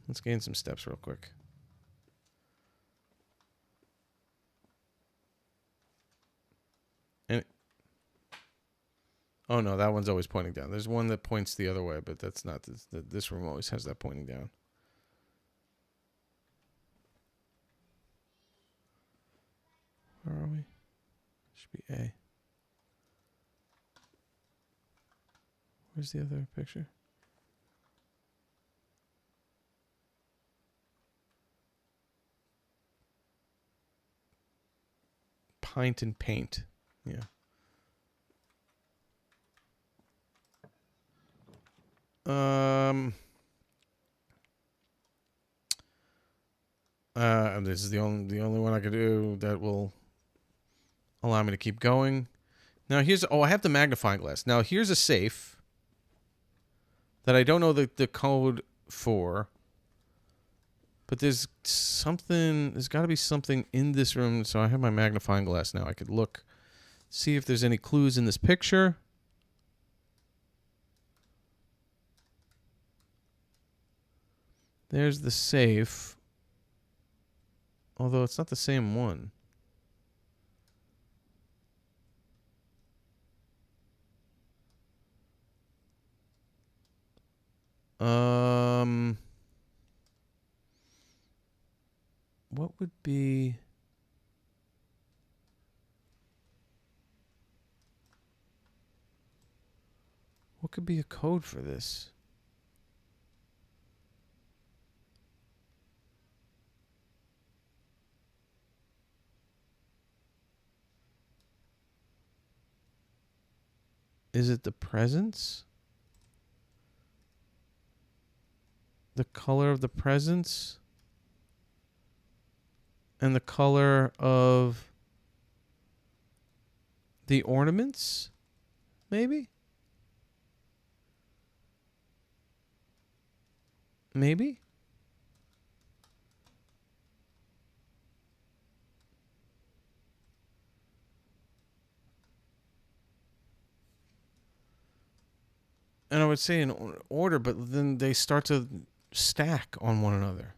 Let's gain some steps real quick. Oh no, that one's always pointing down. There's one that points the other way, but that's not this. This room always has that pointing down. Where are we? Should be A. Where's the other picture? Pint and paint. Yeah. This is the only one I could do that will allow me to keep going. Now I have the magnifying glass. Now here's a safe that I don't know the code for. But there's got to be something in this room. So I have my magnifying glass now. I could look, see if there's any clues in this picture. There's the safe. Although it's not the same one. What would be... What could be a code for this? Is it the presence? The color of the presence? And the color of the ornaments? Maybe? Maybe? And I would say in order, but then they start to stack on one another.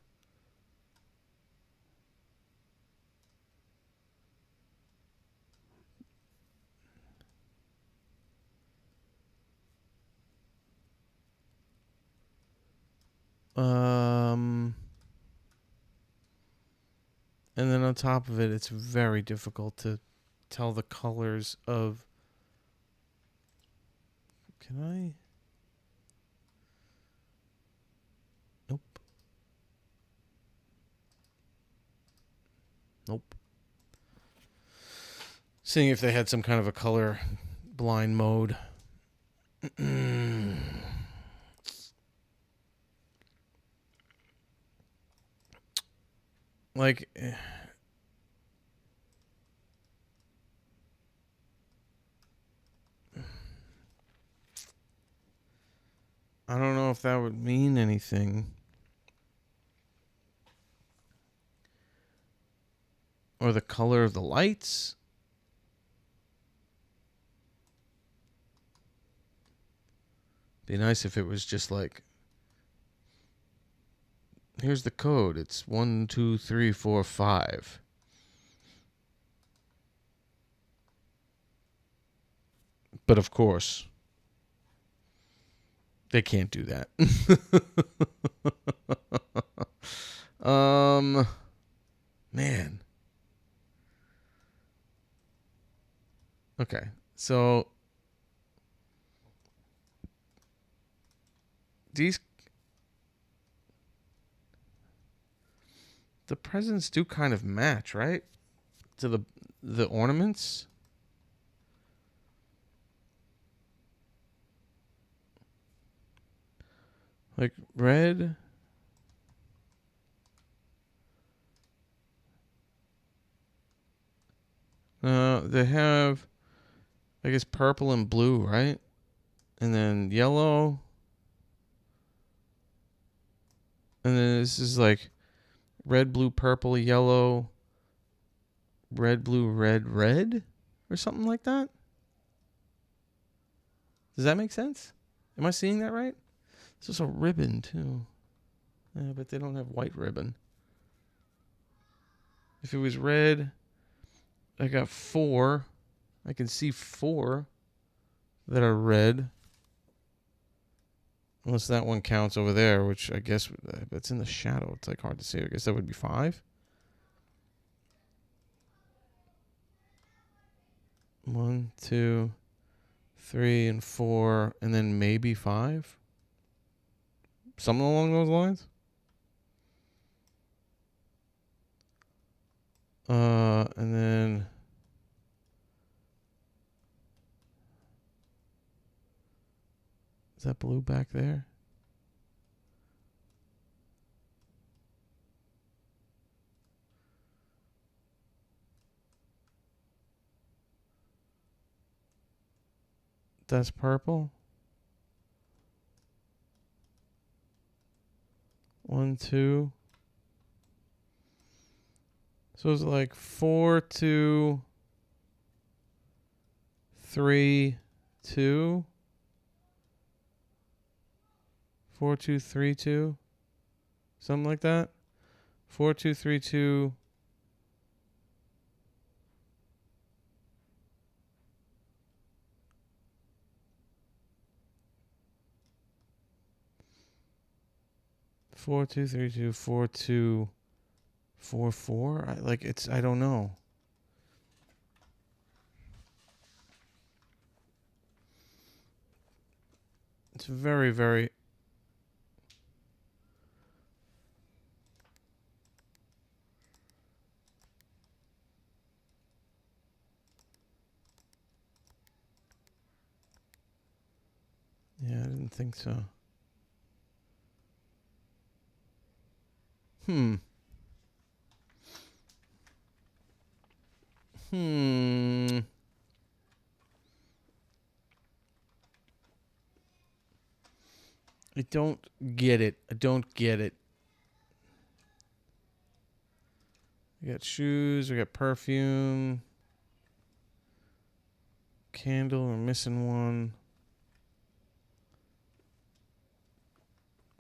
And then on top of it, it's very difficult to tell the colors of... Can I? Nope. Nope. Seeing if they had some kind of a color blind mode. Like... I don't know if that would mean anything. Or the color of the lights. Be nice if it was just like, here's the code. It's 1, 2, 3, 4, 5. But of course, they can't do that. Man. Okay, so the presents do kind of match, right? To the ornaments. Like red. They have, I guess, purple and blue, right? And then yellow. And then this is like red, blue, purple, yellow, red, blue, red, red, or something like that. Does that make sense? Am I seeing that right? This is a ribbon, too. Yeah, but they don't have white ribbon. If it was red, I got 4. I can see 4. that are red. Unless that one counts over there, which I guess it's in the shadow. It's like hard to see. I guess that would be 5. 1, 2, 3, and 4, and then maybe 5. Something along those lines. And then is that blue back there? That's purple. 1, 2. So it's like 4, 2, 3, 2. 4, 2, 3, 2. Something like that. 4, 2, 3, 2. Four, 2, 3, 2, 4, 2, 4, 4. I don't know. It's very, very. Yeah, I didn't think so. Hmm. I don't get it. I don't get it. We got shoes. We got perfume. Candle. We're missing one.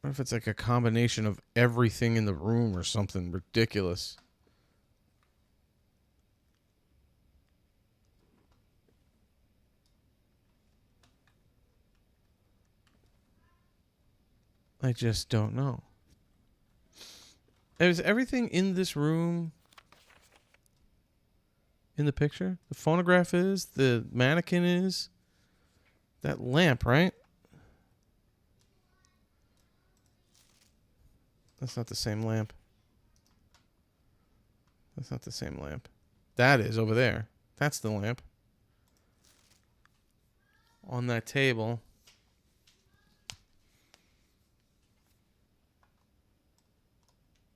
What if it's like a combination of everything in the room or something ridiculous? I just don't know. Is everything in this room in the picture? The phonograph is, the mannequin is, that lamp, right? That's not the same lamp. That's not the same lamp. That is over there. That's the lamp. On that table.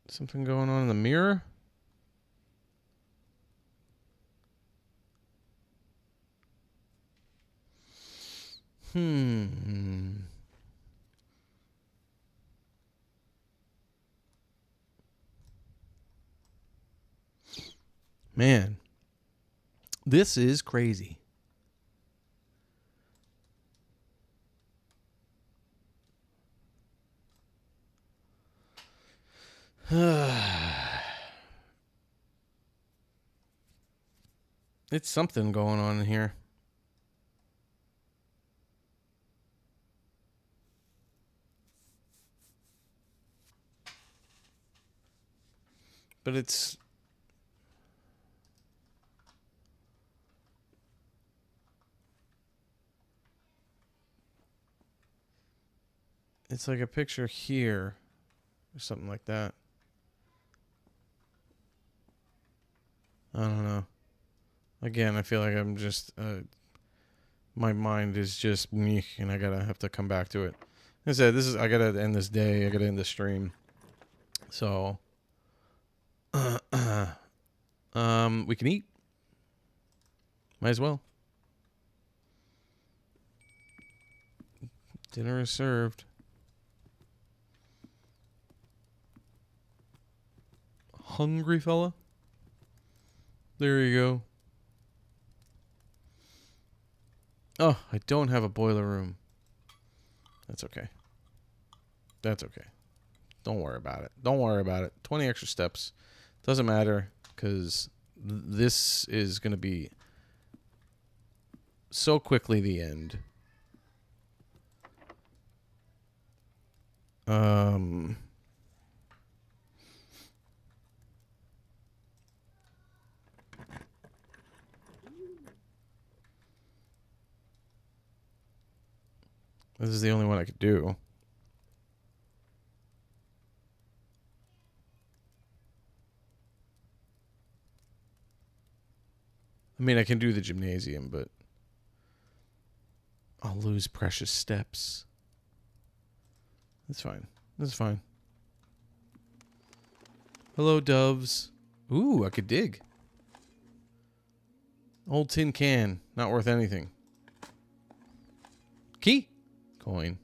Something going on in the mirror? Man, this is crazy. It's something going on in here. But it's like a picture here or something like that. I don't know. Again, I feel like I'm just my mind is just me, and I have to come back to it. Like I said, I gotta end this day. I gotta end the stream. So, we can eat. Might as well. Dinner is served. Hungry fella? There you go. Oh, I don't have a boiler room. That's okay. That's okay. Don't worry about it. Don't worry about it. 20 extra steps. Doesn't matter, because this is going to be so quickly the end. Um. This is the only one I could do. I mean, I can do the gymnasium, but I'll lose precious steps. That's fine. That's fine. Hello, doves. Ooh, I could dig. Old tin can. Not worth anything. Key. Coin.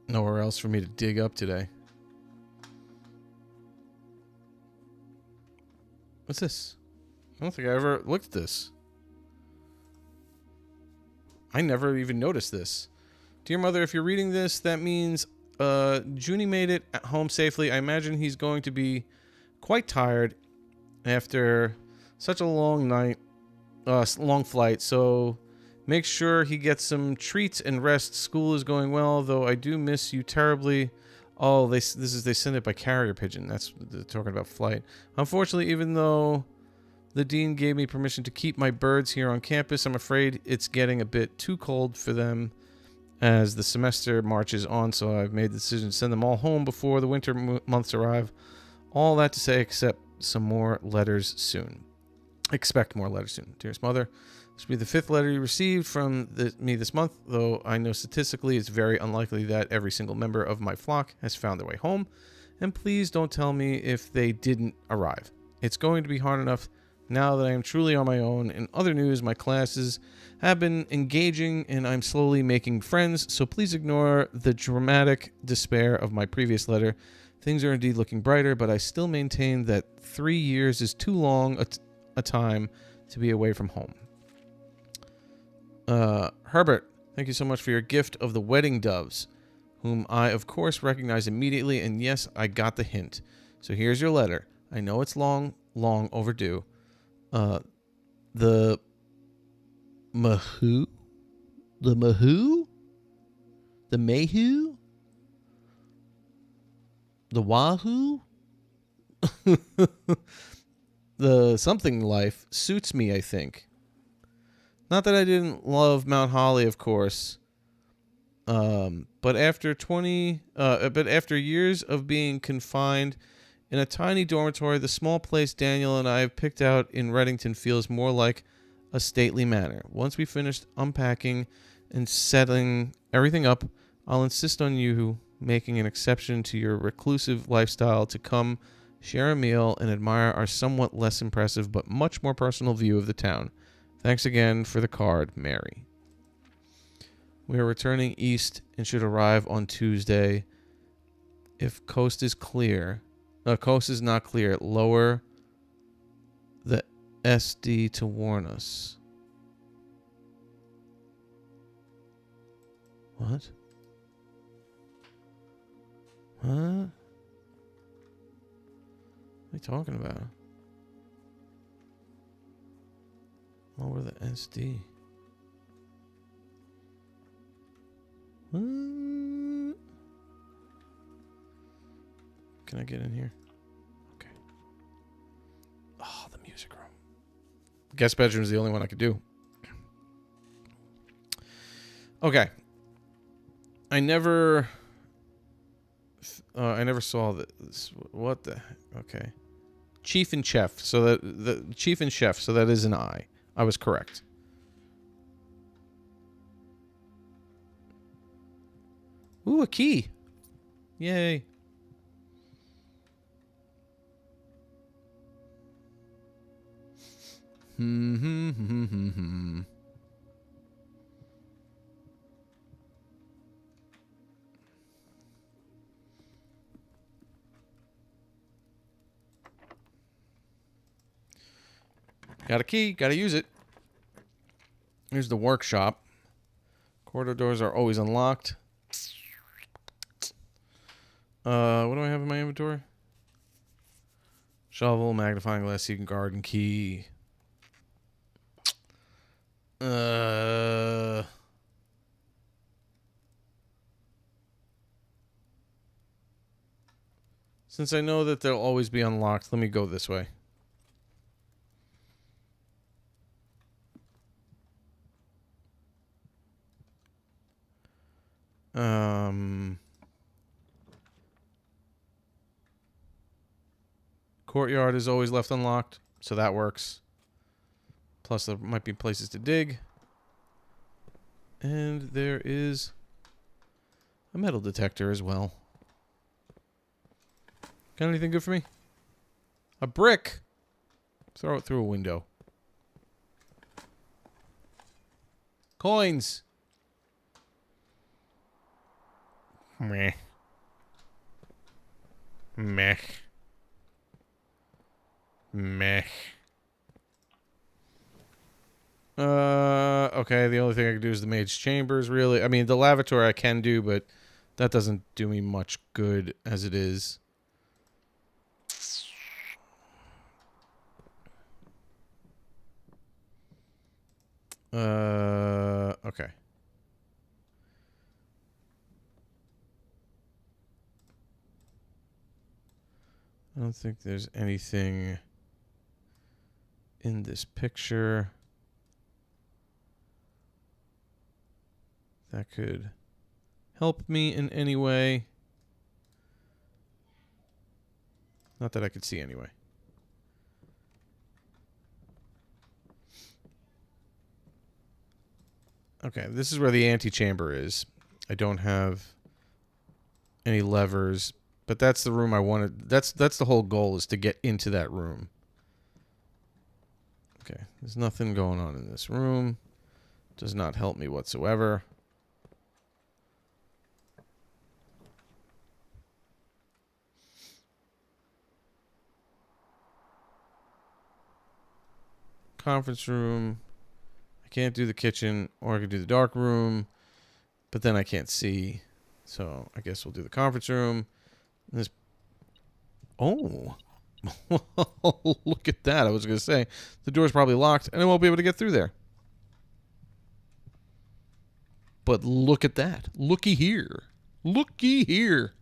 Nowhere else for me to dig up today. What's this? I don't think I ever looked at this. I never even noticed this. Dear Mother, if you're reading this, that means Junie made it at home safely. I imagine he's going to be quite tired after such a long night, long flight. So make sure he gets some treats and rest. School is going well, though I do miss you terribly. Oh, they send it by carrier pigeon. That's they're talking about flight. Unfortunately, even though the dean gave me permission to keep my birds here on campus, I'm afraid it's getting a bit too cold for them as the semester marches on, so I've made the decision to send them all home before the winter months arrive. All that to say, except some more letters soon. Expect more letters soon. Dearest Mother, this will be the 5th letter you received from me this month, though I know statistically it's very unlikely that every single member of my flock has found their way home. And please don't tell me if they didn't arrive. It's going to be hard enough now that I am truly on my own. In other news, my classes have been engaging and I'm slowly making friends, so please ignore the dramatic despair of my previous letter. Things are indeed looking brighter, but I still maintain that 3 years is too long a time to be away from home. Herbert, thank you so much for your gift of the wedding doves, whom I, of course, recognize immediately, and yes, I got the hint. So here's your letter. I know it's long overdue. The Mahoo? The Mahoo? The Mayhew? The Wahoo? The something life suits me, I think. Not that I didn't love Mount Holly, of course. But after years of being confined in a tiny dormitory, the small place Daniel and I have picked out in Reddington feels more like a stately manor. Once we finished unpacking and setting everything up, I'll insist on you making an exception to your reclusive lifestyle to come share a meal and admire our somewhat less impressive but much more personal view of the town. Thanks again for the card, Mary. We are returning east and should arrive on Tuesday. If coast is not clear, lower the SD to warn us. What? What are you talking about? Lower the SD. What? Can I get in here? Okay. Oh, the music room. Guest bedroom is the only one I could do. Okay. I never saw this. What the? Okay. Chief and chef. So that the chief and chef. So that is an I. I was correct. Ooh, a key. Yay. Got a key. Got to use it. Here's the workshop. Corridor doors are always unlocked. What do I have in my inventory? Shovel, magnifying glass, secret garden key. Since I know that they'll always be unlocked, let me go this way. Courtyard is always left unlocked, so that works. Plus, there might be places to dig. And there is a metal detector as well. Got anything good for me? A brick! Throw it through a window. Coins! Meh. Meh. Meh. Okay, the only thing I can do is the Mage Chambers, really. I mean, the Lavatory I can do, but that doesn't do me much good as it is. Okay. I don't think there's anything in this picture that could help me in any way. Not that I could see anyway. Okay, this is where the antechamber is. I don't have any levers, but that's the room I wanted. That's the whole goal, is to get into that room. Okay, there's nothing going on in this room. Does not help me whatsoever. Conference room. I can't do the kitchen, or I could do the dark room, but then I can't see. So I guess we'll do the conference room. This. Oh. Look at that. I was going to say, the door's probably locked, and I won't be able to get through there. But look at that. Looky here. Looky here.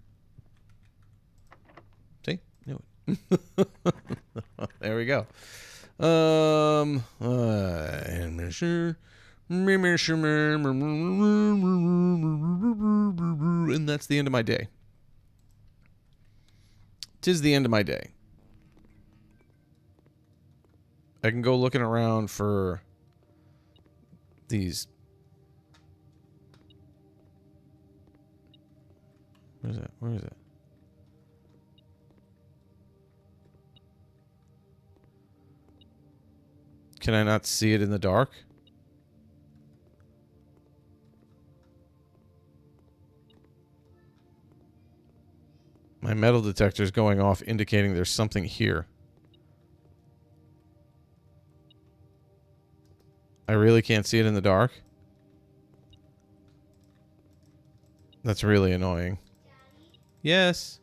See? Knew it. There we go. And that's the end of my day. 'Tis the end of my day. I can go looking around for these. Where is it? Where is it? Can I not see it in the dark? My metal detector is going off, indicating there's something here. I really can't see it in the dark. That's really annoying. Yes.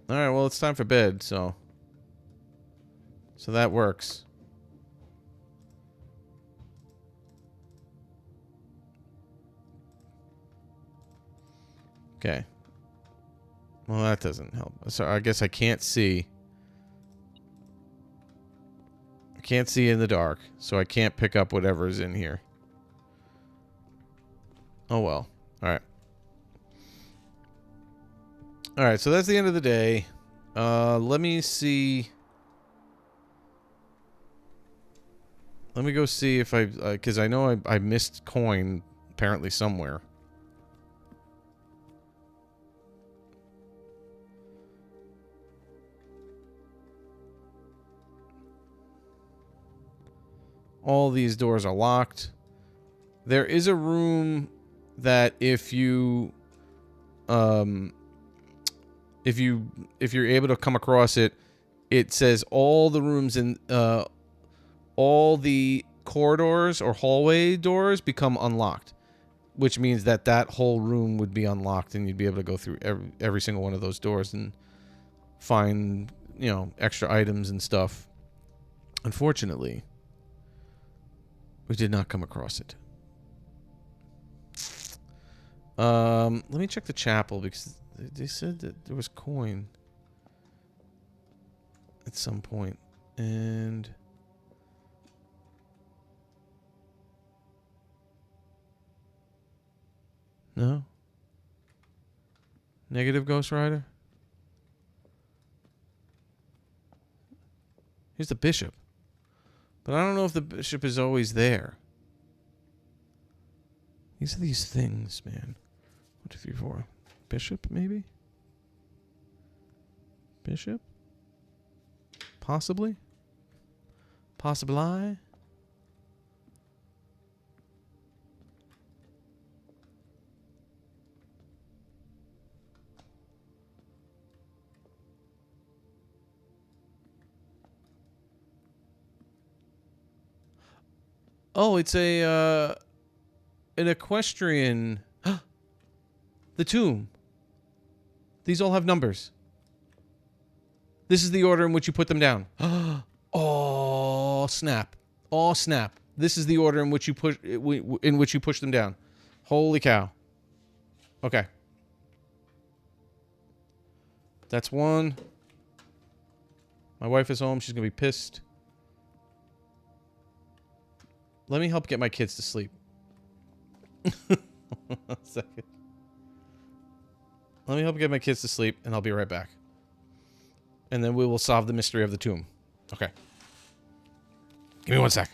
Alright, well, it's time for bed, so that works. Okay. Well, that doesn't help. So I guess I can't see. I can't see in the dark, so I can't pick up whatever is in here. Oh well. Alright. Alright, so that's the end of the day. Let me see. Let me go see if I... because I know I missed coin apparently somewhere. All these doors are locked. There is a room that if you're able to come across it, it says all the rooms in all the corridors or hallway doors become unlocked, which means that whole room would be unlocked and you'd be able to go through every single one of those doors and find, extra items and stuff. Unfortunately, we did not come across it. Let me check the chapel because they said that there was coin at some point, and no. Negative, Ghost Rider. Here's the bishop, but I don't know if the bishop is always there. These are these things, man. 1, 2, 3, 4. Bishop, maybe? Bishop? Possibly? Possibly? Oh, it's an equestrian. The tomb. These all have numbers. This is the order in which you put them down. Oh, snap. Oh, snap. This is the order in which you push them down. Holy cow. Okay. That's one. My wife is home. She's going to be pissed. Let me help get my kids to sleep. A second. Let me help get my kids to sleep, and I'll be right back. And then we will solve the mystery of the tomb. Okay. Give me 1 sec.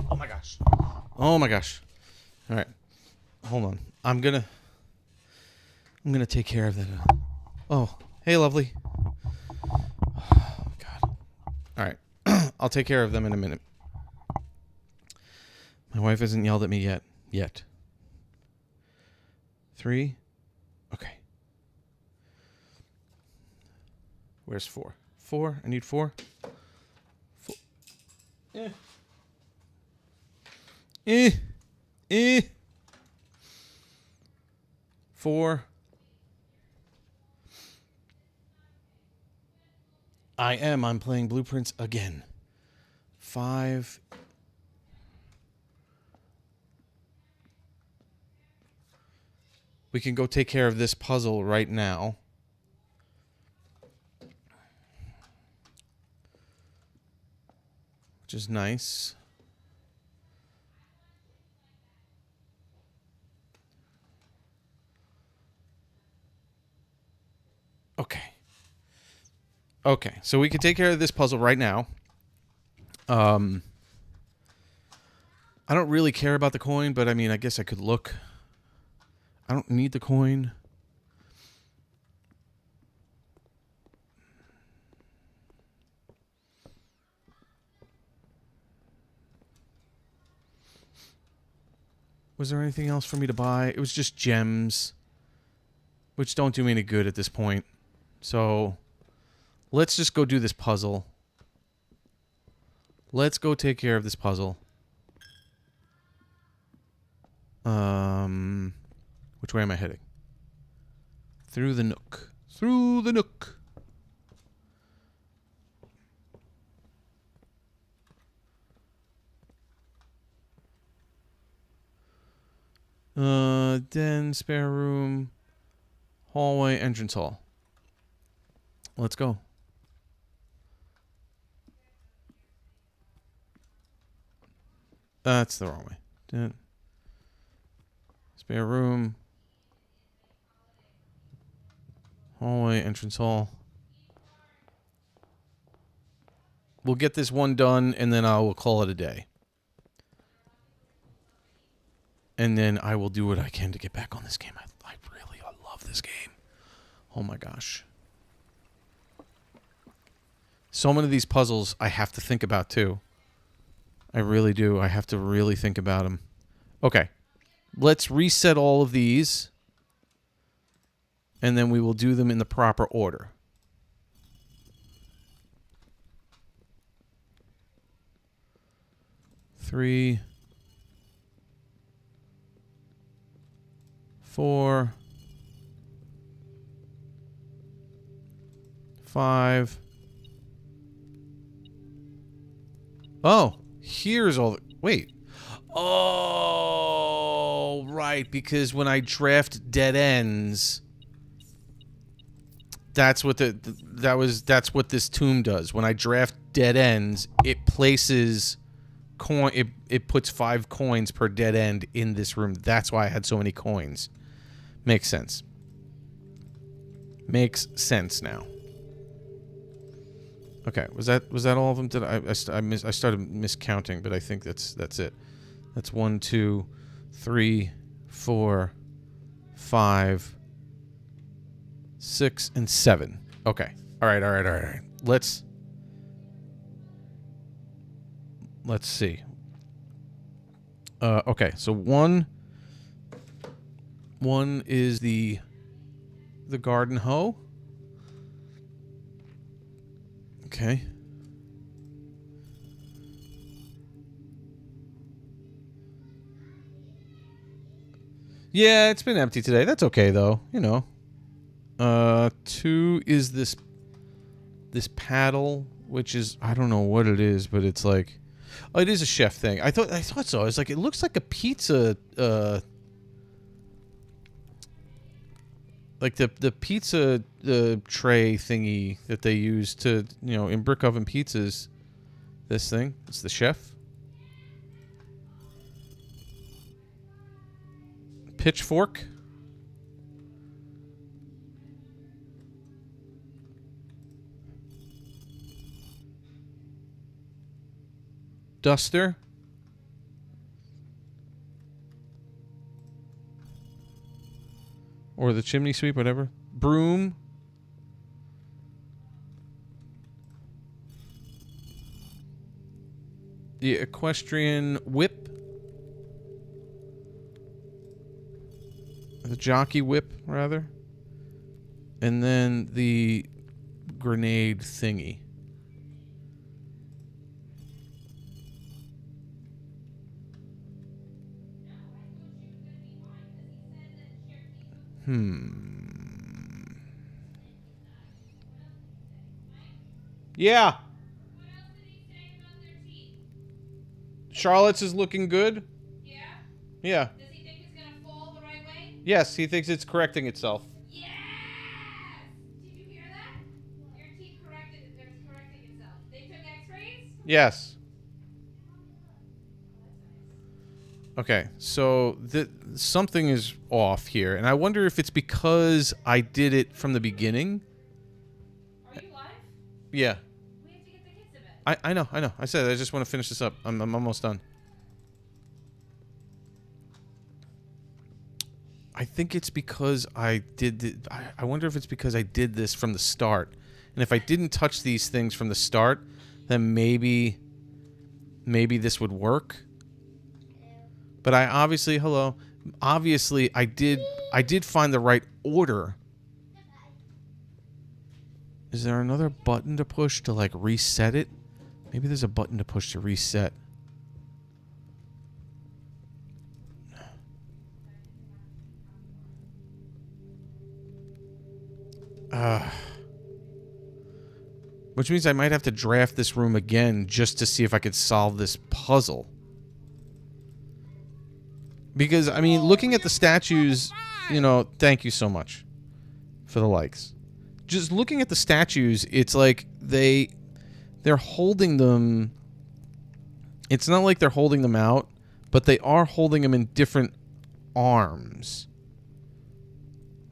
Oh my gosh. Oh my gosh. All right. Hold on. I'm gonna take care of that. Oh, hey, lovely. Oh, God. All right. I'll take care of them in a minute. My wife hasn't yelled at me yet. Yet. 3. Okay. Where's 4? 4. I need 4. 4. Eh. 4. I am. I'm playing Blueprints again. 5. We can go take care of this puzzle right now. Which is nice. Okay. Okay, so we can take care of this puzzle right now. I don't really care about the coin, but I mean, I guess I could look. I don't need the coin. Was there anything else for me to buy? It was just gems, which don't do me any good at this point. So let's just go do this puzzle. Let's go take care of this puzzle. Which way am I heading? Through the nook. Through the nook. Den, spare room, hallway, entrance hall. Let's go. That's the wrong way. Den, spare room, hallway, entrance hall. We'll get this one done, and then I will call it a day. And then I will do what I can to get back on this game. I really love this game. Oh my gosh. So many of these puzzles I have to think about too. I really do. I have to really think about them. Okay. Let's reset all of these. And then we will do them in the proper order. Three. 4, 5. Oh, here's all the... Wait. Oh, right, because when I draft dead ends, that's what that's what this tomb does. When I draft dead ends, it places coin it puts 5 coins per dead end in this room. That's why I had so many coins. Makes sense. Makes sense now. Okay, was that all of them? Did I started miscounting, but I think that's it. That's 1, 2, 3, 4, 5, 6, and 7. Okay. All right. Let's see. Okay, so one is the garden hoe. Okay. Yeah, it's been empty today. That's okay though, you know. 2 is this paddle, which is, I don't know what it is, but it's like, oh, it is a chef thing. I thought so. I was like, it looks like a pizza like the pizza tray thingy that they use to, you know, in brick oven pizzas. This thing, it's the chef. Pitchfork. Duster. Or the chimney sweep, whatever. Broom. The equestrian whip. The jockey whip, rather. And then the grenade thingy. Yeah. What else did he say about their teeth? Charlotte's is looking good. Yeah? Yeah. Does he think it's gonna fall the right way? Yes, he thinks it's correcting itself. Yes! Did you hear that? Your teeth correcting itself. They took x-rays? Yes. Oh, that's nice. Okay, so something is off here, and I wonder if it's because I did it from the beginning. Are you live? Yeah, We have to get the kids to bed. I know. I said I just want to finish this up. I'm almost done. I think it's because I did. I wonder if it's because I did this from the start, and if I didn't touch these things from the start, then maybe this would work. But I obviously I did find the right order. Is there another button to push to like reset it? Maybe there's a button to push to reset. Which means I might have to draft this room again just to see if I could solve this puzzle. Because, I mean, looking at the statues, you know, thank you so much for the likes. Just looking at the statues, it's like they're holding them. It's not like they're holding them out, but they are holding them in different arms.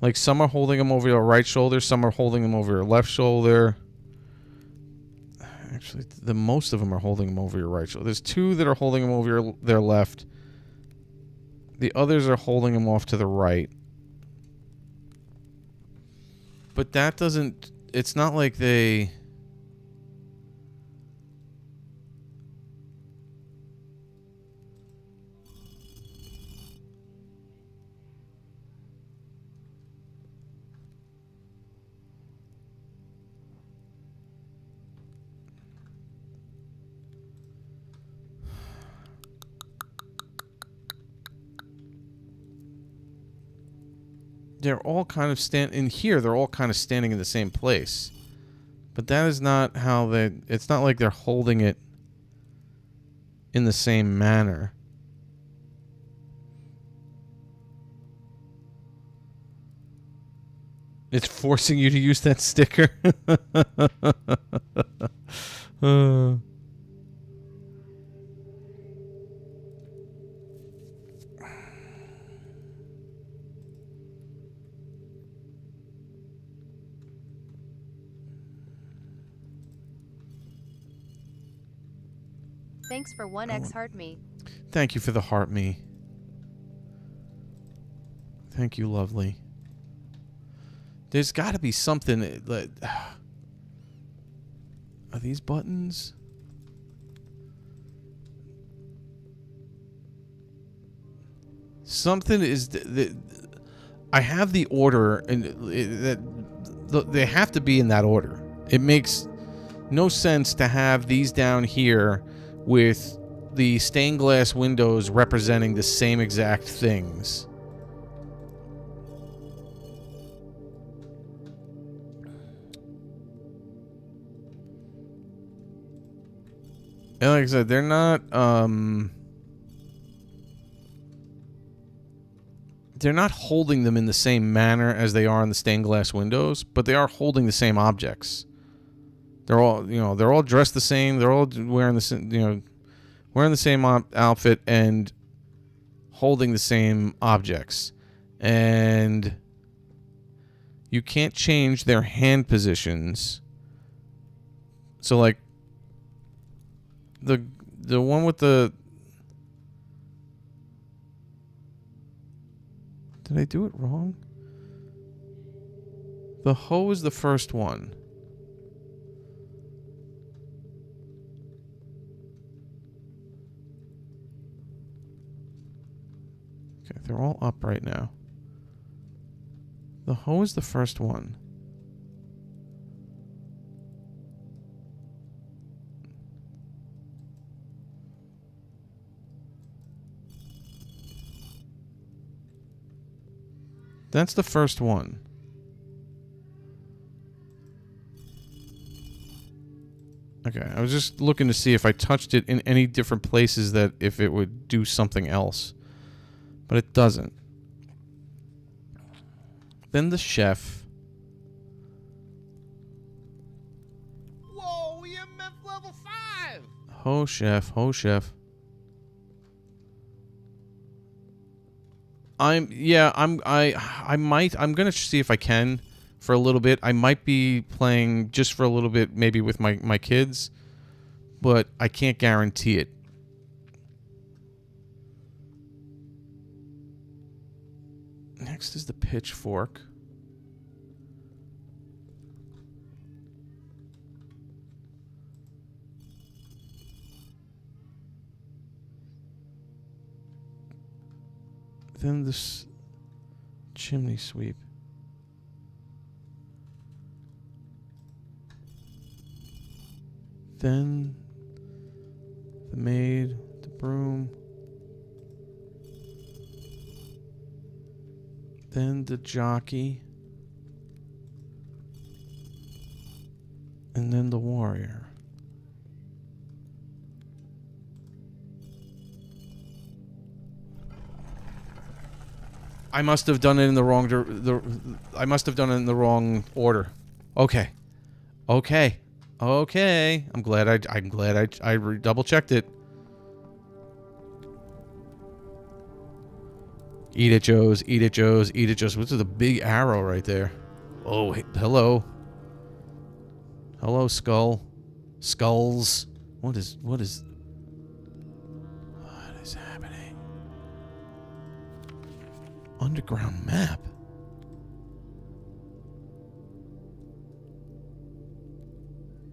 Like some are holding them over your right shoulder, some are holding them over your left shoulder. Actually, the most of them are holding them over your right shoulder. There's two that are holding them over their left. The others are holding them off to the right. But that doesn't... It's not like they... They're all kind of in here. They're all kind of standing in the same place, but that is not how they. It's not like they're holding it in the same manner. It's forcing you to use that sticker. Thanks for 1x heart me. Thank you for the heart me. Thank you, lovely. There's got to be something that... Are these buttons? Something is... I have the order, and that they have to be in that order. It makes no sense to have these down here with the stained glass windows representing the same exact things. And like I said, they're not holding them in the same manner as they are in the stained glass windows, but they are holding the same objects. They're all, you know, they're all dressed the same. They're all wearing the same, you know, wearing the same outfit and holding the same objects. And you can't change their hand positions. So like the one with the... Did I do it wrong? The hoe is the first one. Okay, they're all up right now. The hoe is the first one. That's the first one. Okay, I was just looking to see if I touched it in any different places that if it would do something else. But it doesn't. Then the chef. Whoa, EMF level 5! Ho chef, ho chef. I'm gonna see if I can for a little bit. I might be playing just for a little bit, maybe with my kids, but I can't guarantee it. Next is the pitchfork. Then this chimney sweep. Then the maid, the broom. Then the jockey. And then the warrior. I must have done it in the wrong I must have done it in the wrong order. Okay. Okay. Okay. I'm glad I double checked it. Eat it, Joes. Eat it, Joes. Eat it, Joes. What's the big arrow right there? Oh, hello. Hello, skull. Skulls. What is happening? Underground map.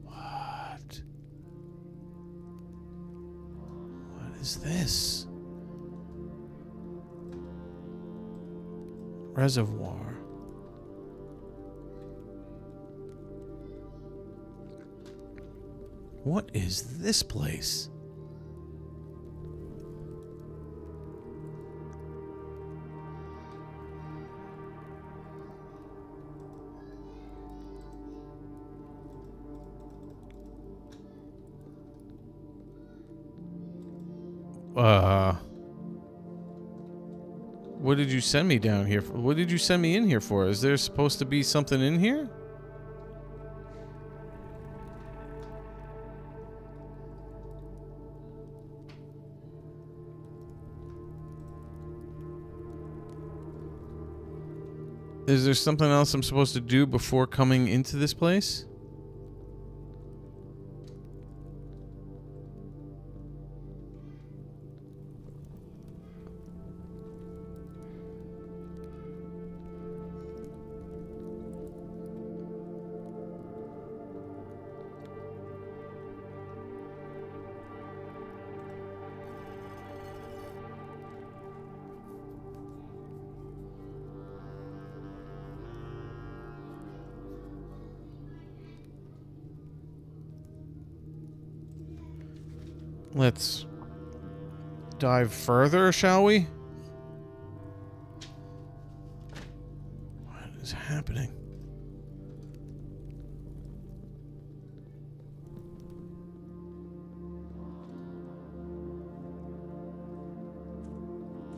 What? What is this? Reservoir. What is this place? What did you send me down here for? What did you send me in here for? Is there supposed to be something in here? Is there something else I'm supposed to do before coming into this place? Let's dive further, shall we? What is happening?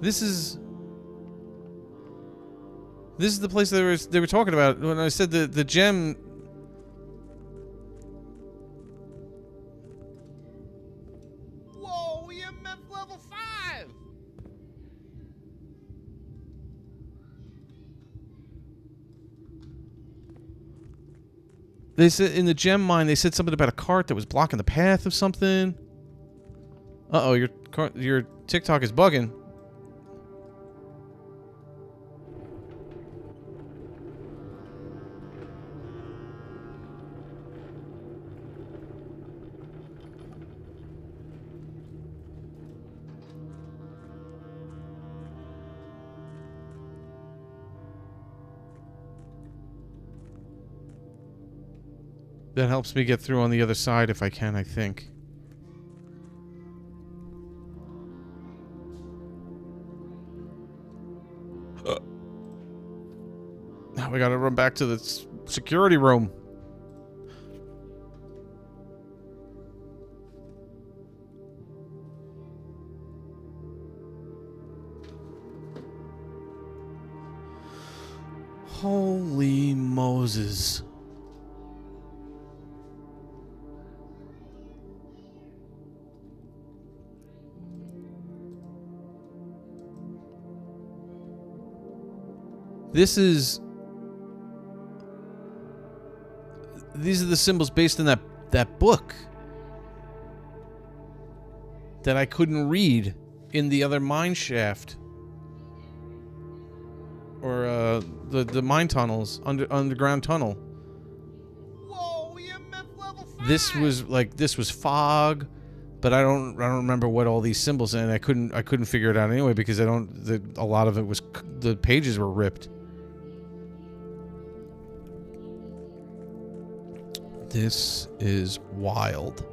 This is the place they were talking about when I said the gem. Whoa, EMF level 5! They said in the gem mine, they said something about a cart that was blocking the path of something. Uh-oh, your TikTok is bugging. That helps me get through on the other side if I can, I think. Now we gotta run back to the security room. Holy Moses. These are the symbols based in that book that I couldn't read in the other mine shaft. Or the mine tunnels, underground tunnel. Whoa, EMF level 5. This was fog, but I don't remember what all these symbols, and I couldn't figure it out anyway because a lot of it was, the pages were ripped. This is wild.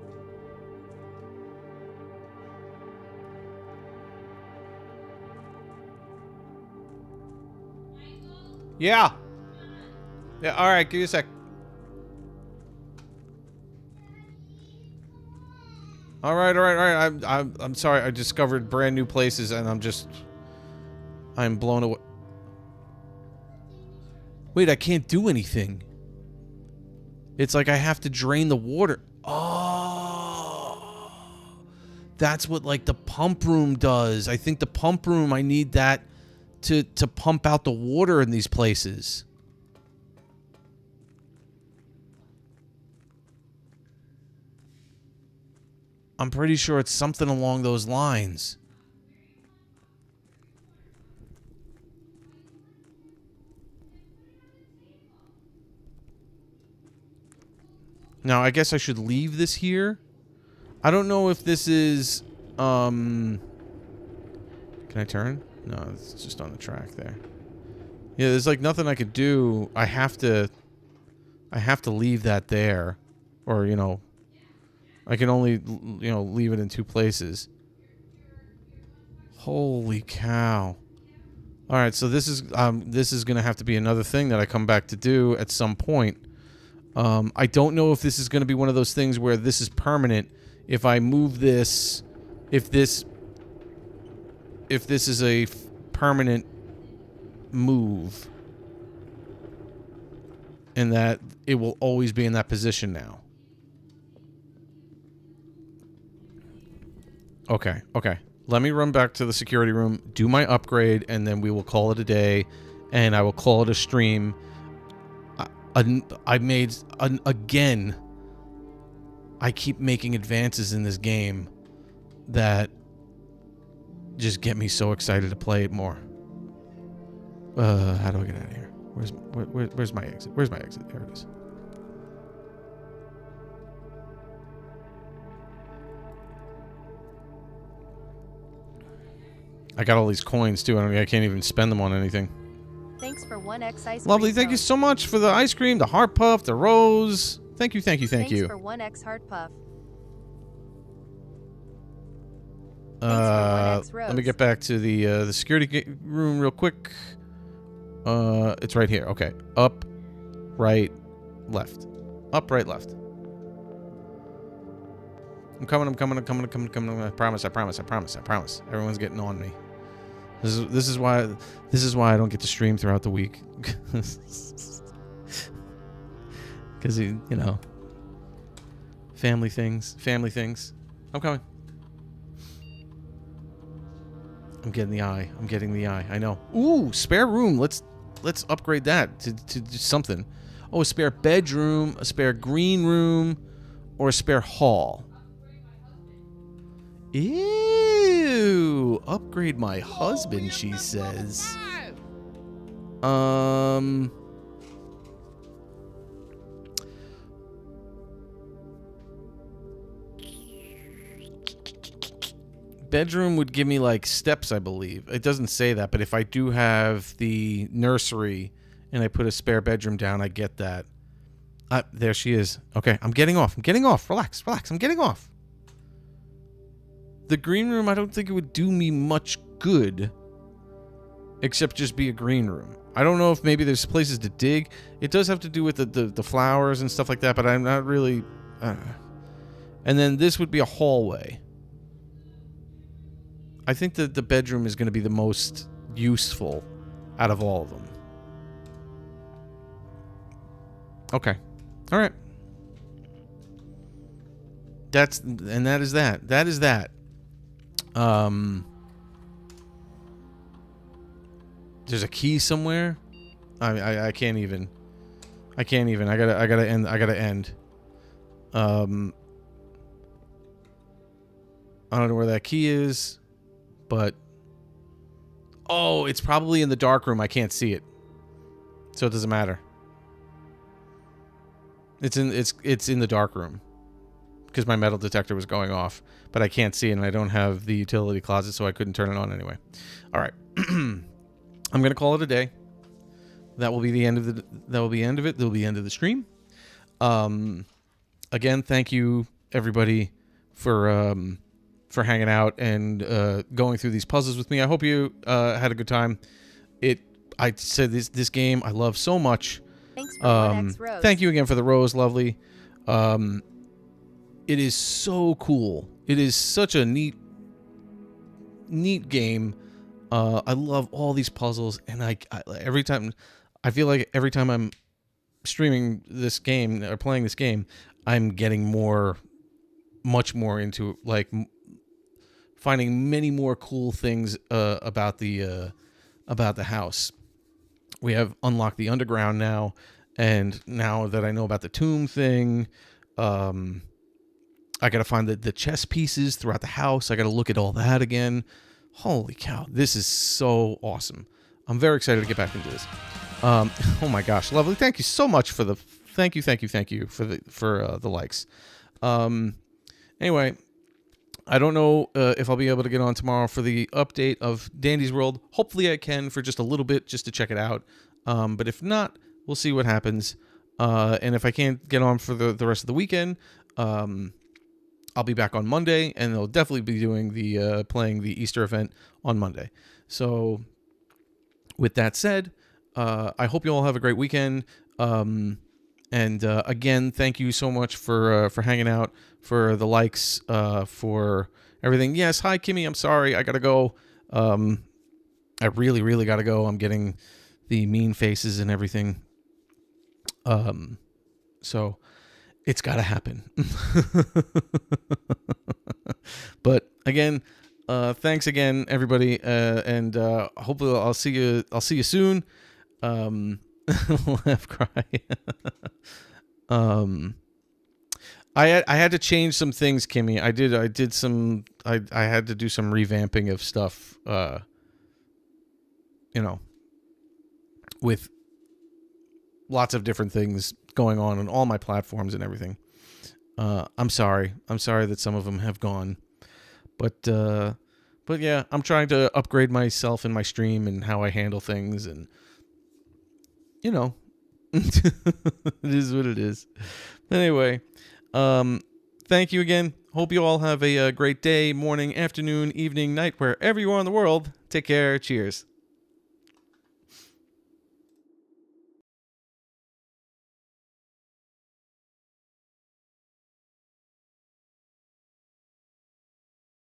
Yeah. Yeah, all right, give me a sec. All right. I'm sorry. I discovered brand new places and I'm blown away. Wait, I can't do anything. It's like I have to drain the water. Oh. That's what like the pump room does. I think the pump room, I need that to pump out the water in these places. I'm pretty sure it's something along those lines. Now, I guess I should leave this here. I don't know if this is, Can I turn? No, it's just on the track there. Yeah, there's like nothing I could do. I have to leave that there. Or, you know, I can only, you know, leave it in two places. Holy cow. Alright, so this is going to have to be another thing that I come back to do at some point. I don't know if this is going to be one of those things where this is permanent. If I move this, if this is a permanent move, and that it will always be in that position now. Okay. Let me run back to the security room, do my upgrade, and then we will call it a day, and I will call it a stream. Again, I keep making advances in this game that just get me so excited to play it more. How do I get out of here? Where's my exit? Where's my exit? There it is. I got all these coins too. I can't even spend them on anything. Thanks for 1x ice Lovely. cream Thank you cone. so much for the ice cream, the heart puff, the rose. Thank you. Thanks you. for 1x heart puff. Let me get back to the security room real quick. It's right here. Okay. Up, right, left. Up, right, left. I'm coming. I promise. Everyone's getting on me. This is why I don't get to stream throughout the week. Because you know, family things. I'm coming. I'm getting the eye. I know. Ooh, spare room. Let's upgrade that to do something. Oh, a spare bedroom, a spare green room, or a spare hall. Ew. Upgrade my husband, she says. Bedroom would give me like steps, I believe. It doesn't say that, but if I do have the nursery and I put a spare bedroom down, I get that. There she is. Okay, I'm getting off. Relax. I'm getting off. The green room, I don't think it would do me much good, except just be a green room. I don't know if maybe there's places to dig. It does have to do with the flowers and stuff like that, but I'm not really... And then this would be a hallway. I think that the bedroom is going to be the most useful out of all of them. Okay. All right. That is that. That is that. There's a key somewhere. I can't even. I can't even. I gotta end. I gotta end. I don't know where that key is, but oh, it's probably in the dark room. I can't see it, so it doesn't matter. It's in the dark room because my metal detector was going off, but I can't see it, and I don't have the utility closet, so I couldn't turn it on anyway. All right, I'm gonna call it a day. That will be the end of the. That will be the end of it. That will be the end of the stream. Again, thank you everybody for hanging out and going through these puzzles with me. I hope you had a good time. I said this game I love so much. Thanks for 1x Rose. Thank you again for the rose, lovely. It is so cool. It is such a neat game. I love all these puzzles, and I every time I feel like every time I'm streaming this game or playing this game, I'm getting much more into like finding many more cool things about the house. We have unlocked the underground now, and now that I know about the tomb thing, I gotta find the chess pieces throughout the house. I gotta look at all that again. Holy cow, this is so awesome. I'm very excited to get back into this. Oh my gosh, lovely. Thank you so much for the thank you for the likes. Anyway, I don't know if I'll be able to get on tomorrow for the update of Dandy's World. Hopefully I can for just a little bit, just to check it out. But if not, we'll see what happens. And if I can't get on for the rest of the weekend, I'll be back on Monday, and they'll definitely be doing the playing the Easter event on Monday. So with that said, I hope you all have a great weekend. And again, thank you so much for hanging out, for the likes, for everything. Yes, hi Kimmy, I'm sorry, I gotta go. I really gotta go. I'm getting the mean faces and everything. So it's gotta happen. But again, thanks again, everybody, and hopefully I'll see you soon. Laugh, cry. I had to change some things, Kimmy. I had to do some revamping of stuff, with lots of different things going on all my platforms and everything. I'm sorry that some of them have gone, but yeah, I'm trying to upgrade myself in my stream and how I handle things, and it is what it is. Anyway, thank you again. Hope you all have a great day, morning, afternoon, evening, night, wherever you are in the world. Take care. Cheers.